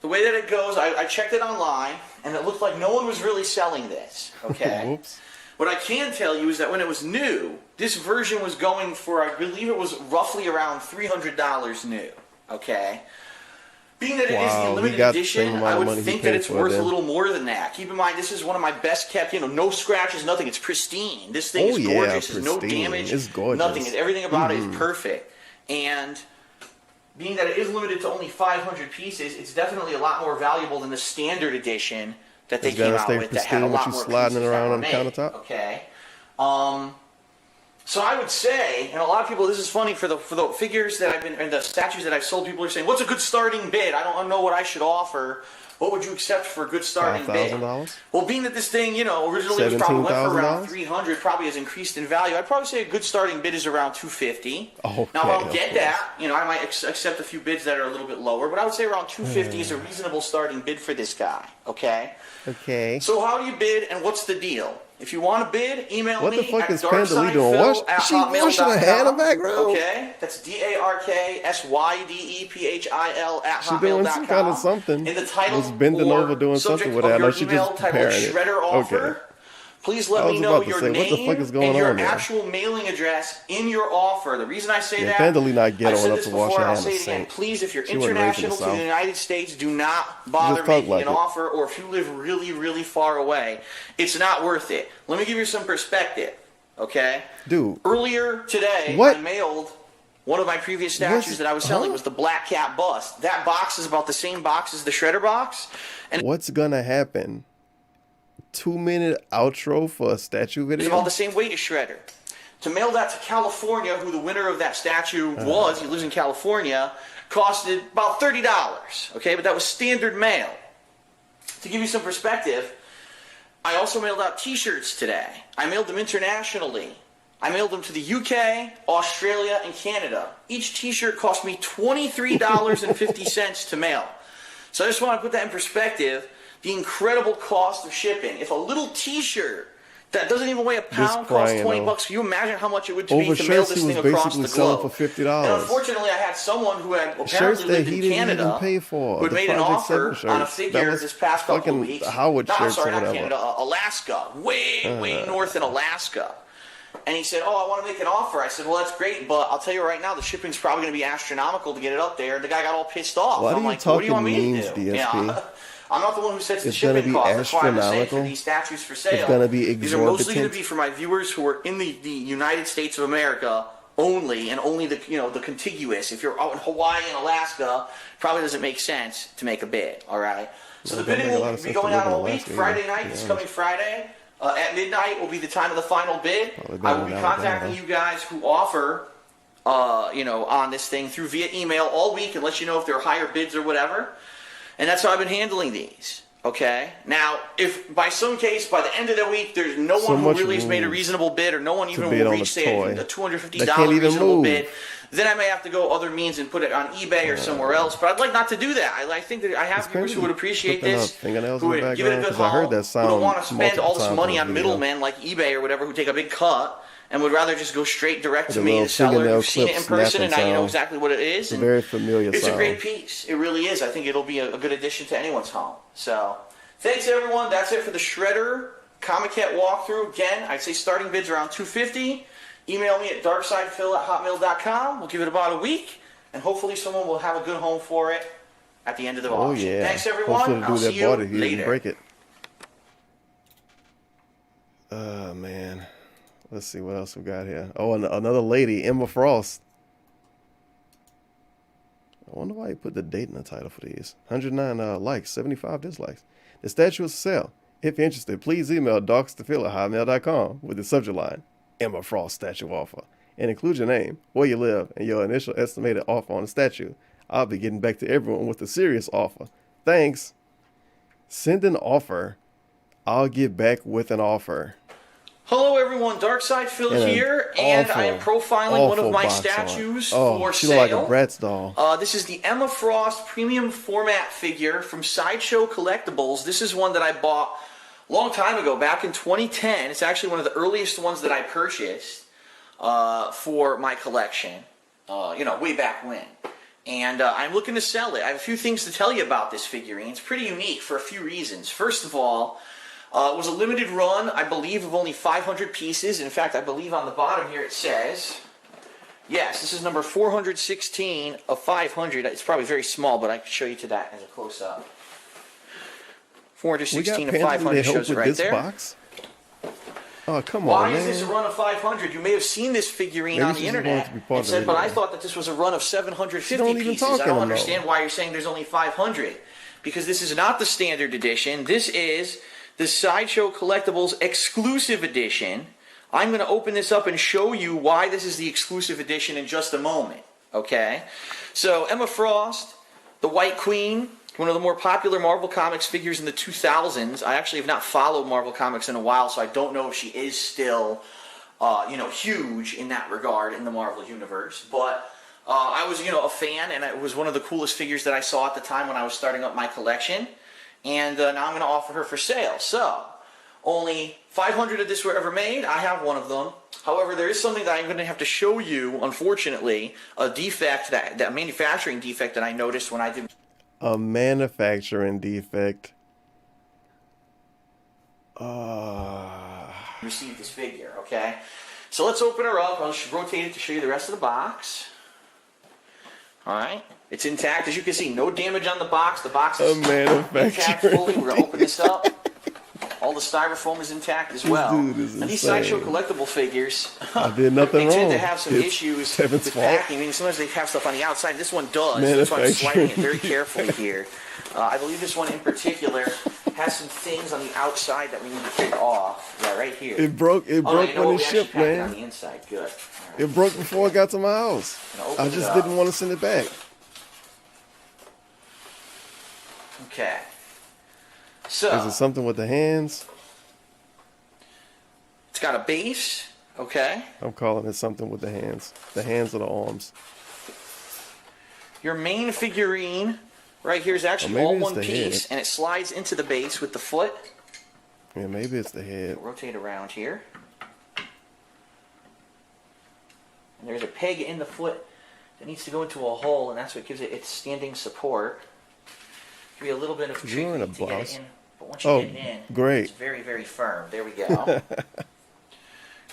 The way that it goes, I checked it online, and it looked like no one was really selling this. Okay. Whoops. What I can tell you is that when it was new, this version was going for, I believe it was roughly around $300 new. Okay? Being that it is the limited edition, I would think that it's worth a little more than that. Keep in mind, this is one of my best kept, no scratches, nothing. It's pristine. This thing is gorgeous. There's no damage. It's gorgeous. Nothing. Everything about it is perfect. And being that it is limited to only 500 pieces, it's definitely a lot more valuable than the standard edition that they came out with that had a lot more pieces sliding around on the made. countertop. Okay. So I would say, and a lot of people, this is funny for the figures that I've been, and the statues that I've sold. People are saying, "What's a good starting bid? I don't know what I should offer. What would you accept for a good starting bid?" $5,000? Well, being that this thing, originally was probably went for around $300, probably has increased in value. I'd probably say a good starting bid is around $250. Okay, now, if I don't get that, I might accept a few bids that are a little bit lower, but I would say around $250 is a reasonable starting bid for this guy. Okay. Okay. So how do you bid, and what's the deal? If you want to bid, email what me the fuck at is Pandalita doing? She washing her hair in the background. Okay, that's DARKSYDEPHIL at She doing some kind of something. In the title was bending over doing something with that. I know she just preparing it. Okay. Please let me know your name what the fuck is going and your on actual mailing address in your offer. The reason I say that, Pandalita not I've ghetto said enough this to wash before, her I'll hands say the it again. same. Please, if you're She wasn't raised in international the to the South. United States, do not bother making like an it. offer, or if you live really, really far away, it's not worth it. Let me give you some perspective, okay? Dude. Earlier today, What? I mailed one of my previous statues that I was selling was the Black Cat bust. That box is about the same box as the Shredder box. And What's gonna happen? 2-minute outro for a statue video? it's about the same weight as Shredder. To mail that to California, who the winner of that statue was, he lives in California, costed about $30. Okay, but that was standard mail. To give you some perspective, I also mailed out t-shirts today. I mailed them internationally. I mailed them to the UK, Australia, and Canada. Each t-shirt cost me $23.50 to mail. So I just want to put that in perspective, the incredible cost of shipping. If a little t-shirt that doesn't even weigh a pound costs $20, can you imagine how much it would be to mail this thing across the globe? For $50. And unfortunately, I had someone who had apparently lived in Canada who had made an offer on a figure this past couple of weeks. Not Canada, Alaska, way north in Alaska. And he said, "Oh, I want to make an offer." I said, "Well, that's great, but I'll tell you right now, the shipping's probably going to be astronomical to get it up there." And the guy got all pissed off. Why I'm do you like, talk "What do you want me memes, to do?" DSP? Yeah. I'm not the one who sets the It's gonna shipping be cost. That's why I'm saying for astronomical. these statues for sale. It's gonna be These are mostly going to exorbitant. be for my viewers who are in the United States of America only, and only the the contiguous. If you're out in Hawaii and Alaska, probably doesn't make sense to make a bid. All right. So the bidding will be going out all week. Friday night, this coming Friday. At midnight will be the time of the final bid. I will be contacting you guys who offer, on this thing via email all week and let you know if there are higher bids or whatever. And that's how I've been handling these. Okay. Now, if by some case, by the end of the week, there's no one who really has made a reasonable bid, or no one even will reach, say, a $250 reasonable bid, then I may have to go other means and put it on eBay or somewhere else. But I'd like not to do that. I think that I have viewers who would appreciate this, who would give it a good haul, who don't want to spend all this money on middlemen like eBay or whatever who take a big cut, and would rather just go straight direct to me, the seller, who's seen it in person, and now you know exactly what it is. It's a very familiar It's sound. a great piece. It really is. I think it'll be a good addition to anyone's home. So, thanks everyone. That's it for the Shredder Comic Cat walkthrough. Again, I'd say starting bids around $250. Email me at darksidefil@hotmail.com. We'll give it about a week, and hopefully someone will have a good home for it at the end of the auction. Yeah. Thanks everyone. Hopefully I'll see you he didn't later. break it. Man. Let's see what else we got here. Oh, and another lady, Emma Frost. I wonder why you put the date in the title for these. 109 likes, 75 dislikes. The statue is for sale. If you're interested, please email darksidefil@hotmail.com with the subject line, Emma Frost statue offer, and include your name, where you live, and your initial estimated offer on the statue. I'll be getting back to everyone with a serious offer. Thanks. Send an offer. I'll get back with an offer. Hello everyone, Darkside Phil here, and I am profiling one of my statues for she sale. Look like a Bratz doll. This is the Emma Frost premium format figure from Sideshow Collectibles. This is one that I bought a long time ago, back in 2010. It's actually one of the earliest ones that I purchased for my collection, way back when. And I'm looking to sell it. I have a few things to tell you about this figurine. It's pretty unique for a few reasons. First of all, it was a limited run, I believe, of only 500 pieces. In fact, I believe on the bottom here it says, yes, this is number 416 of 500. It's probably very small, but I can show you to that as a close-up. 416 of 500 shows it right there. Box? Oh, come Why on, man. is this a run of 500? You may have seen this figurine on the internet and said, but I thought that this was a run of 750 pieces. I don't understand why you're saying there's only 500. Because this is not the standard edition. This is the Sideshow Collectibles exclusive edition. I'm going to open this up and show you why this is the exclusive edition in just a moment. Okay? So, Emma Frost, the White Queen, one of the more popular Marvel Comics figures in the 2000s. I actually have not followed Marvel Comics in a while, so I don't know if she is still, huge in that regard in the Marvel Universe. But I was, a fan, and it was one of the coolest figures that I saw at the time when I was starting up my collection. And now I'm going to offer her for sale. So, only 500 of this were ever made. I have one of them. However, there is something that I'm going to have to show you, unfortunately, a defect, that manufacturing defect that I noticed when I did... A manufacturing defect. Receive this figure, okay? So let's open her up. I'll rotate it to show you the rest of the box. Alright, it's intact. As you can see, no damage on the box. The box is intact fully. We're going to open this up. All the styrofoam is intact as well. And these Sideshow collectible figures, I did nothing they wrong. tend to have some issues with packing. I mean, sometimes they have stuff on the outside. This one does. That's why I'm sliding it very carefully here. I believe this one in particular has some things on the outside that we need to take off. Yeah, right here. It broke when it shipped, man. On the inside. Good. Right. It broke before it got to my house. I just didn't want to send it back. Okay. So, is it something with the hands? It's got a base, okay? I'm calling it something with the hands. The hands or the arms. Your main figurine right here is actually all one piece, and it slides into the base with the foot. Yeah, maybe it's the head. Rotate around here. And there's a peg in the foot that needs to go into a hole, and that's what gives it its standing support. Give you a little bit of trick to get it in. But once you get it in, great. It's very, very firm. There we go.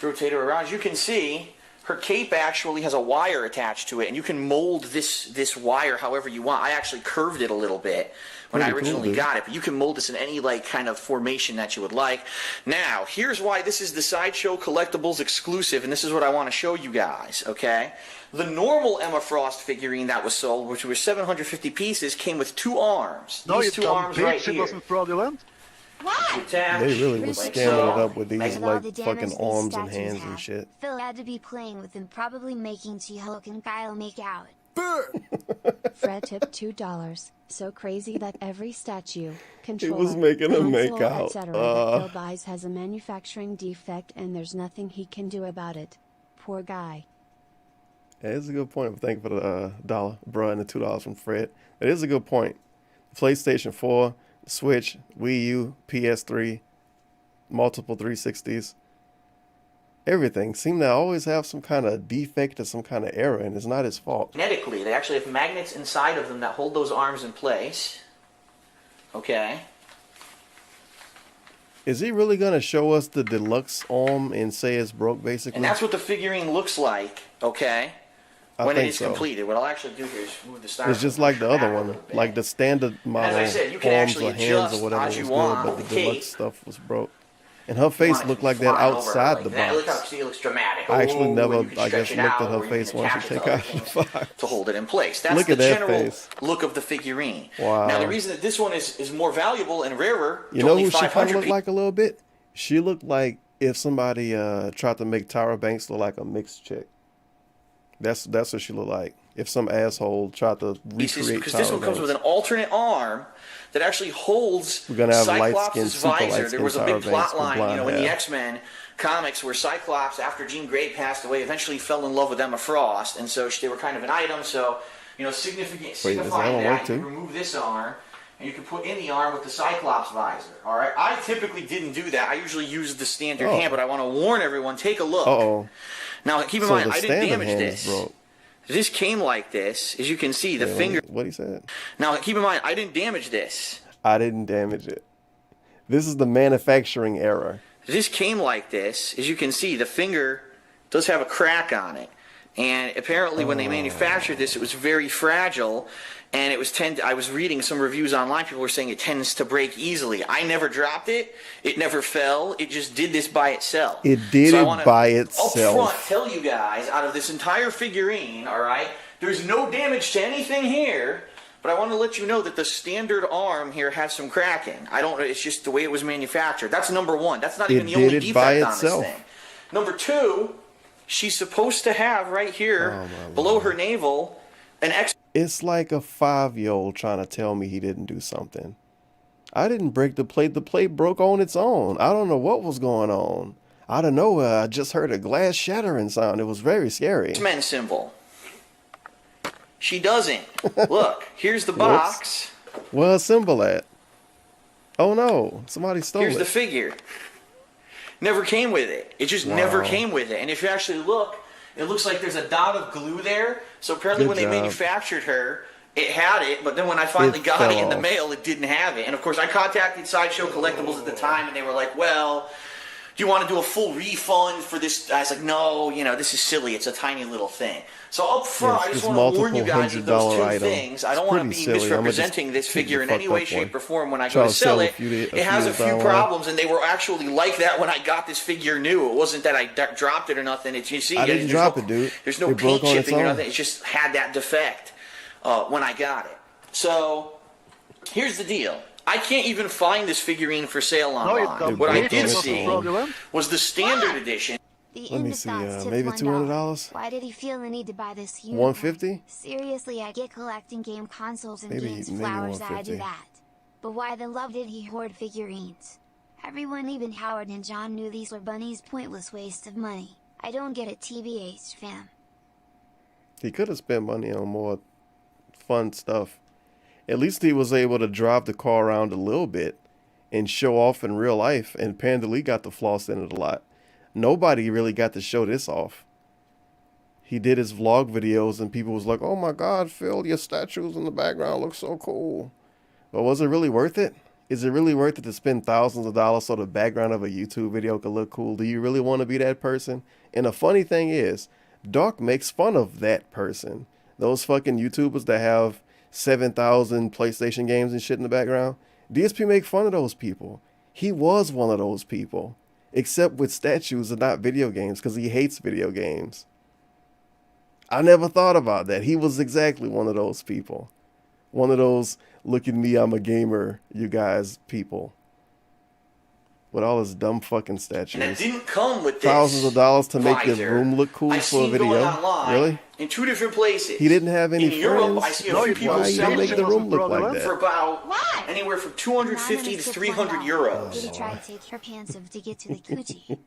Rotate her around. As you can see, her cape actually has a wire attached to it, and you can mold this wire however you want. I actually curved it a little bit when I originally got it, but you can mold this in any kind of formation that you would like. Now, here's why this is the Sideshow Collectibles exclusive, and this is what I want to show you guys, okay? The normal Emma Frost figurine that was sold, which was 750 pieces, came with two arms. No, these two arms right here. It wasn't fraudulent. What? They really were scamming it up with these fucking arms and hands and shit. Phil had to be playing with them, probably making She-Hulk and Kyle make out. Fred tipped $2. So crazy that every statue, controller, he was making them make out. Etc. that Phil buys has a manufacturing defect, and there's nothing he can do about it. Poor guy. Yeah, it's a good point. Thank you for the $1, bruh, and the $2 from Fred. It is a good point. PlayStation 4, Switch, Wii U, PS3, multiple 360s. Everything seem to always have some kind of defect or some kind of error, and it's not his fault. Magnetically, they actually have magnets inside of them that hold those arms in place. Okay. Is he really going to show us the deluxe arm and say it's broke, basically? And that's what the figurine looks like, okay? When it is completed. What I'll actually do here is move the styrofoam. It's just like the other one, like the standard model, as I said, you can arms actually or hands or whatever was you good, want but the the cape. deluxe stuff was broke. And her face looked like that outside the box. Look how it looks dramatic. I actually never, I guess, looked at her face once you take out the box. To hold it in place. That's Look the at that general face. look of the figurine. Wow. Now, the reason that this one is more valuable and rarer, you know who she kind of looked like a little bit? She looked like if somebody tried to make Tyra Banks look like a mixed chick. That's what she looked like. If some asshole tried to recreate because this one comes with an alternate arm that actually holds Cyclops' visor. There was a big plot line, in the X-Men comics where Cyclops, after Jean Grey passed away, eventually fell in love with Emma Frost, and so they were kind of an item. So, signifying that, you remove this arm, and you can put in the arm with the Cyclops visor. All right, I typically didn't do that. I usually used the standard hand, but I want to warn everyone: take a look. Now, keep in mind, I didn't damage this. This came like this. As you can see, the finger... What he said. Now, keep in mind, I didn't damage this. I didn't damage it. This is the manufacturing error. This came like this. As you can see, the finger does have a crack on it. And apparently when they manufactured this, it was very fragile. And it was I was reading some reviews online. People were saying it tends to break easily. I never dropped it. It never fell. It just did this by itself. It did it by itself. Up front, tell you guys, out of this entire figurine, all right, there's no damage to anything here. But I want to let you know that the standard arm here has some cracking. It's just the way it was manufactured. That's number one. That's not even the only defect on this thing. Number two, she's supposed to have right here, below her navel, an X. It's like a 5-year-old trying to tell me he didn't do something. I didn't break the plate. The plate broke on its own. I don't know what was going on. Out of nowhere, I just heard a glass shattering sound. It was very scary. X-Men symbol. She doesn't. Look, here's the box. Where's the symbol at? Oh no, somebody stole it. Here's the figure. Never came with it. It just never came with it. And if you actually look, it looks like there's a dot of glue there. So apparently when they manufactured her, it had it, but then when I finally got it in the mail, it didn't have it. And of course, I contacted Sideshow Collectibles at the time, and they were like, well, do you want to do a full refund for this? I was like, no, you know, this is silly. It's a tiny little thing. So up front, I just want to warn you guys of those two things. I don't want to be misrepresenting this figure in any way, shape, or form when I go to sell it. It has a few problems, and they were actually like that when I got this figure new. It wasn't that I dropped it or nothing. It's, you see, I didn't drop it, dude. There's no paint chipping or nothing. It just had that defect when I got it. So here's the deal. I can't even find this figurine for sale online. What I did see was the standard edition. Let me see, maybe $200? Why did he feel the need to buy this huge $150? Seriously, I get collecting game consoles and Maybe games flowers that I do $150. that. But why the love did he hoard figurines? Everyone, even Howard and John, knew these were Bunny's pointless waste of money. I don't get it, TBH, fam. He could have spent money on more fun stuff. At least he was able to drive the car around a little bit and show off in real life, and Panda Lee got to floss in it a lot. Nobody really got to show this off. He did his vlog videos and people was like, oh my God, Phil, your statues in the background look so cool. But was it really worth it? Is it really worth it to spend thousands of dollars so the background of a YouTube video could look cool? Do you really want to be that person? And the funny thing is, Dark makes fun of that person. Those fucking YouTubers that have 7,000 PlayStation games and shit in the background. DSP make fun of those people. He was one of those people. Except with statues and not video games, because he hates video games. I never thought about that. He was exactly one of those people. One of those, look at me, I'm a gamer, you guys, people. With all his dumb fucking statues. And it didn't come with this thousands of dollars to make his visor. room look cool for a video. Really? In two different places. He didn't have any in friends. Europe, I see a few people Why you selling make the room look like that? for about anywhere from 250 to 300 euros. Did he try to take her pants off to get to the coochie?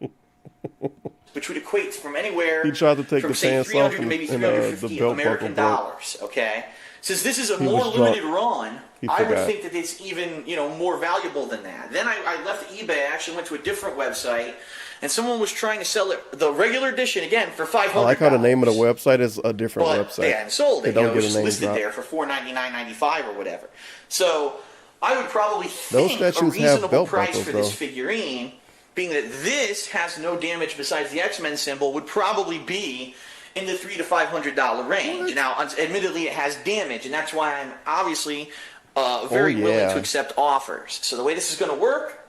Which would equate from anywhere He tried to take from the say pants 300 off to maybe and 350 the belt American buckle broke. dollars. Okay, since this is a He more was drunk. limited run, He I would forgot. think that it's even more valuable than that. Then I left eBay. I actually went to a different website, and someone was trying to sell it the regular edition again for $500. I like how the name of the website is a different but website. they hadn't sold it. They don't it get was a name listed drop. there for $499.95 or whatever. So I would probably Those think a statues have reasonable belt price buckles, for this though. figurine, being that this has no damage besides the X-Men symbol, would probably be in the $300 to $500 range. Now, admittedly, it has damage, and that's why I'm obviously very willing to accept offers. So the way this is going to work,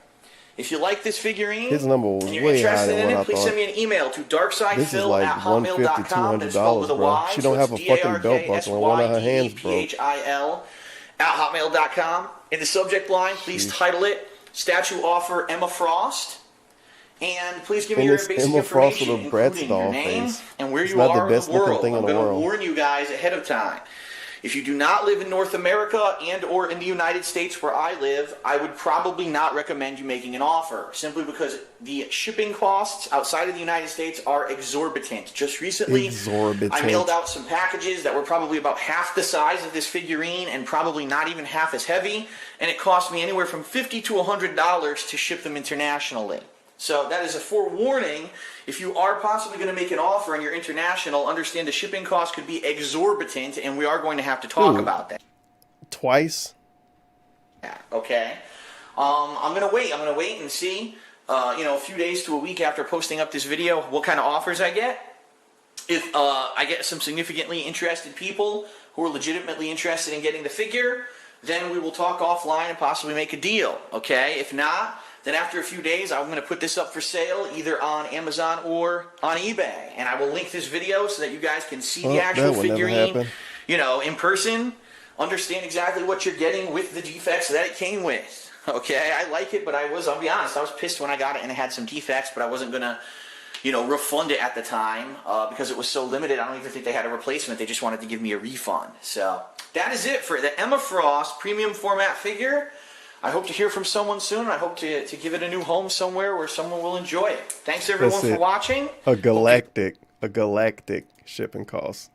if you like this figurine His number was and you're way higher interested than in what I it, please thought. send me an email to This is like darkside@hotmail.com. That's spelled with a bro. Y, She don't so have a it's fucking belt buckle and one of her hands broke. DARKSIDEPHIL@hotmail.com. In the subject line, please title it Statue Offer Emma Frost. And please give me And your it's basic Emma Frost with information, a Bratz including your doll name face. and where It's you not the are in best the looking world. thing in I'm the going to world. warn you guys ahead of time. If you do not live in North America and or in the United States where I live, I would probably not recommend you making an offer, simply because the shipping costs outside of the United States are exorbitant. Just recently, I mailed out some packages that were probably about half the size of this figurine and probably not even half as heavy, and it cost me anywhere from $50 to $100 to ship them internationally. So that is a forewarning. If you are possibly going to make an offer and you're international, understand the shipping cost could be exorbitant, and we are going to have to talk about that. Twice? Yeah, okay. I'm going to wait. I'm going to wait and see, a few days to a week after posting up this video, what kind of offers I get. If I get some significantly interested people who are legitimately interested in getting the figure, then we will talk offline and possibly make a deal, okay? If not, then after a few days, I'm going to put this up for sale either on Amazon or on eBay. And I will link this video so that you guys can see the actual figurine, in person, understand exactly what you're getting with the defects that it came with. Okay, I like it, but I'll be honest, I was pissed when I got it and it had some defects, but I wasn't going to refund it at the time because it was so limited. I don't even think they had a replacement. They just wanted to give me a refund. So that is it for the Emma Frost premium format figure. I hope to hear from someone soon. I hope to give it a new home somewhere where someone will enjoy it. Thanks everyone for watching. A galactic shipping cost.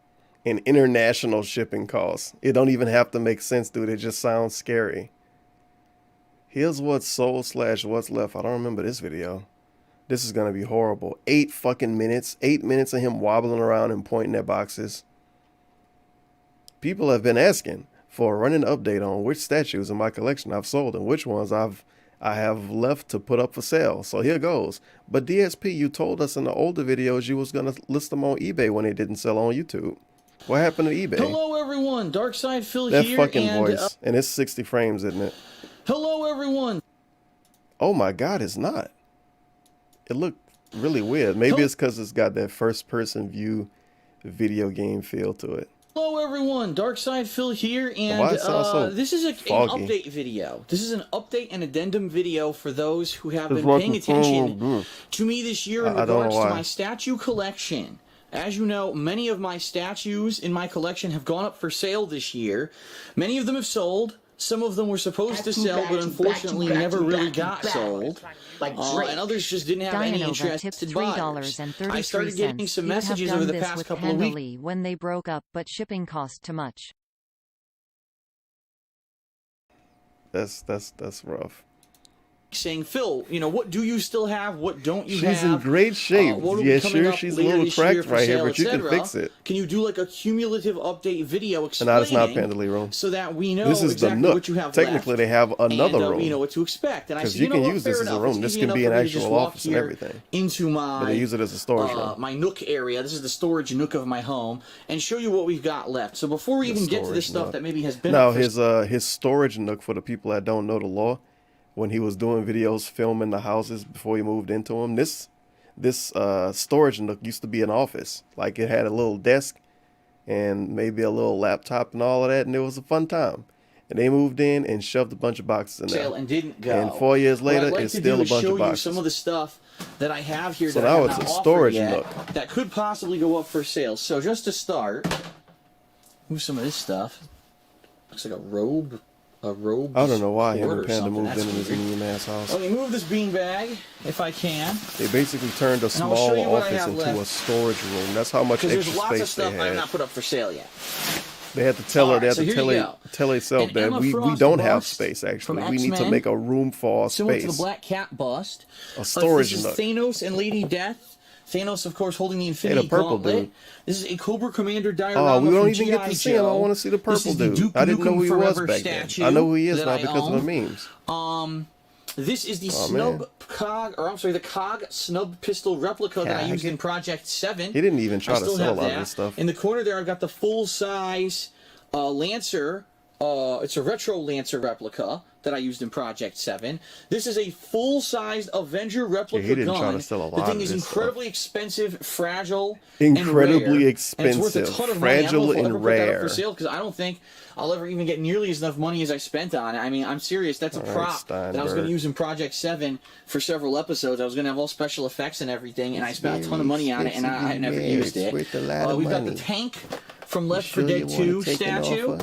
An international shipping cost. It don't even have to make sense, dude. It just sounds scary. Here's what's sold / what's left. I don't remember this video. This is going to be horrible. 8 fucking minutes. 8 minutes of him wobbling around and pointing at boxes. People have been asking for a running update on which statues in my collection I've sold and which ones I have left to put up for sale. So here goes. But DSP, you told us in the older videos you was going to list them on eBay when they didn't sell on YouTube. What happened to eBay? Hello everyone, Darkside Phil that here. That fucking voice. And it's 60 frames, isn't it? Hello everyone. Oh my God, it's not. It looked really weird. Maybe it's because it's got that first person view video game feel to it. Hello everyone, Darkside Phil here, and this is an update video. This is an update and addendum video for those who have been paying attention to me this year in regards to my statue collection. As you know, many of my statues in my collection have gone up for sale this year. Many of them have sold. Some of them were supposed to sell, but unfortunately never really got sold. And others just didn't have any interested buyers. I started getting some messages over the past couple of weeks when they broke up, but shipping cost too much. That's rough. Saying, Phil, what do you still have? What don't you have? She's in great shape. Yeah, sure, she's a little cracked right here, but you can fix it. Can you do like a cumulative update video explaining? No, it's not Pandalero. So that we know this is exactly the Nook. What you have Technically, left. they have another room. We know what to expect. And I said, you can use this as a room. This can be an actual office and everything. Into my, but they use it as a storage room. My Nook area. This is the storage Nook of my home, and show you what we've got left. So before we even get to the stuff that maybe has been now his storage Nook, for the people that don't know the law. When he was doing videos filming the houses before he moved into them, this storage Nook used to be an office. Like it had a little desk and maybe a little laptop and all of that, and it was a fun time. And they moved in and shoved a bunch of boxes in there. And didn't go. And 4 years later, it's still a bunch of boxes. Show you some of the stuff that I have here. So now it's a storage Nook that could possibly go up for sale. So just to start, move some of this stuff. Looks like a robe. I don't know why him and Panda moved into this Indian ass house. Let me move this beanbag, if I can. They basically turned a small office into a storage room. That's how much extra space they had. There's lots of stuff I have not put up for sale yet. They had to tell her, they had to tell herself that we don't have space, actually. We need to make a room for our space. Similar to the Black Cat bust. A storage Nook. This is Thanos and Lady Death. Thanos, of course, holding the Infinity Gauntlet. Dude. This is a Cobra Commander diorama. Oh, we don't even get to see him. I want to see the purple dude. I didn't know who he was back then. I know who he is now because of the memes. This is the the Cog Snub Pistol replica that I used in Project 7. He didn't even try to sell a lot of this stuff. In the corner there, I've got the full-size Lancer. It's a retro Lancer replica that I used in Project 7. This is a full-sized Avenger replica gun. The thing is incredibly expensive, fragile, incredibly expensive, and it's worth a ton of fragile money. and rare. For sale because I don't think I'll ever even get nearly enough money as I spent on it. I mean, I'm serious. That's a prop that I was going to use in Project 7 for several episodes. I was going to have all special effects and everything, and I spent a ton of money on it, and I never used it. We've got the tank from Left 4 Dead 2 statue.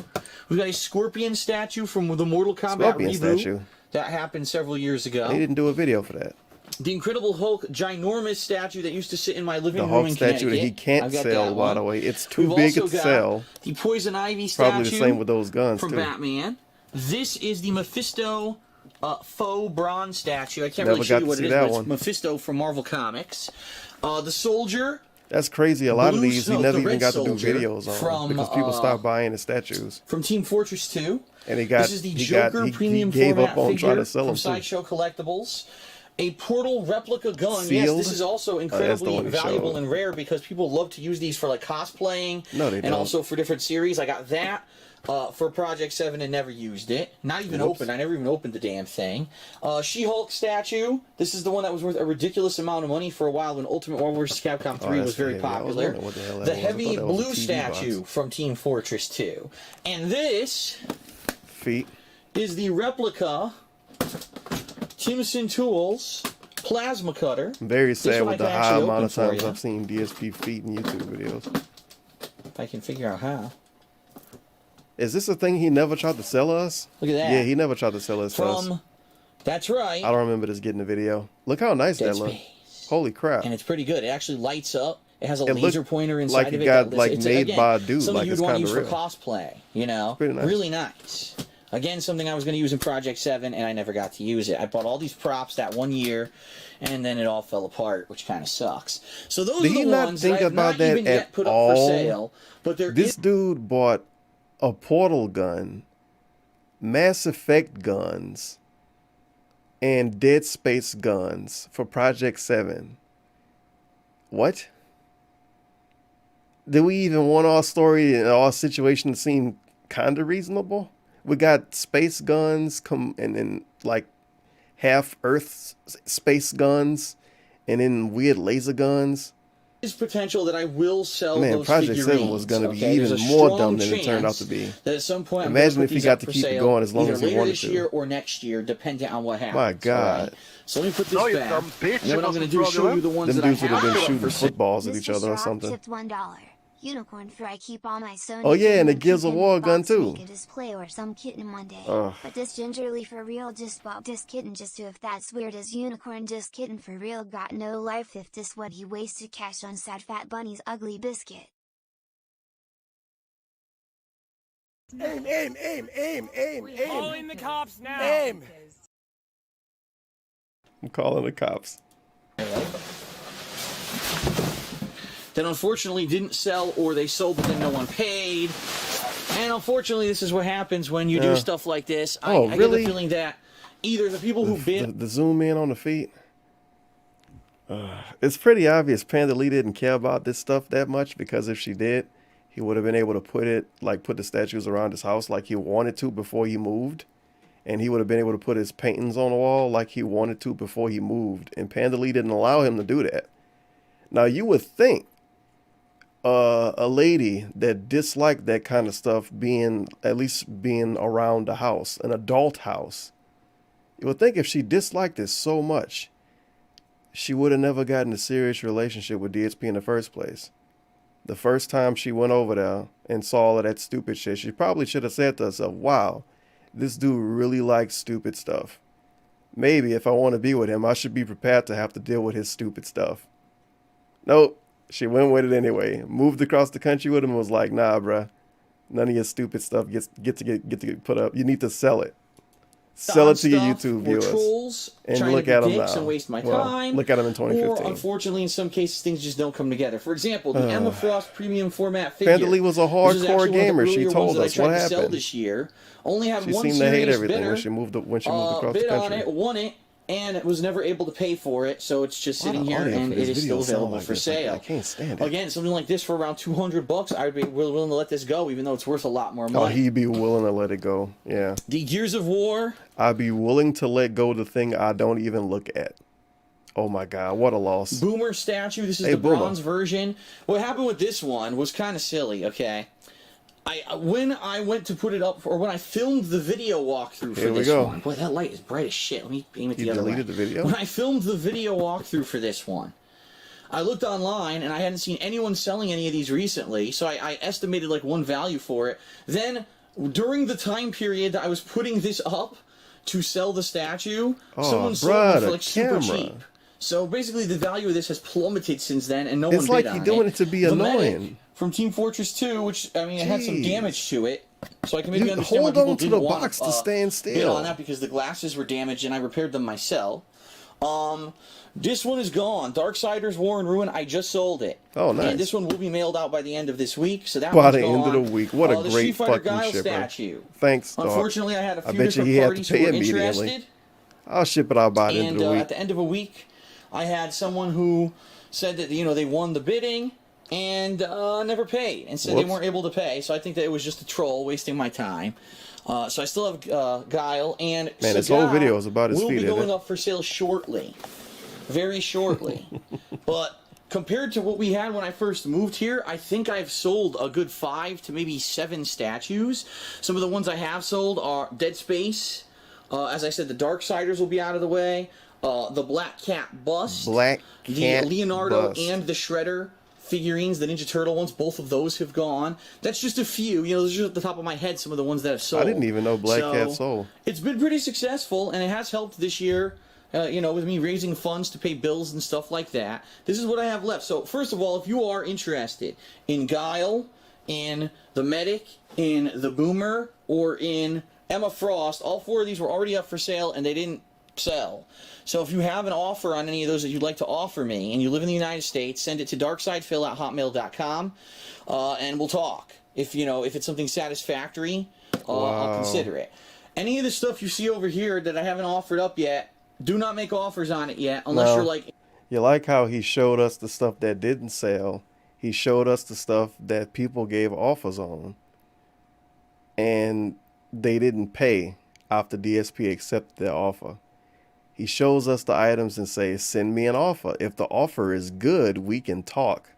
We've got a Scorpion statue from the Mortal Kombat reboot that happened several years ago. They didn't do a video for that. The Incredible Hulk ginormous statue that used to sit in my living room in Connecticut. The Hulk statue that he can't sell, by the way. It's too big to sell. The Poison Ivy statue. Probably the same with those guns, from Batman. This is the Mephisto faux bronze statue. I can't really show you what it is, but it's Mephisto from Marvel Comics. The Soldier. That's crazy. A lot of these he never even got to do videos on because people stopped buying the statues. From Team Fortress 2. And he got, this is the Joker premium gave format up on trying to sell from them Sideshow Collectibles. A Portal replica gun. Sealed? Yes, this is also incredibly valuable and rare because people love to use these for like cosplaying and also for different series. I got that for Project 7 and never used it. Not even opened. I never even opened the damn thing. She-Hulk statue. This is the one that was worth a ridiculous amount of money for a while when Ultimate Marvel vs. Capcom 3 was very popular. The heavy blue statue from Team Fortress 2. And this is the replica Timson Tools plasma cutter. I'm very This sad one with I the can high actually amount open of for times you. I've seen DSP feet in YouTube videos. If I can figure out how. Is this a thing he never tried to sell us? Look at that. Yeah, he never tried to sell us. That's right. I don't remember this getting the video. Look how nice Dead that looks. Space. Holy crap. And it's pretty good. It actually lights up. It has a It laser looked pointer inside like of it it. got, that like, it's, made again, by a dude, something like, you'd it's want to kinda use real. for cosplay, you know? Pretty nice. Really nice. Again, something I was going to use in Project 7, and I never got to use it. I bought all these props that one year, and then it all fell apart, which kind of sucks. So those Did are he the not ones think that I have about not that even yet at put up for all? sale. But This dude bought a Portal gun, Mass Effect guns, and Dead Space guns for Project 7. What? Did we even want our story and our situation to seem kind of reasonable? We got space guns and then like half Earth space guns and then weird laser guns. There's potential that I will sell Man, those Project figurines. 7 was going to be There's even a more strong dumb than it turned out to be. That at some point, Imagine I'm if he these got up to for keep it sale, going as long either as he later wanted this to. year or next year, depending on what happens. My God. All right? So let me put this No, you back. dumb bitch. And then what I'm going to do is show you the ones Them that I dudes would have have been put up shooting for sale. footballs at each Mr. other or Sharp something. tipped $1. Unicorn for I keep all my Sony. Oh, yeah, and the games Gears of in War a gun, box too. Make a display or some kitten one day. Ugh. But this gingerly for real just bought this kitten just to if that's weird as unicorn just kitten for real got no life if this what he wasted cash on sad fat bunny's ugly biscuit. Aim, aim, aim, aim, aim, aim. Calling the cops now. Aim. I'm calling the cops. That unfortunately didn't sell, or they sold but then no one paid. And unfortunately, this is what happens when you do stuff like this. I really? get the feeling that either the people who bid... The zoom in on the feet. It's pretty obvious Panda Lee didn't care about this stuff that much, because if she did, he would have been able to put the statues around his house like he wanted to before he moved. And he would have been able to put his paintings on the wall like he wanted to before he moved. And Panda Lee didn't allow him to do that. Now, you would think a lady that disliked that kind of stuff at least being around the house, an adult house, you would think if she disliked it so much, she would have never gotten a serious relationship with DSP in the first place. The first time she went over there and saw all of that stupid shit, she probably should have said to herself, wow, this dude really likes stupid stuff. Maybe if I want to be with him, I should be prepared to have to deal with his stupid stuff. Nope. She went with it anyway. Moved across the country with him and was like, nah, bruh. None of your stupid stuff get to get put up. You need to sell it. Sell it to your YouTube viewers. Trolls and trying look to at be them dicks now. and waste my Well, time. look at them in 2015. Or, unfortunately, in some cases, things just don't come together. For example, the Emma Frost premium format figure. Panda Lee was a hardcore gamer. She told us what Sell happened. this year. Only had She one seemed to hate serious everything bidder, when she moved across the bid on country. it, won it, and was never able to pay for it, so it's just sitting here, and it is still available for sale. I can't stand it. Again, something like this for around $200, I'd be willing to let this go, even though it's worth a lot more money. Oh, he'd be willing to let it go. Yeah. The Gears of War. I'd be willing to let go the thing I don't even look at. Oh my God, what a loss. Boomer statue. This is the Boomer. bronze version. What happened with this one was kind of silly, okay? When I went to put it up, or when I filmed the video walkthrough for this one. Boy, that light is bright as shit. Let me aim it the other way. You deleted the video? When I filmed the video walkthrough for this one, I looked online, and I hadn't seen anyone selling any of these recently, so I estimated like one value for it. Then, during the time period that I was putting this up to sell the statue, someone sold it for like super cheap. So basically, the value of this has plummeted since then, and no one bid on it. It's like you're doing it to be annoying. From Team Fortress 2, which, I mean, it had some damage to it. So I can maybe You understand why hold people on to didn't the want box to stand bid still. on that, because the glasses were damaged and I repaired them myself. This one is gone. Darksiders War and Ruin, I just sold it. Oh, nice. And this one will be mailed out by the end of this week, so that By one's the gone. end of the week. What a the great Street Fighter fucking Guile shipper. statue. Thanks, dog. Unfortunately, I had a few bet you different he had to parties who pay were immediately. interested. I'll ship it out by the end of the week. At the end of a week, I had someone who said that, you know, they won the bidding and never paid, and said they weren't able to pay. So I think that it was just a troll wasting my time. So I still have Guile, and Man, this whole video is about his will feet, be isn't going it? up for sale shortly, very shortly. But compared to what we had when I first moved here, I think I've sold a good 5 to maybe 7 statues. Some of the ones I have sold are Dead Space. As I said, the Darksiders will be out of the way. the Black Cat bust, Black Cat the Leonardo bust. and the Shredder figurines, the Ninja Turtle ones, both of those have gone. That's just a few. You know, those are just at the top of my head some of the ones that have sold. I didn't even know Black Cat sold. It's been pretty successful, and it has helped this year, you know, with me raising funds to pay bills and stuff like that. This is what I have left. So, first of all, if you are interested in Guile, in the Medic, in the Boomer, or in Emma Frost, all 4 of these were already up for sale, and they didn't sell. So if you have an offer on any of those that you'd like to offer me, and you live in the United States, send it to darksidefil@hotmail.com, and we'll talk. If it's something satisfactory, I'll consider it. Any of the stuff you see over here that I haven't offered up yet, do not make offers on it yet, unless you're like... You like how he showed us the stuff that didn't sell. He showed us the stuff that people gave offers on, and they didn't pay after DSP accepted their offer. He shows us the items and says, send me an offer. If the offer is good, we can talk.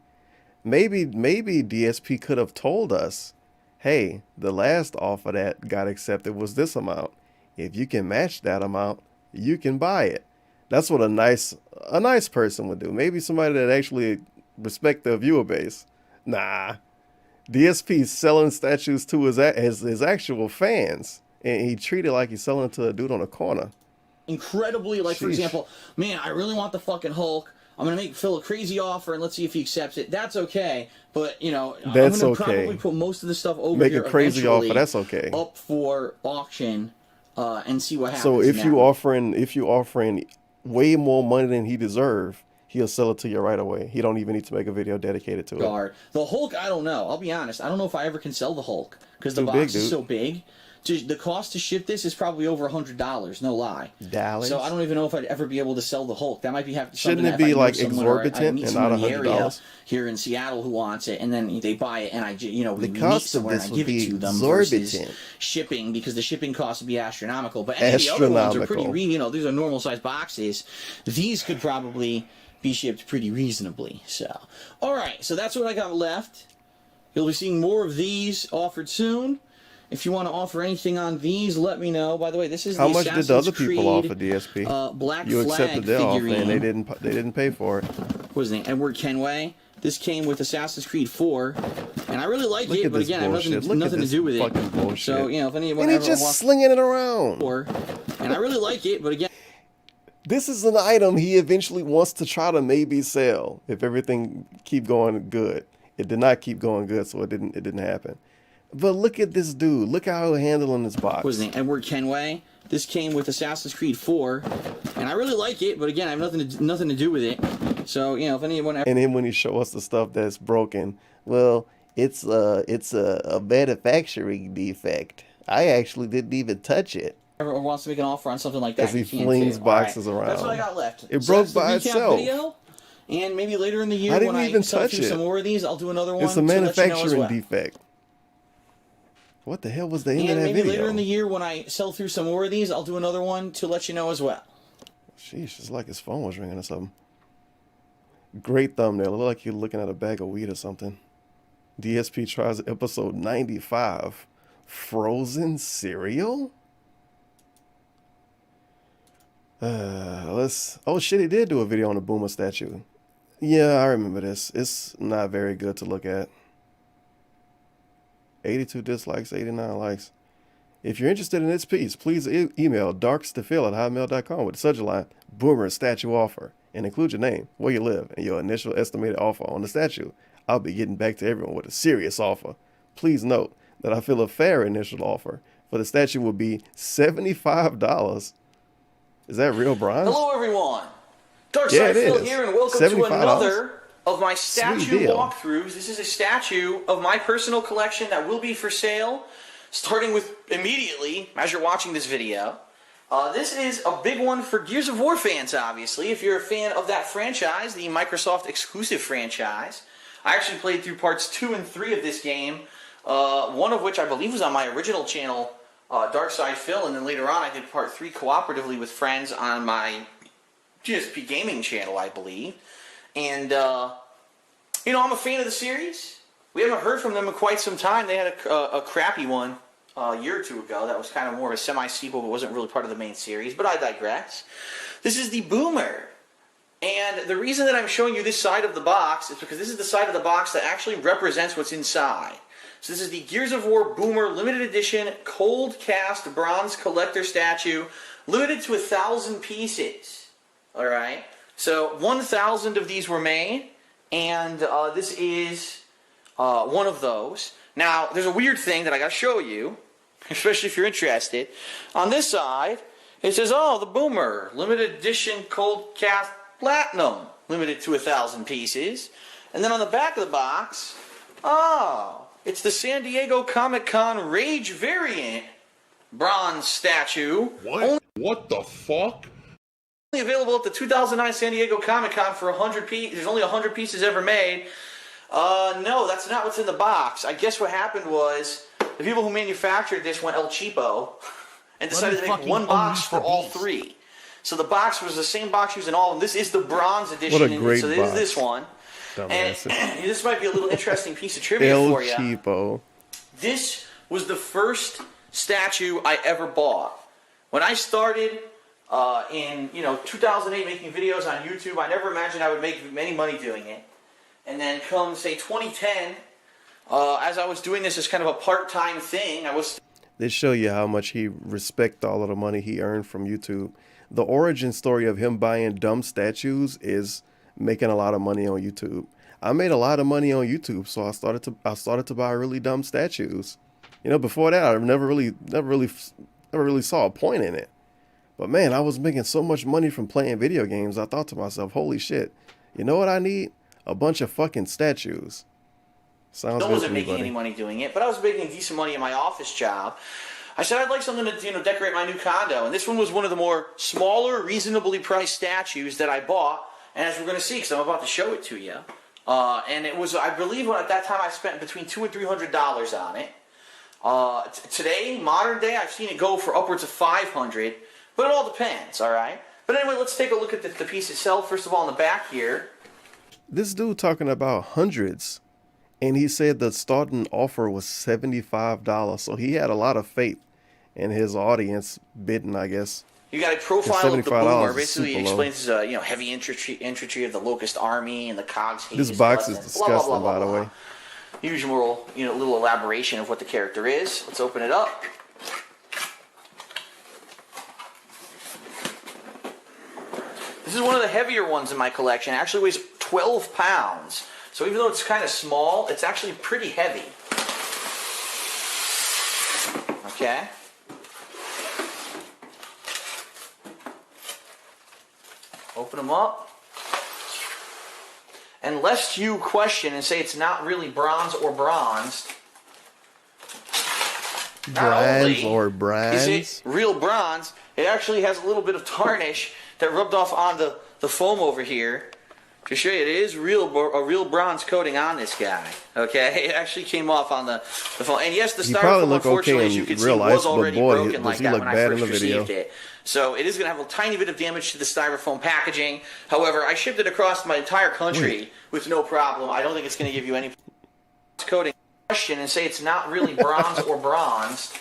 Maybe DSP could have told us, hey, the last offer that got accepted was this amount. If you can match that amount, you can buy it. That's what a nice person would do. Maybe somebody that actually respect their viewer base. Nah. DSP's selling statues to his actual fans. And he treated like he's selling to a dude on a corner. Incredibly, like, for example, man, I really want the fucking Hulk. I'm going to make Phil a crazy offer and let's see if he accepts it. That's okay. But, you know, that's I'm going to probably put most of the stuff over make here a crazy offer. That's okay. Up for auction and see what happens. So if you offering way more money than he deserves, he'll sell it to you right away. He don't even need to make a video dedicated to it. The Hulk, I don't know. I'll be honest. I don't know if I ever can sell the Hulk because the box is so big. The cost to ship this is probably over $100, no lie. Dollars. So I don't even know if I'd ever be able to sell the Hulk. That might be Shouldn't it be like exorbitant and not $100 here in Seattle who wants it, and then they buy it, and we meet cost somewhere of and I this give would it be to them exorbitant. versus shipping, because the shipping cost would be astronomical. But any of the other ones are pretty, these are normal size boxes. These could probably be shipped pretty reasonably. So, all right, so that's what I got left. You'll be seeing more of these offered soon. If you want to offer anything on these, let me know. By the way, this is how the much Assassin's did the other Creed, people offer DSP? Black you Flag accepted their figurine. offer, and they didn't pay for it. What was his name? Edward Kenway. This came with Assassin's Creed 4, and I really like it. But again, I have nothing to do with it. Bullshit. So if anyone and he's just slinging it around. And I really like it, but again, this is an item he eventually wants to try to maybe sell if everything keep going good. It did not keep going good, so it didn't happen. But look at this dude. Look how he's handling this box. What was his name? Edward Kenway. This came with Assassin's Creed 4, and I really like it. But again, I have nothing to do with it. So if anyone and then when he show us the stuff that's broken, well, it's a manufacturing defect. I actually didn't even touch it. Ever wants to make an offer on something like that, because he flings boxes around. That's what I got left. It broke by itself. Video, and maybe later in the year when I sell through some more of these, I'll do another one. It's a manufacturing defect. What the hell was the end of that video? And maybe later in the year when I sell through some more of these, I'll do another one to let you know as well. Sheesh, it's like his phone was ringing or something. Great thumbnail. It looked like you're looking at a bag of weed or something. DSP tries episode 95. Frozen cereal? Oh shit, he did do a video on the Boomer statue. Yeah, I remember this. It's not very good to look at. 82 dislikes, 89 likes. If you're interested in this piece, please email darkstofil@hotmail.com with the subject line Boomer statue offer and include your name, where you live, and your initial estimated offer on the statue. I'll be getting back to everyone with a serious offer. Please note that I feel a fair initial offer for the statue will be $75. Is that real bronze? Hello everyone, Darkside Phil here, and welcome to another of my statue walkthroughs. This is a statue of my personal collection that will be for sale, starting with immediately as you're watching this video. This is a big one for Gears of War fans, obviously. If you're a fan of that franchise, the Microsoft exclusive franchise. I actually played through parts 2 and 3 of this game, one of which I believe was on my original channel, Darkside Phil, and then later on I did part 3 cooperatively with friends on my GSP Gaming channel, I believe. And, I'm a fan of the series. We haven't heard from them in quite some time. They had a crappy one a year or two ago that was kind of more of a semi-sequel but wasn't really part of the main series, but I digress. This is the Boomer. And the reason that I'm showing you this side of the box is because this is the side of the box that actually represents what's inside. So this is the Gears of War Boomer Limited Edition Cold Cast Bronze Collector Statue, limited to 1,000 pieces. Alright? So 1,000 of these were made, and this is one of those. Now, there's a weird thing that I got to show you, especially if you're interested. On this side, it says, oh, the Boomer, limited edition cold cast platinum, limited to 1,000 pieces. And then on the back of the box, oh, it's the San Diego Comic-Con Rage variant bronze statue. What? What the fuck? Only available at the 2009 San Diego Comic-Con for 100 pieces. There's only 100 pieces ever made. No, that's not what's in the box. I guess what happened was the people who manufactured this went El Cheapo and decided to make one box for all three. So the box was the same box used in all of them. This is the bronze edition. What a great so box. Is this one. Dumbasses. And this might be a little interesting piece of trivia for you. El Cheapo. This was the first statue I ever bought. When I started in 2008 making videos on YouTube, I never imagined I would make any money doing it. And then come, say, 2010, as I was doing this as kind of a part-time thing, They show you how much he respects all of the money he earned from YouTube. The origin story of him buying dumb statues is making a lot of money on YouTube. I made a lot of money on YouTube, so I started to buy really dumb statues. Before that, I never really saw a point in it. But man, I was making so much money from playing video games. I thought to myself, holy shit, you know what I need? A bunch of fucking statues. Sounds I good wasn't to me, making buddy. any money doing it, but I was making decent money in my office job. I said I'd like something to decorate my new condo, and this one was one of the more smaller, reasonably priced statues that I bought. And as we're going to see, because I'm about to show it to you, and it was, I believe, at that time I spent between $200 and $300 on it. Today, modern day, I've seen it go for upwards of $500, but it all depends. All right. But anyway, let's take a look at the piece itself. First of all, on the back here. This dude talking about hundreds, and he said the starting offer was $75. So he had a lot of faith in his audience bidding, I guess. You got a profile of the Boomer. Basically, it low. explains heavy infantry of the Locust Army and the Cogs. This box is disgusting, by the way. Usual, little elaboration of what the character is. Let's open it up. This is one of the heavier ones in my collection. It actually weighs 12 pounds. So even though it's kind of small, it's actually pretty heavy. Okay. Open them up. And lest you question and say it's not really bronze or bronzed, Bronze or bronze? Is it real bronze? It actually has a little bit of tarnish that rubbed off on the foam over here. To show you, it is a real bronze coating on this guy. Okay, it actually came off on the foam. And yes, the styrofoam, unfortunately, as you can see, was already broken like that when I first received it. So it is going to have a tiny bit of damage to the styrofoam packaging. However, I shipped it across my entire country with no problem. I don't think it's going to give you any coating. Question and say it's not really bronze or bronzed.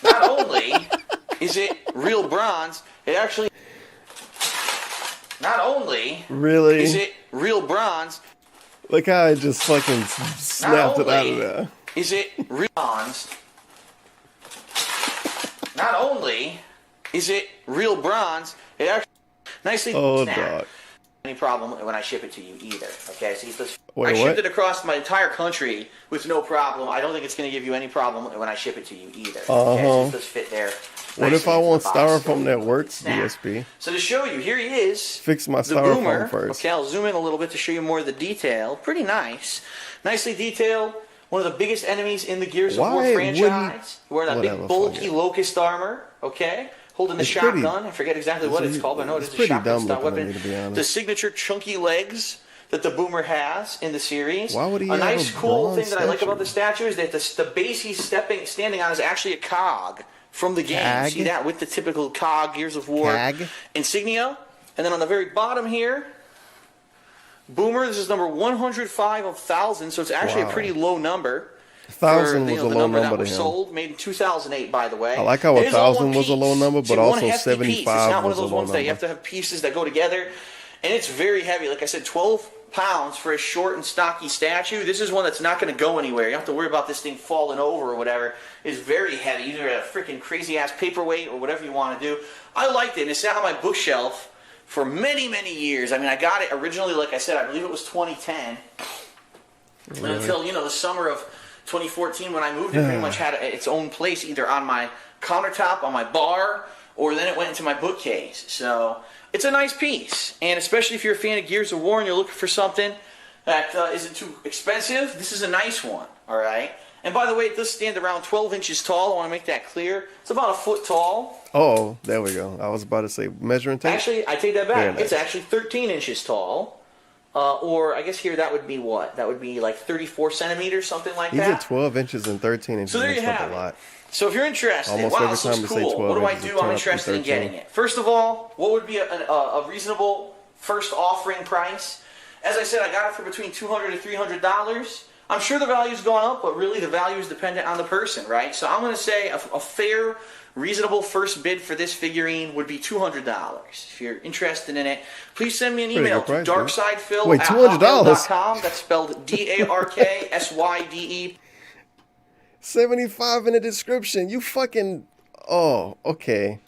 Not only is it real bronze, it actually. Not only really is it real bronze. Look how I just fucking snapped it out of there. Is it real bronze? Not only is it real bronze, it actually nicely snapped. Dog. Any problem when I ship it to you either. Okay, so Wait, I shipped it across my entire country with no problem. I don't think it's going to give you any problem when I ship it to you either. Okay, so just fit there. What if I want styrofoam that works, DSP? So to show you, here he is. Fix my the styrofoam Boomer. first. Okay, I'll zoom in a little bit to show you more of the detail. Pretty nice. Nicely detailed. One of the biggest enemies in the Gears of War franchise. Wearing that big bulky Locust armor. Okay. Holding the shotgun. I forget exactly what it's called, but I know it is a shotgun style weapon. The signature chunky legs that the Boomer has in the series. Why would he a have nice, cool thing statue? that I like about the statue is that the base he's standing on is actually a cog from the game. Cag? See that with the typical cog Gears of War insignia. And then on the very bottom here, Boomer. This is number 105 of 1,000, so it's actually a pretty low number. 1,000 was a the low number number that to was him. sold, made in 2008, by the way. I like how It is all 1,000 one was a low piece. number, It's but one also hefty piece. It's not 75 one was of a those low ones that you number. have to have pieces that go together, and it's very heavy. Like I said, 12 pounds for a short and stocky statue. This is one that's not going to go anywhere. You don't have to worry about this thing falling over or whatever. It's very heavy. Either a freaking crazy ass paperweight or whatever you want to do. I liked it, and it sat on my bookshelf for many, many years. I mean, I got it originally, like I said, I believe it was 2010. Really? Until, the summer of 2014 when I moved, it pretty much had its own place either on my countertop, on my bar, or then it went into my bookcase. So it's a nice piece, and especially if you're a fan of Gears of War and you're looking for something that isn't too expensive, this is a nice one, all right? And by the way, it does stand around 12 inches tall. I want to make that clear. It's about a foot tall. Oh, there we go. I was about to say measuring tape. Actually, I take that back. Very nice. It's actually 13 inches tall. Or I guess here that would be what? That would be like 34 centimeters, something like He's that. at 12 inches and 13 inches. So there you have a lot. it. So if you're interested, Almost wow, every this time looks we say cool. 12 What do I inches, do? it I'm turns interested in 13. getting it. First of all, what would be a reasonable first offering price? As I said, I got it for between $200 to $300. I'm sure the value's gone up, but really the value is dependent on the person, right? So I'm going to say a fair, reasonable first bid for this figurine would be $200. If you're interested in it, please send me an email to darksydephil@hotmail.com. That's spelled DARKSYDE. 75 in the description. You fucking... Oh, okay.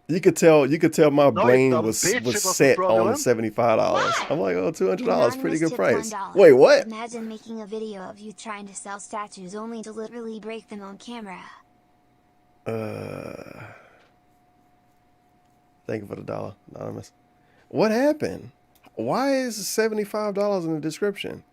You could tell my brain was set on $75. I'm like, oh, $200, pretty good price. $1. Wait, what? Imagine making a video of you trying to sell statues only to literally break them on camera. Thank you for the $1, Anonymous. What happened? Why is $75 in the description?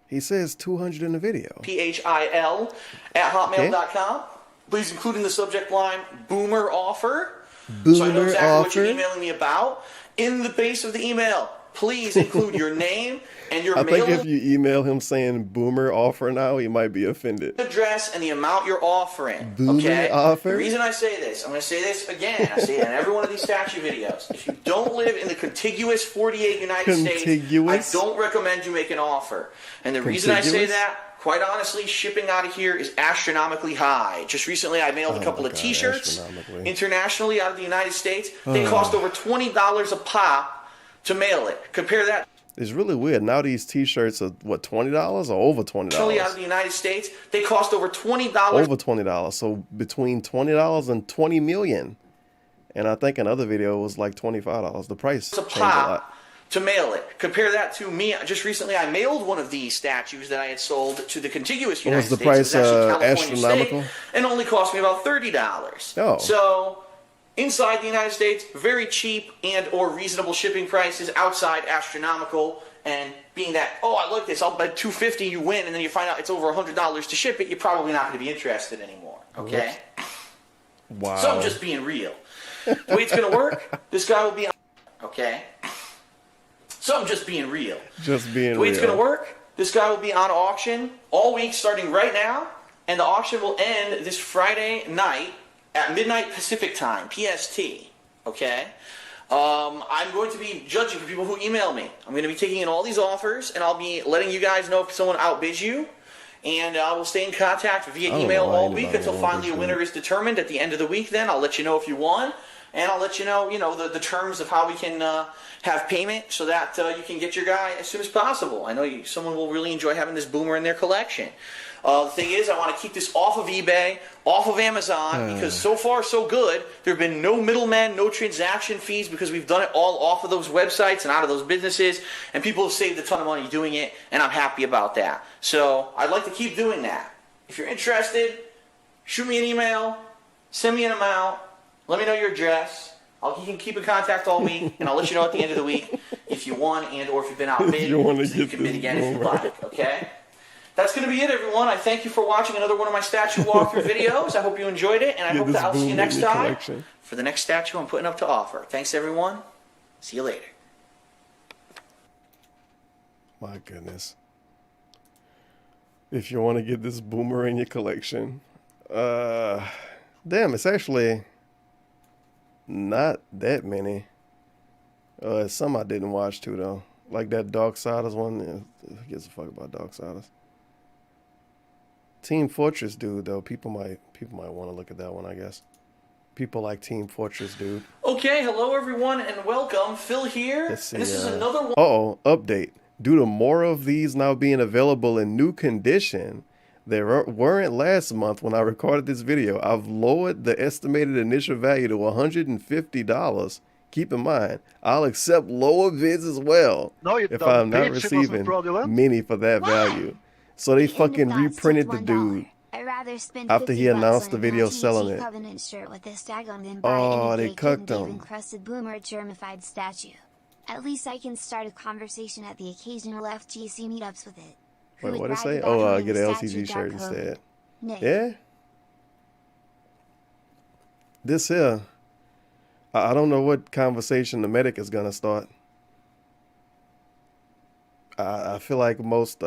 He says 200 in the video. PHIL@hotmail.com. Please include in the subject line Boomer Offer. Boomer so I know exactly offer. what you're emailing me about. In the base of the email, please include your name and your I think mailing if you email him saying Boomer Offer now, he might be offended. address and the amount you're offering. Boomer okay? Offer? The reason I say this, I'm going to say this again. I say it in every one of these statue videos. If you don't live in the contiguous 48 United States, I don't recommend you make an offer. And the reason I say that, quite honestly, shipping out of here is astronomically high. Just recently, I mailed a couple of T-shirts internationally out of the United States. They cost over $20 a pop to mail it. Compare that. It's really weird. Now these T-shirts are, what, $20 or over $20? Out of the United States, they cost over $20. Over $20. So between $20 and $20 million. And I think another video was like $25. The price changed a lot. To mail it. Compare that to me. Just recently, I mailed one of these statues that I had sold to the contiguous United States. Was the price astronomical? And only cost me about $30. Oh. So, inside the United States, very cheap and or reasonable shipping prices. Outside, astronomical. And being that, oh, I like this, I'll bet $250, you win, and then you find out it's over $100 to ship it, you're probably not going to be interested anymore. Okay? Wow. So I'm just being real. The way it's going to work, this guy will be on. Okay? So I'm just being real. Just being real. The way it's going to work, this guy will be on auction all week starting right now, and the auction will end this Friday night at midnight Pacific time, PST. Okay? I'm going to be judging for people who email me. I'm going to be taking in all these offers, and I'll be letting you guys know if someone outbids you. And I will stay in contact via email all week until finally a winner is determined. At the end of the week, then, I'll let you know if you won. And I'll let you know, the terms of how we can have payment so that you can get your guy as soon as possible. I know someone will really enjoy having this Boomer in their collection. The thing is, I want to keep this off of eBay, off of Amazon, because so far so good. There have been no middlemen, no transaction fees, because we've done it all off of those websites and out of those businesses, and people have saved a ton of money doing it, and I'm happy about that. So I'd like to keep doing that. If you're interested, shoot me an email, send me an amount, let me know your address. You can keep in contact all week, and I'll let you know at the end of the week if you won and or if you've been outbid, so you can bid again if you like, okay? That's going to be it, everyone. I thank you for watching another one of my statue walkthrough videos. I hope you enjoyed it, and I hope that I'll see you next time for the next statue I'm putting up to offer. Thanks, everyone. See you later. My goodness. If you want to get this Boomer in your collection, damn, it's actually not that many. Some I didn't watch too, though. Like that Darksiders one. Who gives a fuck about Darksiders? Team Fortress dude though. People might want to look at that one, I guess. People like Team Fortress dude. Okay, hello everyone and welcome. Phil here. Let's see, and this is another one. Update. Due to more of these now being available in new condition, there weren't last month when I recorded this video. I've lowered the estimated initial value to $150. Keep in mind, I'll accept lower bids as well if I'm not receiving many for that value. So they fucking reprinted the dude after he announced the video selling it. Oh, they cucked him. Encrusted boomer germified statue. At least I can start a conversation at the occasional FGC meetups with it. Wait, what did it say? Oh, get an LTG shirt instead. Yeah? This here, I don't know what conversation the medic is going to start. I feel like most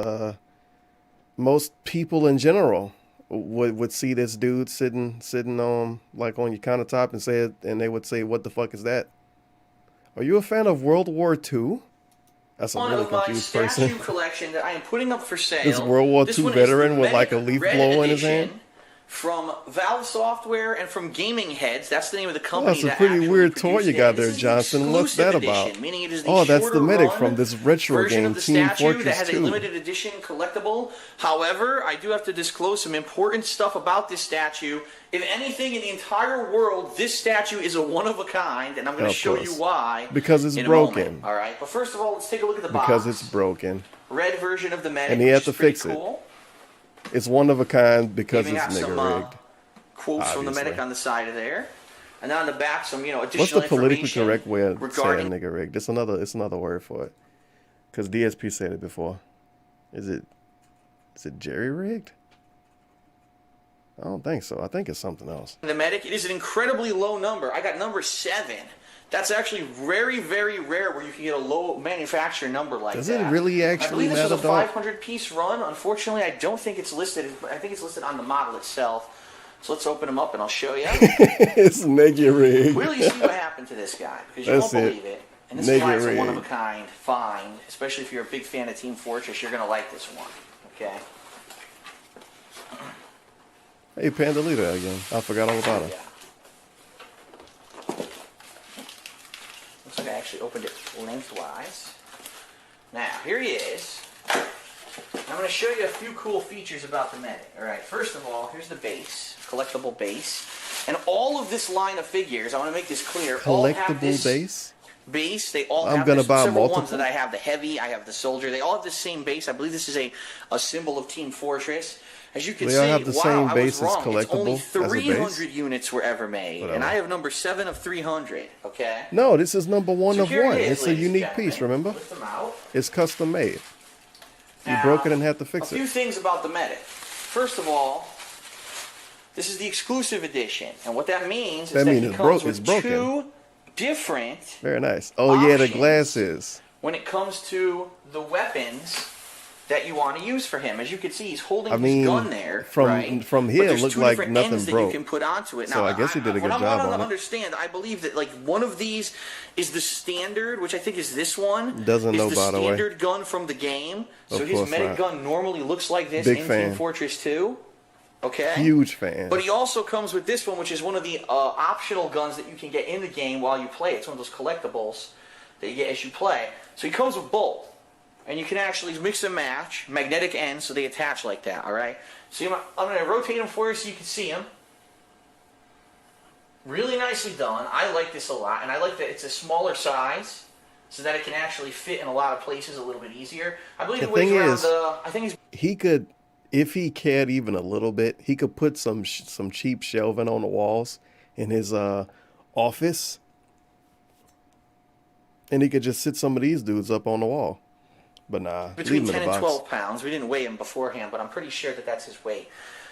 people in general would see this dude sitting on like on your countertop and say it, and they would say, "What the fuck is that? Are you a fan of World War II?" That's a really confused person. Statue collection that I am putting up for sale. This World War II veteran with like a leaf blower in his hand. From Valve Software and from Gaming Heads. That's the name of the company. Oh, that's a pretty weird toy you got there, Johnson. What's that about? Oh, that's the medic from this retro game, Team Fortress 2. That has a limited edition collectible. However, I do have to disclose some important stuff about this statue. If anything in the entire world, this statue is a one-of-a-kind, and I'm going to show you why. Because it's broken. All right, but first of all, let's take a look at the box. Because it's broken. Red version of the medic, and he had to fix cool. it. It's one of a kind because it's nigger rigged. Quotes from the medic on the side of there, and then on the back some additional What's the politically correct way of regarding saying nigger rigged? It's another word for it. Because DSP said it before. Is it jerry rigged? I don't think so. I think it's something else. The medic, it is an incredibly low number. I got number 7. That's actually very, very rare where you can get a low manufacturer number like that. Does it really actually matter? I believe this was a 500-piece run. Unfortunately, I don't think it's listed. I think it's listed on the model itself. So let's open them up and I'll show you. It's nigger rigged. Wait till you see what happened to this guy, because you won't believe it. And this is why it's a one-of-a-kind find, especially if you're a big fan of Team Fortress. You're going to like this one, okay? Hey, Pandalita again. I forgot all about her. Yeah. Looks like I actually opened it lengthwise. Now, here he is. I'm going to show you a few cool features about the medic. All right, first of all, here's the base, collectible base. And all of this line of figures, I want to make this clear, all have this base. They all have several ones that I have. The heavy, I have the soldier. They all have the same base. I believe this is a symbol of Team Fortress. As you can see, have the wow, same I base was wrong. as collectible, it's only 300 units were ever made. Whatever. And I have number 7 of 300, okay? No, this is number 1 of 1. It's a unique piece, remember? Lift them out. It's custom made. Now, you broke it and had to fix it. A few things about the medic. First of all, this is the exclusive edition. And what that means is that it comes with 2 different Very nice. Oh, yeah, the glasses. When it comes to the weapons that you want to use for him. As you can see, he's holding his gun there. From here, it looked like nothing broke. That you can put onto it. So now, I guess he did a good job on it. What I want to understand, I believe that like one of these is the standard, which I think is this one. Doesn't know, by the way. The standard gun from the game. So his medic gun normally looks like this in Team Fortress 2. Okay. Huge fan. But he also comes with this one, which is one of the optional guns that you can get in the game while you play. It's one of those collectibles that you get as you play. So he comes with both. And you can actually mix and match, magnetic ends, so they attach like that, all right? So I'm going to rotate them for you so you can see them. Really nicely done. I like this a lot, and I like that it's a smaller size so that it can actually fit in a lot of places a little bit easier. I believe it weighs around, I think he could, if he cared even a little bit, he could put some cheap shelving on the walls in his office, and he could just sit some of these dudes up on the wall. But nah, between 10 and 12 pounds. We didn't weigh him beforehand, but I'm pretty sure that that's his weight.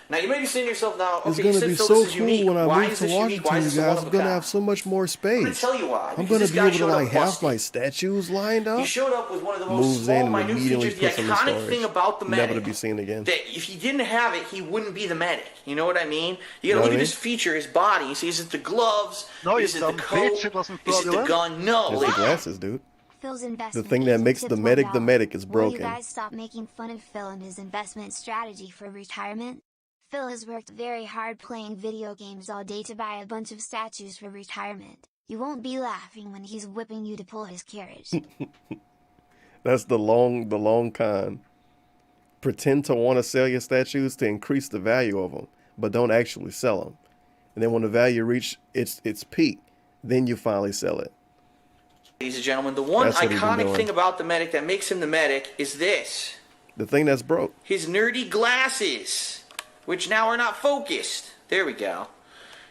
Now, you may be saying to yourself now, okay, it's going to be so cool when I move to Washington, you guys. I'm going to have so much more space. I'm going to tell you why. I'm going to be able to like have my statues lined up. He showed up with one of the most small, minute features. The iconic thing about the medic, never to be seen again. That if he didn't have it, he wouldn't be the medic. You know what I mean? You got to look at this feature, his body. You see, is it the gloves? Is it the coat? Is it the gun? No. It's the glasses, dude. Phil's investment. The thing that makes the medic is broken. Will you guys stop making fun of Phil and his investment strategy for retirement? Phil has worked very hard playing video games all day to buy a bunch of statues for retirement. You won't be laughing when he's whipping you to pull his carriage. That's the long con. Pretend to want to sell your statues to increase the value of them, but don't actually sell them. And then when the value reach its peak, then you finally sell it. Ladies and gentlemen, the one iconic thing about the medic that makes him the medic is this. The thing that's broke. His nerdy glasses, which now are not focused. There we go.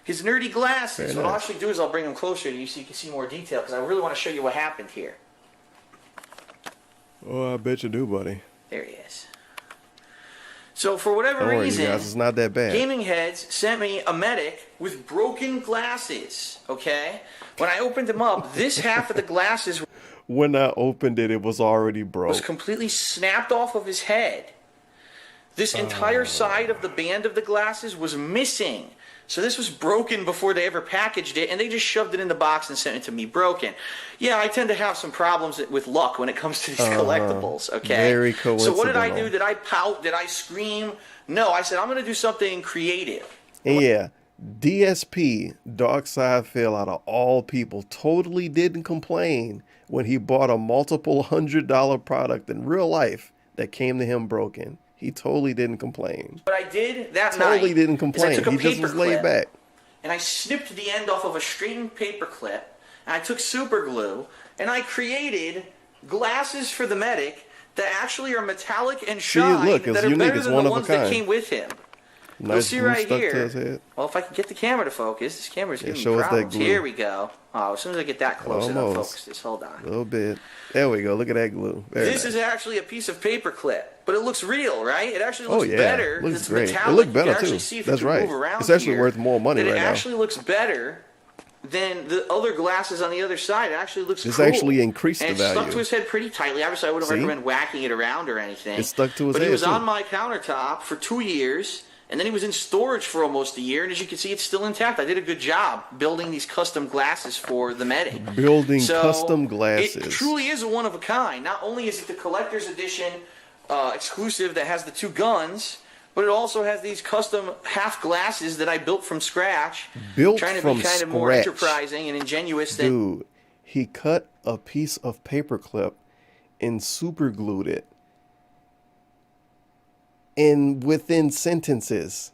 His nerdy glasses. What I'll actually do is I'll bring them closer to you so you can see more detail, because I really want to show you what happened here. Oh, I bet you do, buddy. There he is. So for whatever Don't worry, reason, you guys, it's not that bad. Gaming Heads sent me a medic with broken glasses, okay? When I opened them up, this half of the glasses when I opened it, it was already broke. Was completely snapped off of his head. This entire side of the band of the glasses was missing. So this was broken before they ever packaged it, and they just shoved it in the box and sent it to me broken. Yeah, I tend to have some problems with luck when it comes to these collectibles, okay? Very coincidental. So what did I do? Did I pout? Did I scream? No, I said, I'm going to do something creative. And yeah, DSP, Darkside Phil, out of all people, totally didn't complain when he bought a multiple $100 product in real life that came to him broken. He totally didn't complain. What I did that night, totally didn't complain. He just was laid back. And I snipped the end off of a straightened paper clip, and I took super glue, and I created glasses for the medic that actually are metallic and shine, look, that are unique. better It's than one the of a ones that kind. came with him. Nice You'll see right stuck to his here. head. Well, if I can get the camera to focus, this camera's giving show me us that problems. glue. Here we go. Oh, as soon as I get that close, it'll focus this. Hold on. A little bit. There we go. Look at that glue. This is actually a piece of paper clip, but it looks real, right? It actually looks better. Looks it's great. metallic. It looked better you can actually too. See if That's you can right. Move around It's actually here, worth more money right now. It actually looks better than the other glasses on the other side. It actually looks This cool. actually increased and the value. It stuck to his head pretty tightly. Obviously, I wouldn't recommend whacking it around or anything. It stuck to his head, head, he was too. on my countertop for 2 years. And then he was in storage for almost a year, and as you can see, it's still intact. I did a good job building these custom glasses for the medic. Custom glasses. It truly is a one of a kind. Not only is it the collector's edition exclusive that has the 2 guns, but it also has these custom half glasses that I built from scratch. Trying to be kind of more enterprising and ingenious. Dude, he cut a piece of paperclip and super glued it. And within sentences,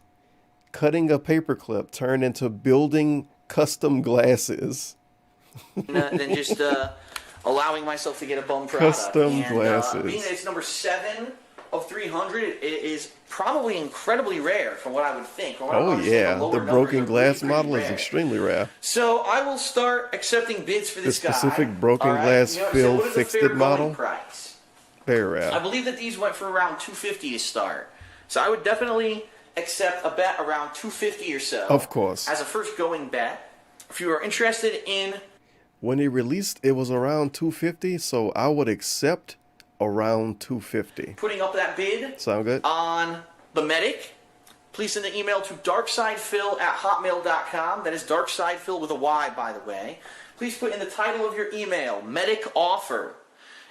cutting a paperclip turned into building custom glasses. Than just allowing myself to get a bum product. Custom glasses. Being that it's number 7 of 300, it is probably incredibly rare from what I would think. Oh yeah, the broken glass model is extremely rare. So I will start accepting bids for this guy. The specific broken glass Phil fixed it model. Price? Very rare. I believe that these went for around $250 to start. So I would definitely accept a bet around $250 or so. Of course. As a first going bet. If you are interested in... When it released, it was around $250, so I would accept around $250. Putting up that bid. Sound good? On the medic. Please send an email to darksidephil@hotmail.com. That is darksidephil with a Y, by the way. Please put in the title of your email, medic offer.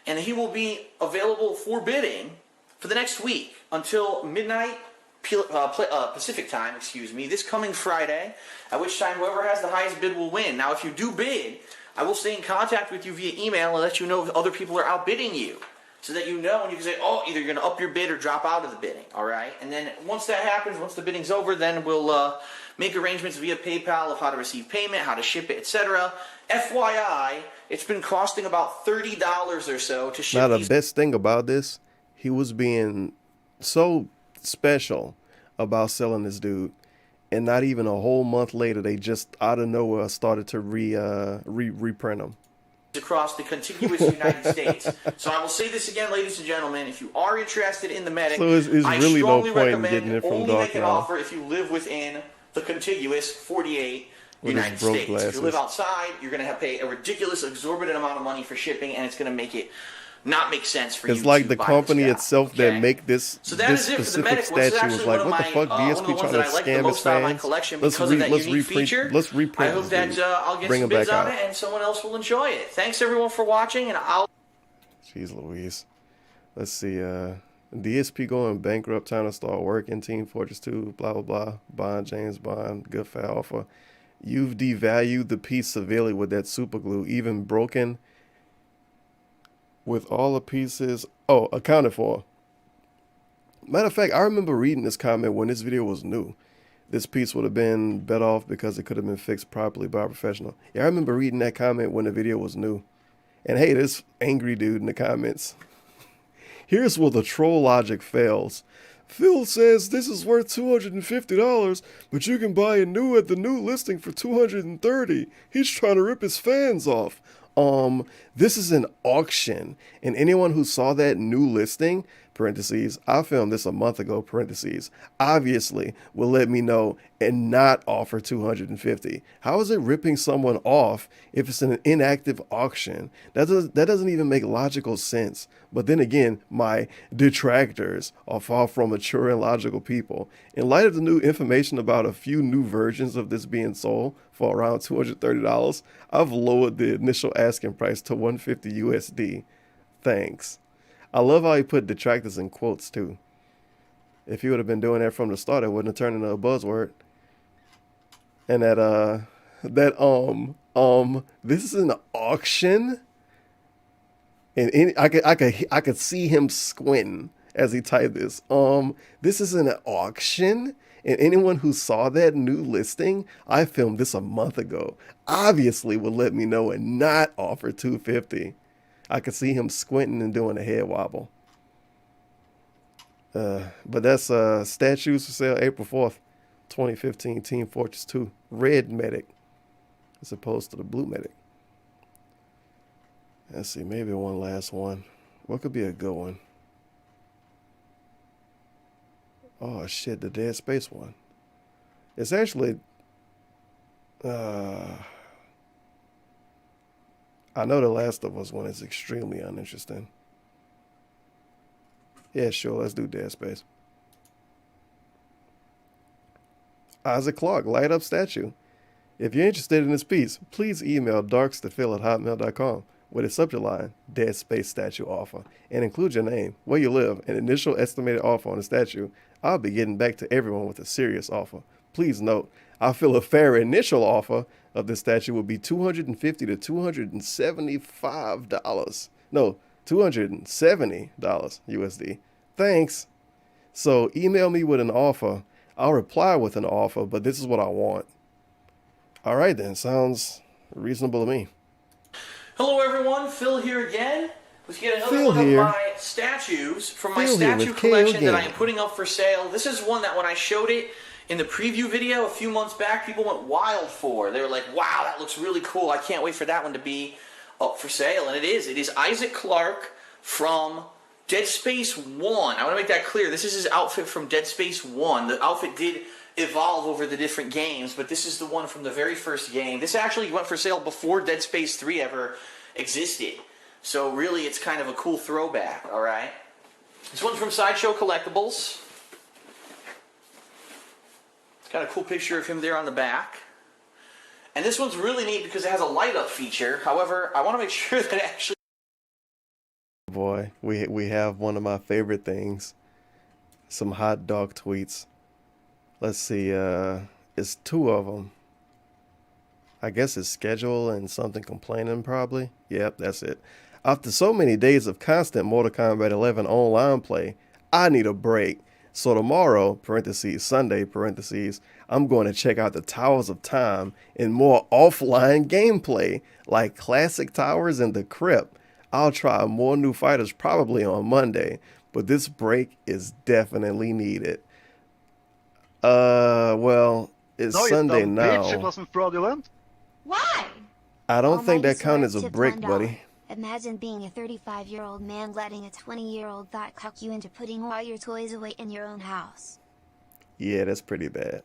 And he will be available for bidding for the next week until midnight Pacific time, this coming Friday, at which time whoever has the highest bid will win. Now, if you do bid, I will stay in contact with you via email and let you know if other people are outbidding you, so that you know, and you can say, oh, either you're going to up your bid or drop out of the bidding, all right? And then once that happens, once the bidding's over, then we'll make arrangements via PayPal of how to receive payment, how to ship it, etc. FYI, it's been costing about $30 or so to ship. Now, the best thing about this, he was being so special about selling this dude, and not even a whole month later, they just out of nowhere started to reprint them across the contiguous United States. So I will say this again, ladies and gentlemen, if you are interested in the medic, so it's I really strongly no point in recommend getting it from only Dark make an now. offer if you live within the contiguous 48 United States. Glasses. If you live outside, you're going to have to pay a ridiculous, exorbitant amount of money for shipping, and it's going to make it not make sense for you. It's like to the buy company this itself okay? that make this So that this is it for the specific medic. Well, statue was like, what the fuck, DSP trying to scam his fans? Let's reprint I hope that I'll get some bids on it and someone else will enjoy it. Thanks everyone for watching, and I'll... Jeez Louise. Let's see, DSP going bankrupt, time to start working, Team Fortress 2, blah, blah, blah. Bond, James Bond, good fat offer. You've devalued the piece severely with that super glue, even broken with all the pieces. Oh, accounted for. Matter of fact, I remember reading this comment when this video was new. This piece would have been better off because it could have been fixed properly by a professional. Yeah, I remember reading that comment when the video was new. And hey, this angry dude in the comments. Here's where the troll logic fails. Phil says this is worth $250, but you can buy a new at the new listing for $230. He's trying to rip his fans off. This is an auction, and anyone who saw that new listing, parentheses, I filmed this a month ago, parentheses, obviously will let me know and not offer $250. How is it ripping someone off if it's an inactive auction? That doesn't even make logical sense. But then again, my detractors are far from mature and logical people. In light of the new information about a few new versions of this being sold for around $230, I've lowered the initial asking price to $150 USD. Thanks. I love how he put detractors in quotes too. If he would have been doing that from the start, it wouldn't have turned into a buzzword. And this is an auction. And I could see him squinting as he typed this. This is an auction, and anyone who saw that new listing, I filmed this a month ago, obviously would let me know and not offer $250. I could see him squinting and doing a head wobble. But that's statues for sale April 4th, 2015, Team Fortress 2, red medic, as opposed to the blue medic. Let's see, maybe one last one. What could be a good one? Oh shit, the Dead Space one. It's actually I know The Last of Us one is extremely uninteresting. Yeah, sure, let's do Dead Space. Isaac Clarke, light up statue. If you're interested in this piece, please email darkstofil@hotmail.com with a subject line, Dead Space statue offer, and include your name, where you live, and initial estimated offer on the statue. I'll be getting back to everyone with a serious offer. Please note, I feel a fair initial offer of this statue would be $250 to $275. No, $270 USD. Thanks. So email me with an offer. I'll reply with an offer, but this is what I want. All right then, sounds reasonable to me. Hello everyone, Phil here again. Let's get another one of my statues from my statue collection that I am putting up for sale. This is one that when I showed it in the preview video a few months back, people went wild for. They were like, wow, that looks really cool. I can't wait for that one to be up for sale. And it is. It is Isaac Clarke from Dead Space 1. I want to make that clear. This is his outfit from Dead Space 1. The outfit did evolve over the different games, but this is the one from the very first game. This actually went for sale before Dead Space 3 ever existed. So really, it's kind of a cool throwback, all right? This one's from Sideshow Collectibles. It's got a cool picture of him there on the back. And this one's really neat because it has a light-up feature. However, I want to make sure that it actually... Boy, we have one of my favorite things. Some hot dog tweets. Let's see, it's two of them. I guess it's schedule and something complaining probably. Yep, that's it. After so many days of constant Mortal Kombat 11 online play, I need a break. So tomorrow, parentheses, Sunday, parentheses, I'm going to check out the Towers of Time and more offline gameplay, like Classic Towers and The Crypt. I'll try more new fighters probably on Monday, but this break is definitely needed. Well, it's Sunday now. Bitch, it wasn't fraudulent. Why? I don't think that counts as a break, buddy. Imagine being a 35-year-old man letting a 20-year-old thought cock you into putting all your toys away in your own house. Yeah, that's pretty bad.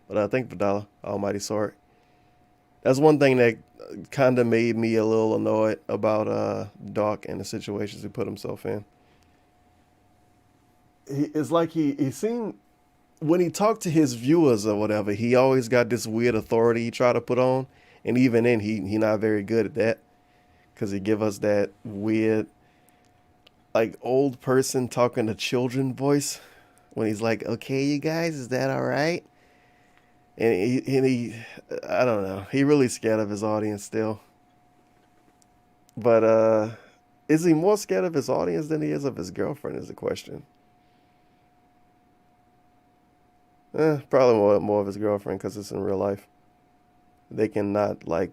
But I think $1, almighty sorry. That's one thing that kind of made me a little annoyed about Doc and the situations he put himself in. It's like he seemed, when he talked to his viewers or whatever, he always got this weird authority he tried to put on. And even then, he not very good at that. Because he give us that weird, like old person talking to children voice when he's like, "Okay, you guys, is that all right?" And he I don't know. He really scared of his audience still. But is he more scared of his audience than he is of his girlfriend? Is the question. Probably more of his girlfriend because it's in real life. They cannot like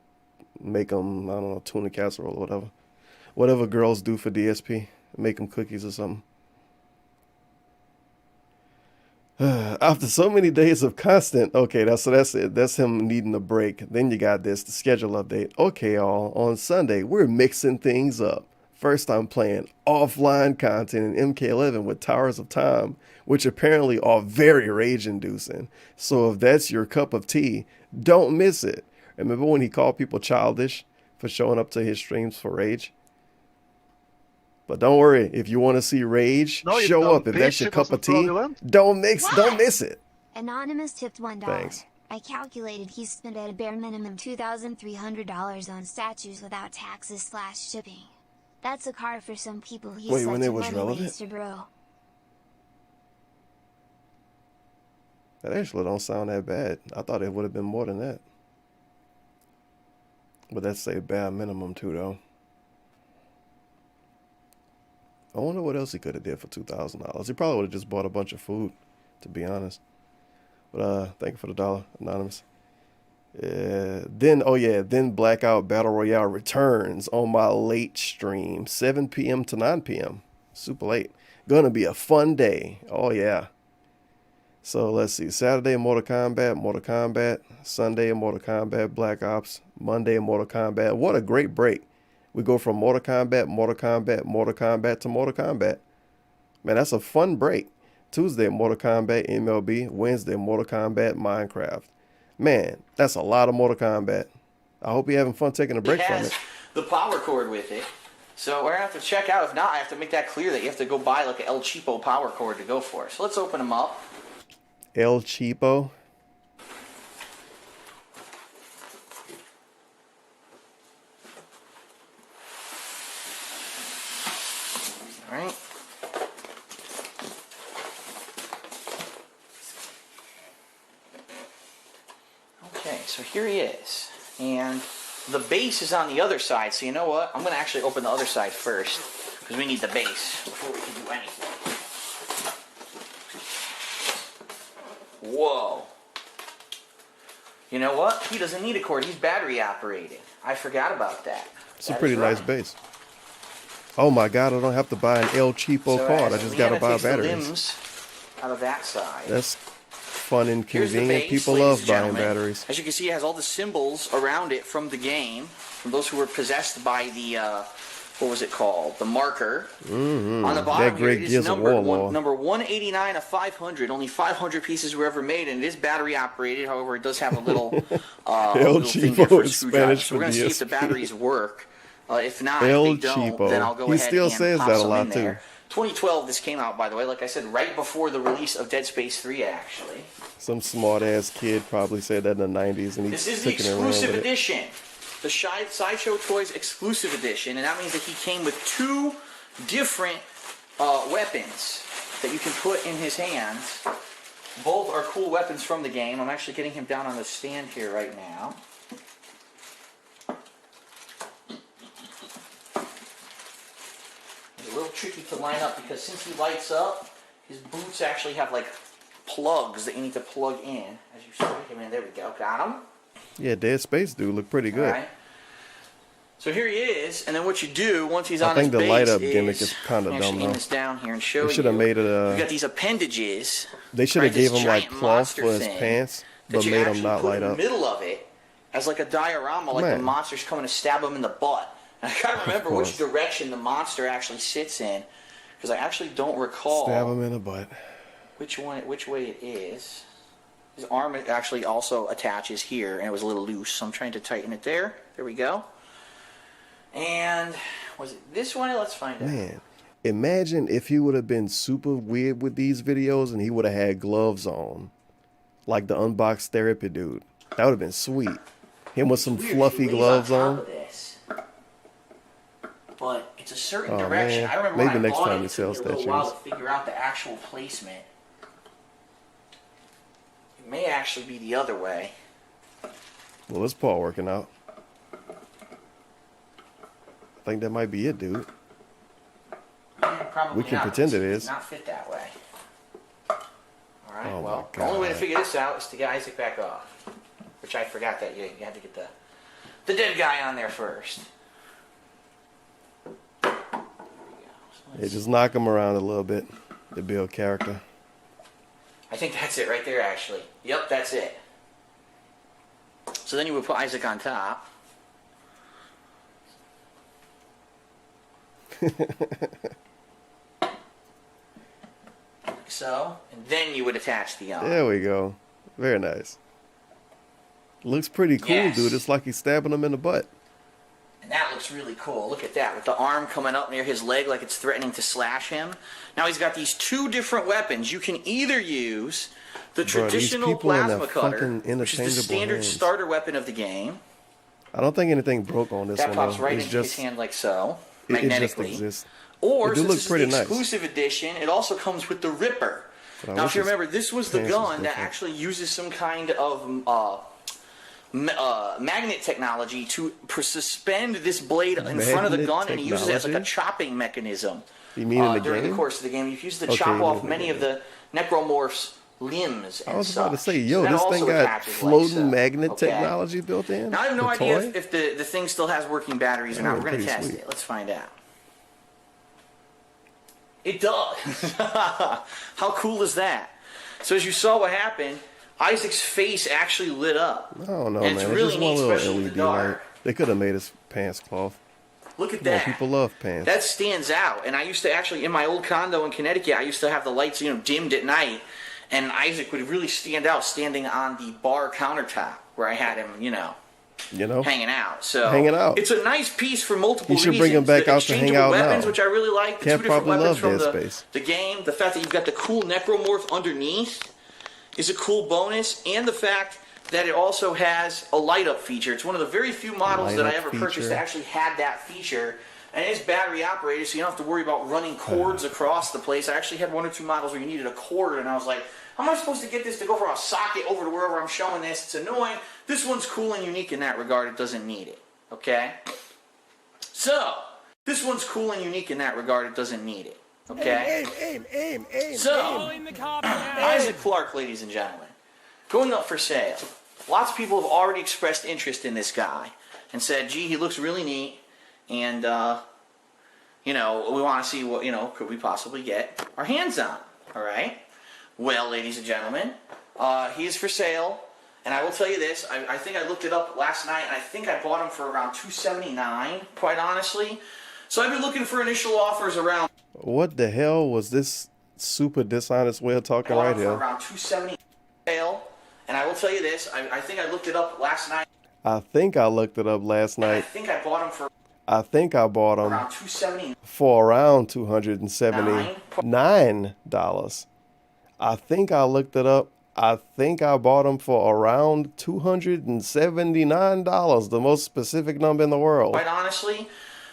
make him, I don't know, tuna casserole or whatever. Whatever girls do for DSP, make them cookies or something. After so many days of constant, okay, that's it. That's him needing a break. Then you got this, the schedule update. Okay, all on Sunday, we're mixing things up. First, I'm playing offline content in MK11 with Towers of Time, which apparently are very rage-inducing. So if that's your cup of tea, don't miss it. Remember when he called people childish for showing up to his streams for rage? But don't worry, if you want to see rage, show up. If that's your cup of tea, don't miss it. Anonymous tipped $1. Thanks. I calculated he spent at a bare minimum $2,300 on statues without taxes / shipping. That's a car for some people. He's Wait, such when a it was money relevant? waster, bro. That actually don't sound that bad. I thought it would have been more than that. But that's a bare minimum too, though. I wonder what else he could have did for $2,000. He probably would have just bought a bunch of food, to be honest. But thank you for the $1, Anonymous. Then Blackout Battle Royale returns on my late stream, 7 p.m. to 9 p.m. Super late. Gonna be a fun day. Oh yeah. So let's see. Saturday Mortal Kombat. Sunday Mortal Kombat Black Ops. Monday Mortal Kombat. What a great break. We go from Mortal Kombat to Mortal Kombat. Man, that's a fun break. Tuesday, Mortal Kombat MLB. Wednesday, Mortal Kombat Minecraft. Man, that's a lot of Mortal Kombat. I hope you're having fun taking a break from it. It has the power cord with it. So we're going to have to check out. If not, I have to make that clear that you have to go buy like an El Cheapo power cord to go for it. So let's open them up. El Cheapo? Alright. Okay, so here he is. And the base is on the other side, so you know what? I'm going to actually open the other side first, because we need the base before we can do anything. Whoa. You know what? He doesn't need a cord. He's battery operated. I forgot about that. It's a pretty nice base. Oh my god, I don't have to buy an El Cheapo cord. I just gotta buy batteries. Out of that side. That's fun and convenient. People love buying batteries. As you can see, it has all the symbols around it from the game. From those who were possessed by the, what was it called? The marker. Mm-hmm. On the bottom here, it is number 189 of 500. Only 500 pieces were ever made, and it is battery operated. However, it does have a little, El Cheapo is Spanish so we're for going to see if the batteries work. If not, if they don't, then I'll go ahead and pop some in there. 2012, this came out, by the way. Like I said, right before the release of Dead Space 3, actually. Some smart-ass kid probably said that in the 90s, and he's sticking around with it. This is the exclusive edition. The Sideshow Toys exclusive edition, and that means that he came with 2 different weapons that you can put in his hands. Both are cool weapons from the game. I'm actually getting him down on the stand here right now. It's a little tricky to line up because since he lights up, his boots actually have like plugs that you need to plug in. As you stick him in, there we go, got him. Yeah, Dead Space dude look pretty good. Right. So here he is, and then what you do once he's on his his base I think the light up gimmick is kind of dumb though. This down here and show they should have made it you got these appendages. They should have gave him like cloth for his pants, but made him not light up. In the middle of it as like a diorama, like the monster's coming to stab him in the butt. And I gotta remember which direction the monster actually sits in, because I actually don't recall. Stab him in the butt. Which way it is. His arm actually also attaches here, and it was a little loose, so I'm trying to tighten it there. There we go. And was it this way? Let's find out. Man, imagine if he would have been super weird with these videos and he would have had gloves on, like the Unbox Therapy dude. That would have been sweet. Him with some fluffy gloves on. But It's a certain direction. Man. I remember maybe when I next bought time it, he it took me sells a little while statues. to figure out the actual placement. It may actually be the other way. Well, this Paul working out. I think that might be it, dude. Probably We can not. pretend it It is. does not fit that way. Alright, Oh well, my the only way to God. figure this out is to get Isaac back off. Which I forgot that you had to get the dead guy on there first. There we go. Yeah, just knock him around a little bit to build character. I think that's it right there, actually. Yep, that's it. So then you would put Isaac on top. Like so. And then you would attach the arm. There we go. Very nice. Looks pretty cool, Yes. dude. It's like he's stabbing him in the butt. And that looks really cool. Look at that, with the arm coming up near his leg like it's threatening to slash him. Now he's got these two different weapons. You can either use the traditional plasma cutter, which is the standard hands. starter weapon of the game. I don't think anything broke on this That one. pops though. right It's into his just, hand like so, it just magnetically. exists. Or, It do since look this is pretty the nice. exclusive edition, it also comes with the Ripper. But I Now, wish if you his remember, this was the pants was gun that different. actually uses some kind of magnet technology to suspend this blade in front of the Magnet gun, and he uses it as like a technology? chopping mechanism. You mean in the during game? the course of the game, you've used to Okay, chop you mean off in the many of the necromorphs' limbs and I was about to such. say, So yo, that this also thing got attaches like floating so. magnet Okay? technology built in? Now, I have no The idea toy? if the thing still has working batteries or That not. would We're going be to pretty test sweet. it. Let's find out. It does. How cool is that? So as you saw what happened, Isaac's face actually lit up. I don't know, And man. it's It's really just neat, one little especially in the LED light. dark. They could have made his pants cloth. Look at Come on, that. people love pants. That stands out. And I used to actually, in my old condo in Connecticut, I used to have the lights, dimmed at night. And Isaac would really stand out standing on the bar countertop where I had him, hanging out. So Hanging out. It's a nice piece for multiple You should reasons. bring him back The out to hang exchangeable out weapons, now. which I really like. The Cat two different probably weapons from loved Dead Space. the game. The fact that you've got the cool necromorph underneath is a cool bonus. And the fact that it also has a light up feature. It's one of the very few models that I Light-up ever purchased feature. that actually had that feature. And it's battery operated, so you don't have to worry about running cords across the place. I actually had one or two models where you needed a cord, and I was like, how am I supposed to get this to go from a socket over to wherever I'm showing this? It's annoying. This one's cool and unique in that regard. It doesn't need it. Okay? So, this one's cool and unique in that regard. It doesn't need it. Okay? Aim. So, Isaac Clarke, ladies and gentlemen, going up for sale. Lots of people have already expressed interest in this guy and said, gee, he looks really neat, and, we want to see what, could we possibly get our hands on, all right? Well, ladies and gentlemen, he is for sale, and I will tell you this, I think I looked it up last night, and I think I bought him for around $279, quite honestly. So I've been looking for initial offers around... What the hell was this super dishonest way of talking right for here? around $270 sale, and I will tell you this, I think I looked it up last night. I think I looked it up last I night. think I bought him for I think I bought them around $279. for around $279. I think I looked it up. I think I bought them for around $279, the most specific number in the world. Quite honestly.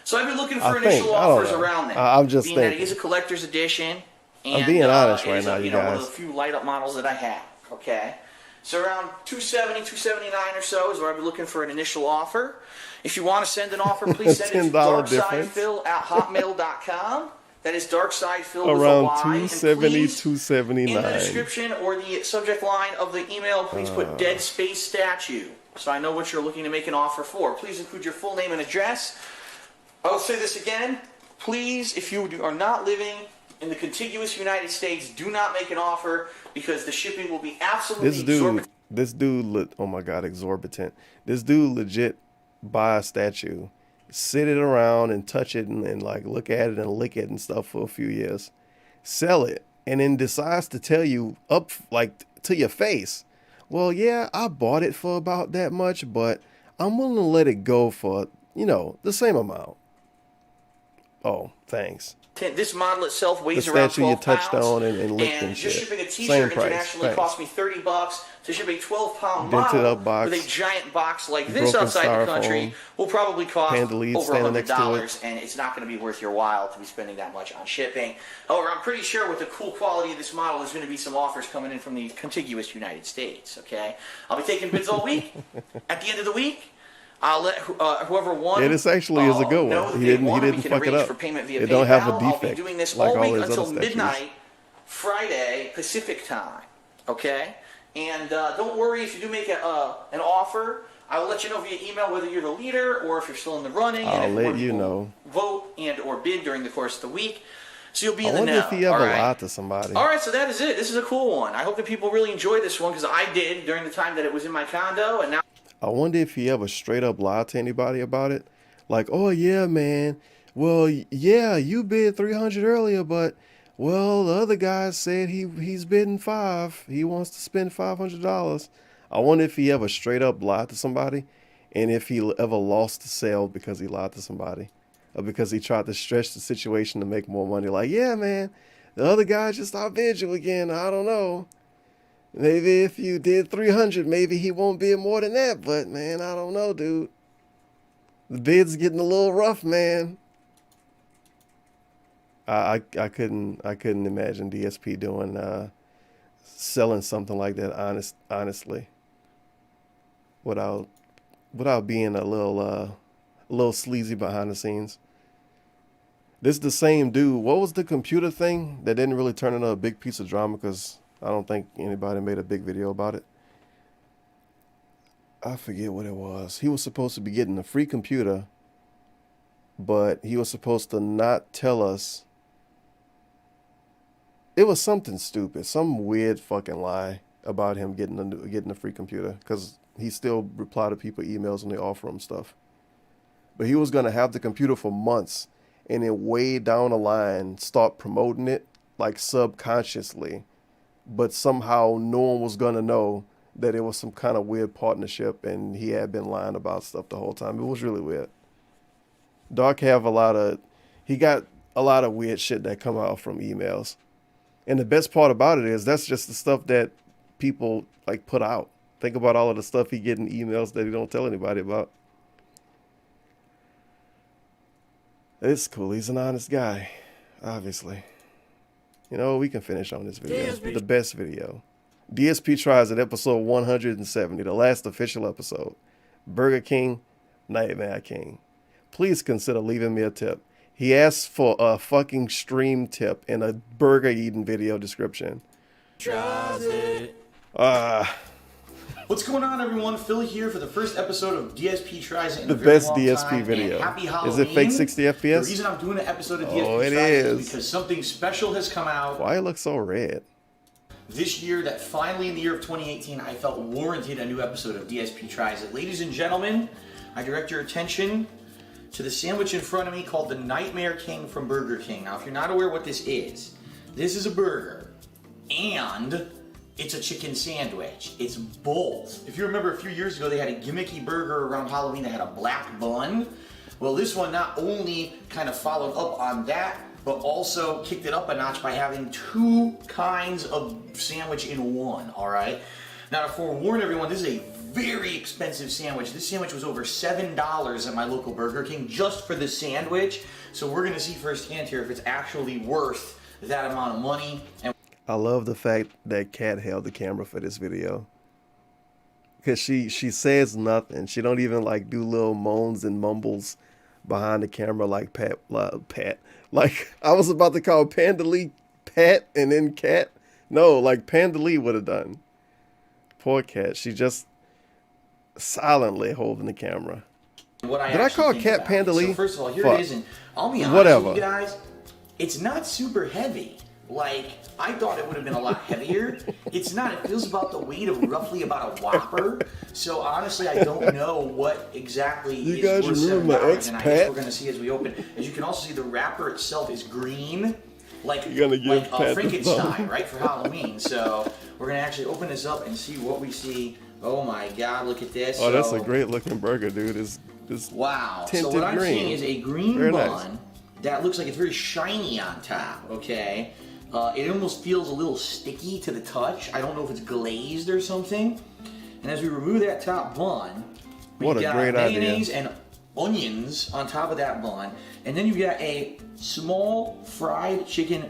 So I've been looking for I initial think. I don't offers know. around there. I'm just being that thinking. it is a collector's edition. And, I'm being honest it right is now, a, you One guys. of the few light up models that I have. Okay. So around $270, $279 or so is where I've been looking for an initial offer. If you want to send an offer, please send it to $10 difference. darksidephil@hotmail.com. That is darksidephil with Around a Y. And $270, please, $279. in the description or the subject line of the email, please put Dead Space Statue, so I know what you're looking to make an offer for. Please include your full name and address. I'll say this again. Please, if you are not living in the contiguous United States, do not make an offer because the shipping will be absolutely exorbitant. Oh my God, exorbitant. This dude legit buy a statue, sit it around and touch it and like look at it and lick it and stuff for a few years, sell it, and then decides to tell you up like to your face, well, yeah, I bought it for about that much, but I'm willing to let it go for, the same amount. Oh, thanks. This model itself weighs the around statue 12 you touched pounds, on and licked and just shit. shipping a Same t-shirt price. internationally Thanks. cost me $30. To ship a 12-pound Dented model up box, with a giant box like this broken outside the country styrofoam, will probably cost Panda lead over standing next to $100, and it's not going to be worth your while to be spending that much on shipping. However, I'm pretty sure with the cool quality of this model, there's going to be some offers coming in from the contiguous United States, okay? I'll be taking bids all week. At the end of the week, I'll let whoever won. Yeah, this actually is a good one. He didn't fuck it up. For payment via It don't have a PayPal. defect. I'll be doing this like all week his until other statues. midnight, Friday Pacific time. Okay, and don't worry if you do make an offer. I will let you know via email whether you're the leader or if you're still in the running. I'll and let you know. Vote and or bid during the course of the week. So you'll be in I the know. wonder if he ever all right? lied to somebody. All right, so that is it. This is a cool one. I hope that people really enjoy this one because I did during the time that it was in my condo, and now. I wonder if he ever straight up lied to anybody about it. Like, oh yeah, man. Well, yeah, you bid 300 earlier, but well, the other guy said he's bidding 5. He wants to spend $500. I wonder if he ever straight up lied to somebody, and if he ever lost the sale because he lied to somebody, or because he tried to stretch the situation to make more money. Like, yeah, man, the other guy just outbid you again. I don't know. Maybe if you did 300, maybe he won't bid more than that. But man, I don't know, dude. The bid's getting a little rough, man. I couldn't imagine DSP doing selling something like that honestly, without being a little sleazy behind the scenes. This is the same dude. What was the computer thing that didn't really turn into a big piece of drama? Because I don't think anybody made a big video about it. I forget what it was. He was supposed to be getting a free computer, but he was supposed to not tell us. It was something stupid, some weird fucking lie about him getting a free computer, because he still replied to people emails when they offer him stuff. But he was gonna have the computer for months, and then way down the line start promoting it like subconsciously. But somehow no one was going to know that it was some kind of weird partnership and he had been lying about stuff the whole time. It was really weird. Doc he got a lot of weird shit that come out from emails. And the best part about it is that's just the stuff that people like put out. Think about all of the stuff he get in emails that he don't tell anybody about. It's cool. He's an honest guy, obviously. You know, we can finish on this video. DSP. The best video. DSP tries at episode 170, the last official episode. Burger King, Nightmare King. Please consider leaving me a tip. He asked for a fucking stream tip in a burger eating video description. Tries it. What's going on, everyone? Phil here for the first episode of DSP Tries It in the a very best long DSP time. video. And happy Halloween. Is it fake 60 FPS? The reason I'm doing an episode of DSP Tries It is because something special has come out. Why it looks so red? This year, that finally in the year of 2018, I felt warranted a new episode of DSP Tries It. Ladies and gentlemen, I direct your attention to the sandwich in front of me called the Nightmare King from Burger King. Now, if you're not aware what this is a burger, and it's a chicken sandwich. It's both. If you remember a few years ago, they had a gimmicky burger around Halloween that had a black bun. Well, this one not only kind of followed up on that, but also kicked it up a notch by having 2 kinds of sandwich in one, all right? Now, to forewarn everyone, this is a very expensive sandwich. This sandwich was over $7 at my local Burger King just for the sandwich. So we're gonna see firsthand here if it's actually worth that amount of money. And I love the fact that Kat held the camera for this video. Because she says nothing. She don't even like do little moans and mumbles behind the camera like Pat. Like I was about to call Panda Lee Pat and then Kat. No, like Panda Lee would have done. Poor Kat. She just silently holding the camera. What Did I call Kat Panda Lee? So first of all, here it is, and I'll be honest with you guys, it's not super heavy. Like, I thought it would have been a lot heavier. It's not. It feels about the weight of roughly about a Whopper. So honestly, I don't know what exactly you is guys worth remember my $7, ex and I Pat? guess we're gonna see as we open. As you can also see, the wrapper itself is green, like Pat Frankenstein, right, for Halloween. So we're gonna actually open this up and see what we see. Oh my God, look at this. Oh, that's a great looking burger, dude. It's wow. tinted So what I'm green. seeing is a green Very bun. nice. that looks like it's very shiny on top, okay? It almost feels a little sticky to the touch. I don't know if it's glazed or something. And as we remove that top bun, we got mayonnaise and onions on top of that bun. And then you got a small fried chicken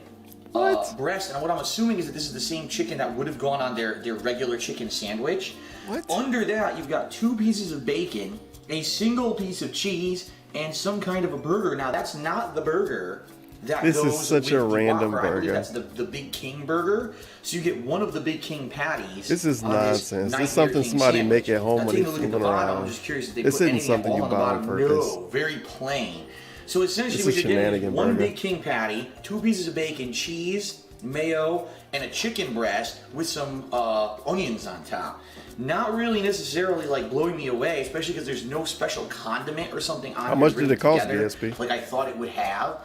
breast. And what I'm assuming is that this is the same chicken that would have gone on their regular chicken sandwich. What? Under that, you've got 2 pieces of bacon, a single piece of cheese, and some kind of a burger. Now, that's not the burger that This goes is such with a the random Whopper. I believe burger. that's the Big King burger. So you get one of the Big King patties. This is on nonsense. This is Nightmare something King somebody sandwich. make at home Now, when taking they're a look at the fooling bottom, around. I'm just curious if they This put isn't anything something all you on the buy on bottom. purpose. No, very plain. So essentially This what is you're getting shenanigan is one burger. Big King patty, 2 pieces of bacon, cheese, mayo, and a chicken breast with some onions on top. Not really necessarily like blowing me away, especially because there's no special condiment or something on it. How much to did bring it cost, together DSP? like I thought it would have.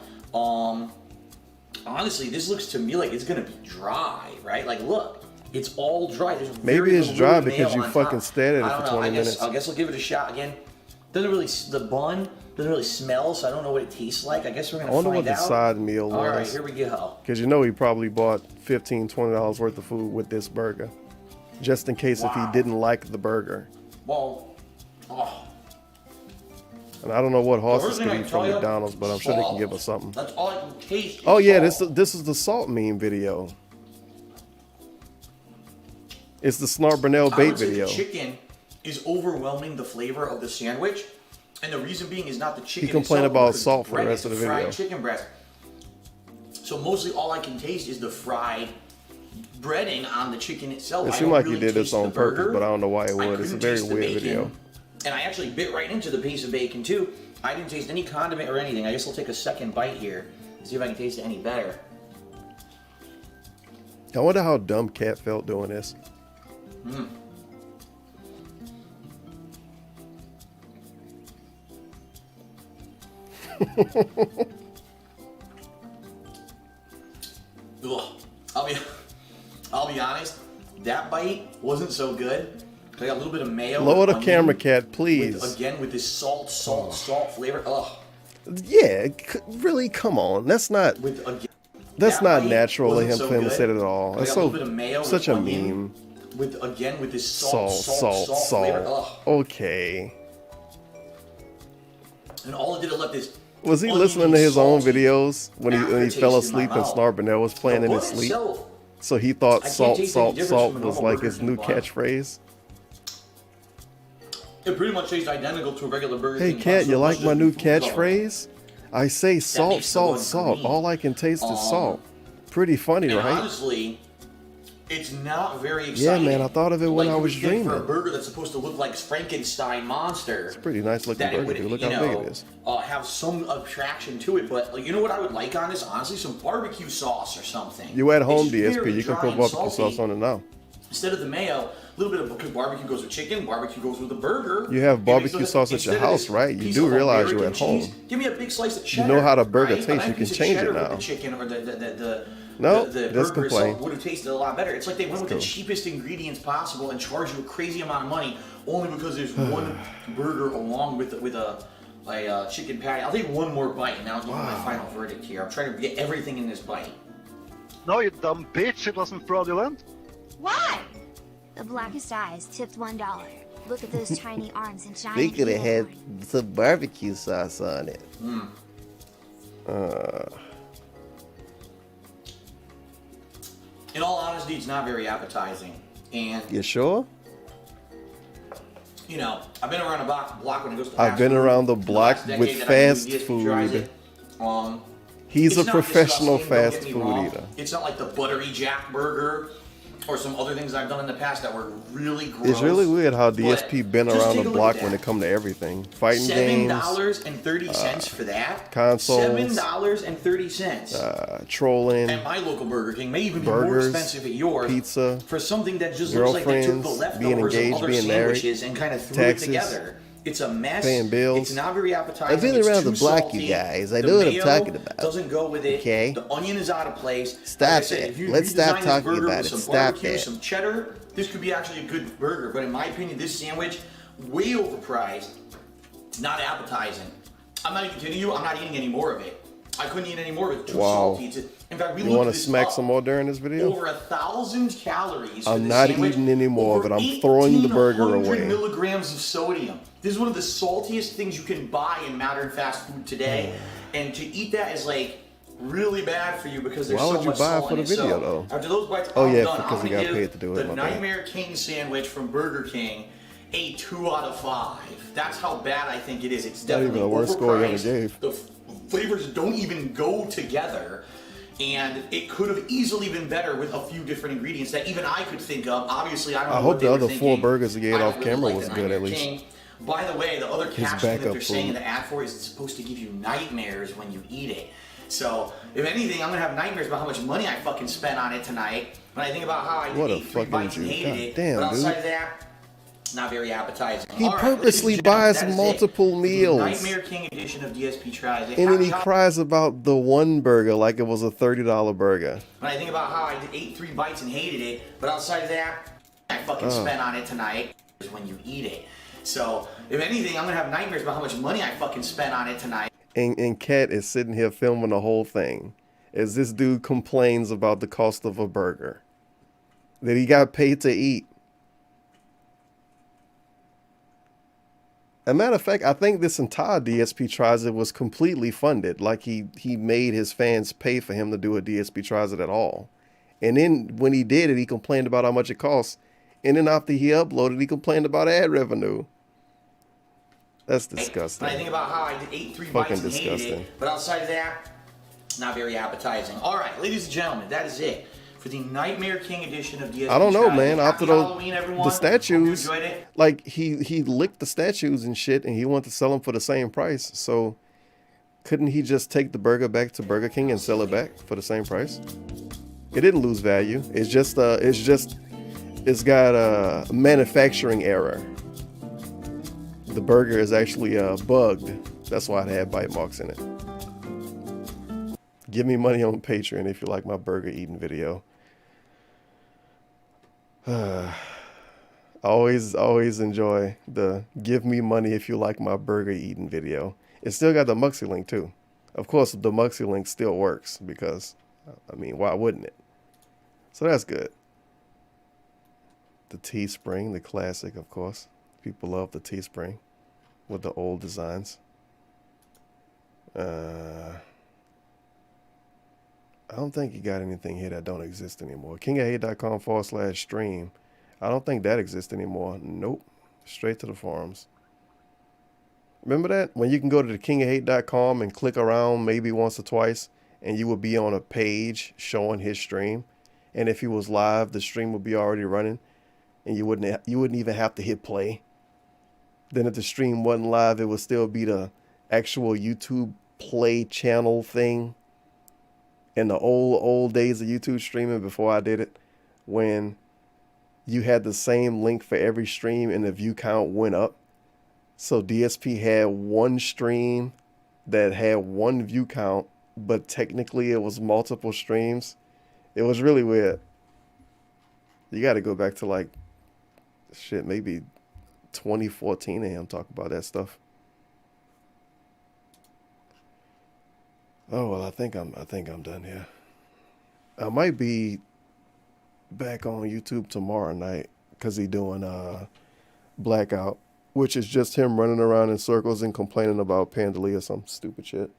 Honestly, this looks to me like it's gonna be dry, right? Like, look, it's all dry. There's Maybe very it's little dry mayo because you on fucking top. stared at it I don't for know. 20 minutes. I guess I'll give it a shot again. Doesn't really, the bun doesn't really smell, so I don't know what it tastes like. I guess we're gonna I wonder find what the out. side meal All right, was. here we go. Because you know he probably bought $15, $20 worth of food with this burger. Just in case if he Wow. didn't like the burger. Well, And I don't know what horses first thing could I eat can from tell you, McDonald's, but I'm sure they can salt. give us something. That's all I can taste. Oh yeah, salt. this is the salt meme video. It's the Snart Burnell I bait would say video. the chicken is overwhelming the flavor of the sandwich, and the reason being is not the chicken. He complained itself, about because salt it's for the bread, rest of it's the a fried video. chicken breast. So mostly all I can taste is the fried breading on the chicken itself. It I seemed don't like really he did this taste the on purpose, burger. but I don't know why it I would. It's a couldn't very taste the weird bacon, video. And I actually bit right into the piece of bacon too. I didn't taste any condiment or anything. I guess I'll take a second bite here and see if I can taste it any better. I wonder how dumb Cat felt doing this. Ugh. I'll be honest. That bite wasn't so good. I got a little bit of mayo. Lower the onion camera, Cat, please. with this salt flavor. Ugh. Yeah, really, come on. That's not that's that not bite natural of wasn't him so for him to good. say it at all. I That's got a little bit of mayo such with a onion, meme. with this Salt. flavor. Ugh. Okay. And all it did, it let this. Was he oniony, listening to his own salty videos when he aftertaste fell in my asleep and mouth. Snart Burnell was playing The in his bun sleep? itself, So he thought I can't salt, taste any salt, difference salt from a was normal like his Burger new King bun. catchphrase. It pretty much tastes identical to a regular Burger Hey King. Cat, bun, you so like it's my just new food coloring. catchphrase? I say salt, makes the salt, bun salt. green. All I can taste is salt. Pretty funny, And right? honestly, it's not very Yeah, exciting. man, I thought of it when like I you was would think For a dreaming. burger that's supposed to look like Frankenstein monster. It's a pretty nice looking that it burger. would, Dude. Look you how big know, it is. have some attraction to it. But like, you know what I would like on this? Honestly, some barbecue sauce or something. You at home, It's DSP. very You can dry put and barbecue salty. sauce on it now. Instead of the mayo, a little bit of, because barbecue goes with chicken, barbecue goes with a burger. You have It barbecue makes it- sauce at your instead of house, this right? You piece do of realize you're American at home. cheese, give me a big slice of You cheddar. know how the burger right? A tastes. You nice can piece of change it cheddar with now. The chicken or No, the just burger complain. itself would have tasted a lot better. It's like they went with cool. the cheapest ingredients possible and charged you a crazy amount of money only because there's one burger along with a chicken patty. I'll take one more bite and now I'll give you my final verdict here. I'm trying to get everything in this bite. No, you dumb bitch, it wasn't fraudulent. Why? The blackest eyes tipped $1. Look at those tiny arms and giant They could have had unicorn. some barbecue sauce on it. In all honesty, it's not very appetizing. And, You sure? you know, I've been around the block when it goes to I've fast been food. around the In block last decade with that I've fast been doing DSP tries food. it. He's a It's not professional disgusting, don't fast get me food wrong. eater. It's not like the buttery Jack burger or some other things I've done in the past that were really gross. It's really weird how But DSP been just around take the a look block at when that. it comes to everything. Fighting games, $7.30 for that. consoles, $7.30. trolling, At my local Burger King, may even be more burgers, expensive at yours. pizza, For something that just looks like they took the girlfriends, leftovers being of engaged, other being married, sandwiches and kind of threw taxes, it together. It's a mess. paying bills. It's not very appetizing. I've been It's around too the block, salty. you guys. I The know what I'm mayo talking about. Doesn't go with it. Okay. The onion is out of place. Stop Like I said, it. if you Let's stop redesign this talking burger about with it. Some Stop barbecue, that. some cheddar. This could be actually a good burger, but in my opinion, this sandwich way overpriced, not appetizing. I'm not even kidding you. I'm not eating any more of it. I couldn't eat any more. It was too Wow. salty. In fact, we You looked want to this smack up. some more during this video? Over 1,000 calories. I'm for not sandwich, eating any more over of it. I'm throwing the burger 1,800 away. milligrams of sodium. This is one of the saltiest things you can buy in modern fast food today. And to eat that is like really bad for you because there's Why so would you much buy it salt for in the it. video, So, though? after those bites Oh, I'm yeah, done, because I'm you gonna got paid give to do it, the my bad. Nightmare King sandwich from Burger King a 2 out of 5. That's how bad I think it is. It's Not even definitely the worst score you ever overpriced. gave. The flavors don't even go together. And it could have easily been better with a few different ingredients that even I could think of. Obviously, I don't know I what hope they the were other thinking. 4 burgers he ate I don't off really camera like was the good, at Nightmare least. King. By the way, the other catch thing that backup they're saying in food. the ad for is it's supposed to give you nightmares when you eat it. So, if anything, I'm gonna have nightmares about how much money I fucking spent on it tonight. When I think about how I What a ate 3 fucking bites and Jew. hated God it. damn, But outside dude. of that, not very appetizing. He All right, purposely ladies and gentlemen, buys that is multiple it for the meals. Nightmare King edition of DSP Tries It. And then he Happy cries about the one burger like it was a $30 burger. When I think about how I ate 3 bites and hated it, but outside of that, I fucking spent on it tonight is when you eat it. So, if anything, I'm gonna have nightmares about how much money I fucking spent on it tonight. And Kat is sitting here filming the whole thing as this dude complains about the cost of a burger that he got paid to eat. As a matter of fact, I think this entire DSP Tries It was completely funded. Like he made his fans pay for him to do a DSP Tries It at all. And then when he did it, he complained about how much it cost. And then after he uploaded, he complained about ad revenue. That's disgusting. When I think about how I ate 3 bites and hated it, but outside of that, not very appetizing. All right, ladies and gentlemen, that is it for the Nightmare King edition of DSP. I don't know, Tries It. man. Happy After those, Halloween, everyone. the statues, Hope you enjoyed it. like he licked the statues and shit, and he wanted to sell them for the same price. So couldn't he just take the burger back to Burger King and sell it back for the same price? It didn't lose value. It's got a manufacturing error. The burger is actually bugged. That's why it had bite marks in it. Give me money on Patreon if you like my burger eating video. Always enjoy the give me money if you like my burger eating video. It's still got the Muxy link too. Of course, the Muxy link still works because, I mean, why wouldn't it? So that's good. The Teespring, the classic, of course. People love the Teespring with the old designs. I don't think you got anything here that don't exist anymore. kingofhate.com/stream. I don't think that exists anymore. Nope. Straight to the forums. Remember that? When you can go to the kingofhate.com and click around maybe once or twice and you will be on a page showing his stream. And if he was live, the stream would be already running and you wouldn't even have to hit play. Then if the stream wasn't live, it would still be the actual YouTube play channel thing. In the old days of YouTube streaming before I did it, when you had the same link for every stream and the view count went up. So DSP had one stream that had one view count, but technically it was multiple streams. It was really weird. You got to go back to like, shit, maybe 2014 to him talk about that stuff. Oh well, I think I'm done here. I might be back on YouTube tomorrow night because he doing Blackout, which is just him running around in circles and complaining about Pandali or some stupid shit.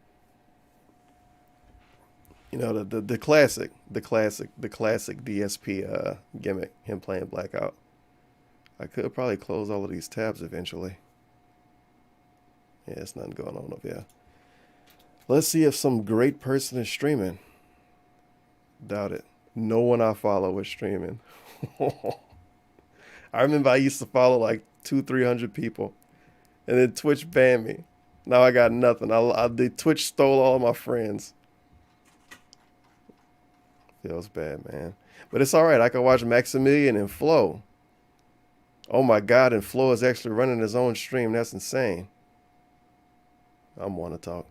You know, the classic DSP gimmick, him playing Blackout. I could probably close all of these tabs eventually. Yeah, there's nothing going on over here. Let's see if some great person is streaming. Doubt it. No one I follow is streaming. I remember I used to follow like 200-300 people. And then Twitch banned me. Now I got nothing. Twitch stole all my friends. Feels bad, man. But it's alright. I can watch Maximilian and Flo. Oh my god, and Flo is actually running his own stream. That's insane. I want to talk.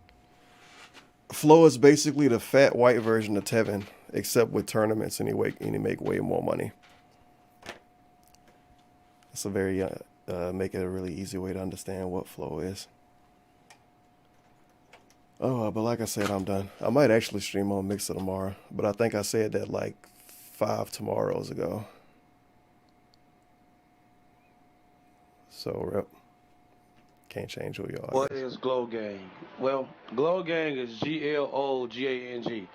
Flo is basically the fat white version of Tevin, except with tournaments, and he make way more money. It's a very make it a really easy way to understand what Flo is. Oh, but like I said, I'm done. I might actually stream on Mixer tomorrow, but I think I said that like 5 tomorrows ago. So, rep. Can't change who you are. What is Glow Gang? Well, Glow Gang is GLOGANG.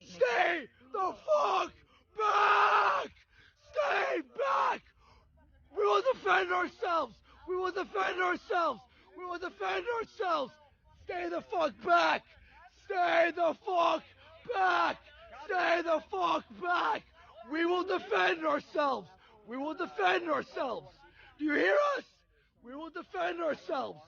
Stay the fuck back! Stay back! We will defend ourselves! We will defend ourselves! We will defend ourselves! Stay the fuck back! Stay the fuck back! Stay the fuck back! We will defend ourselves! We will defend ourselves! Do you hear us? We will defend ourselves!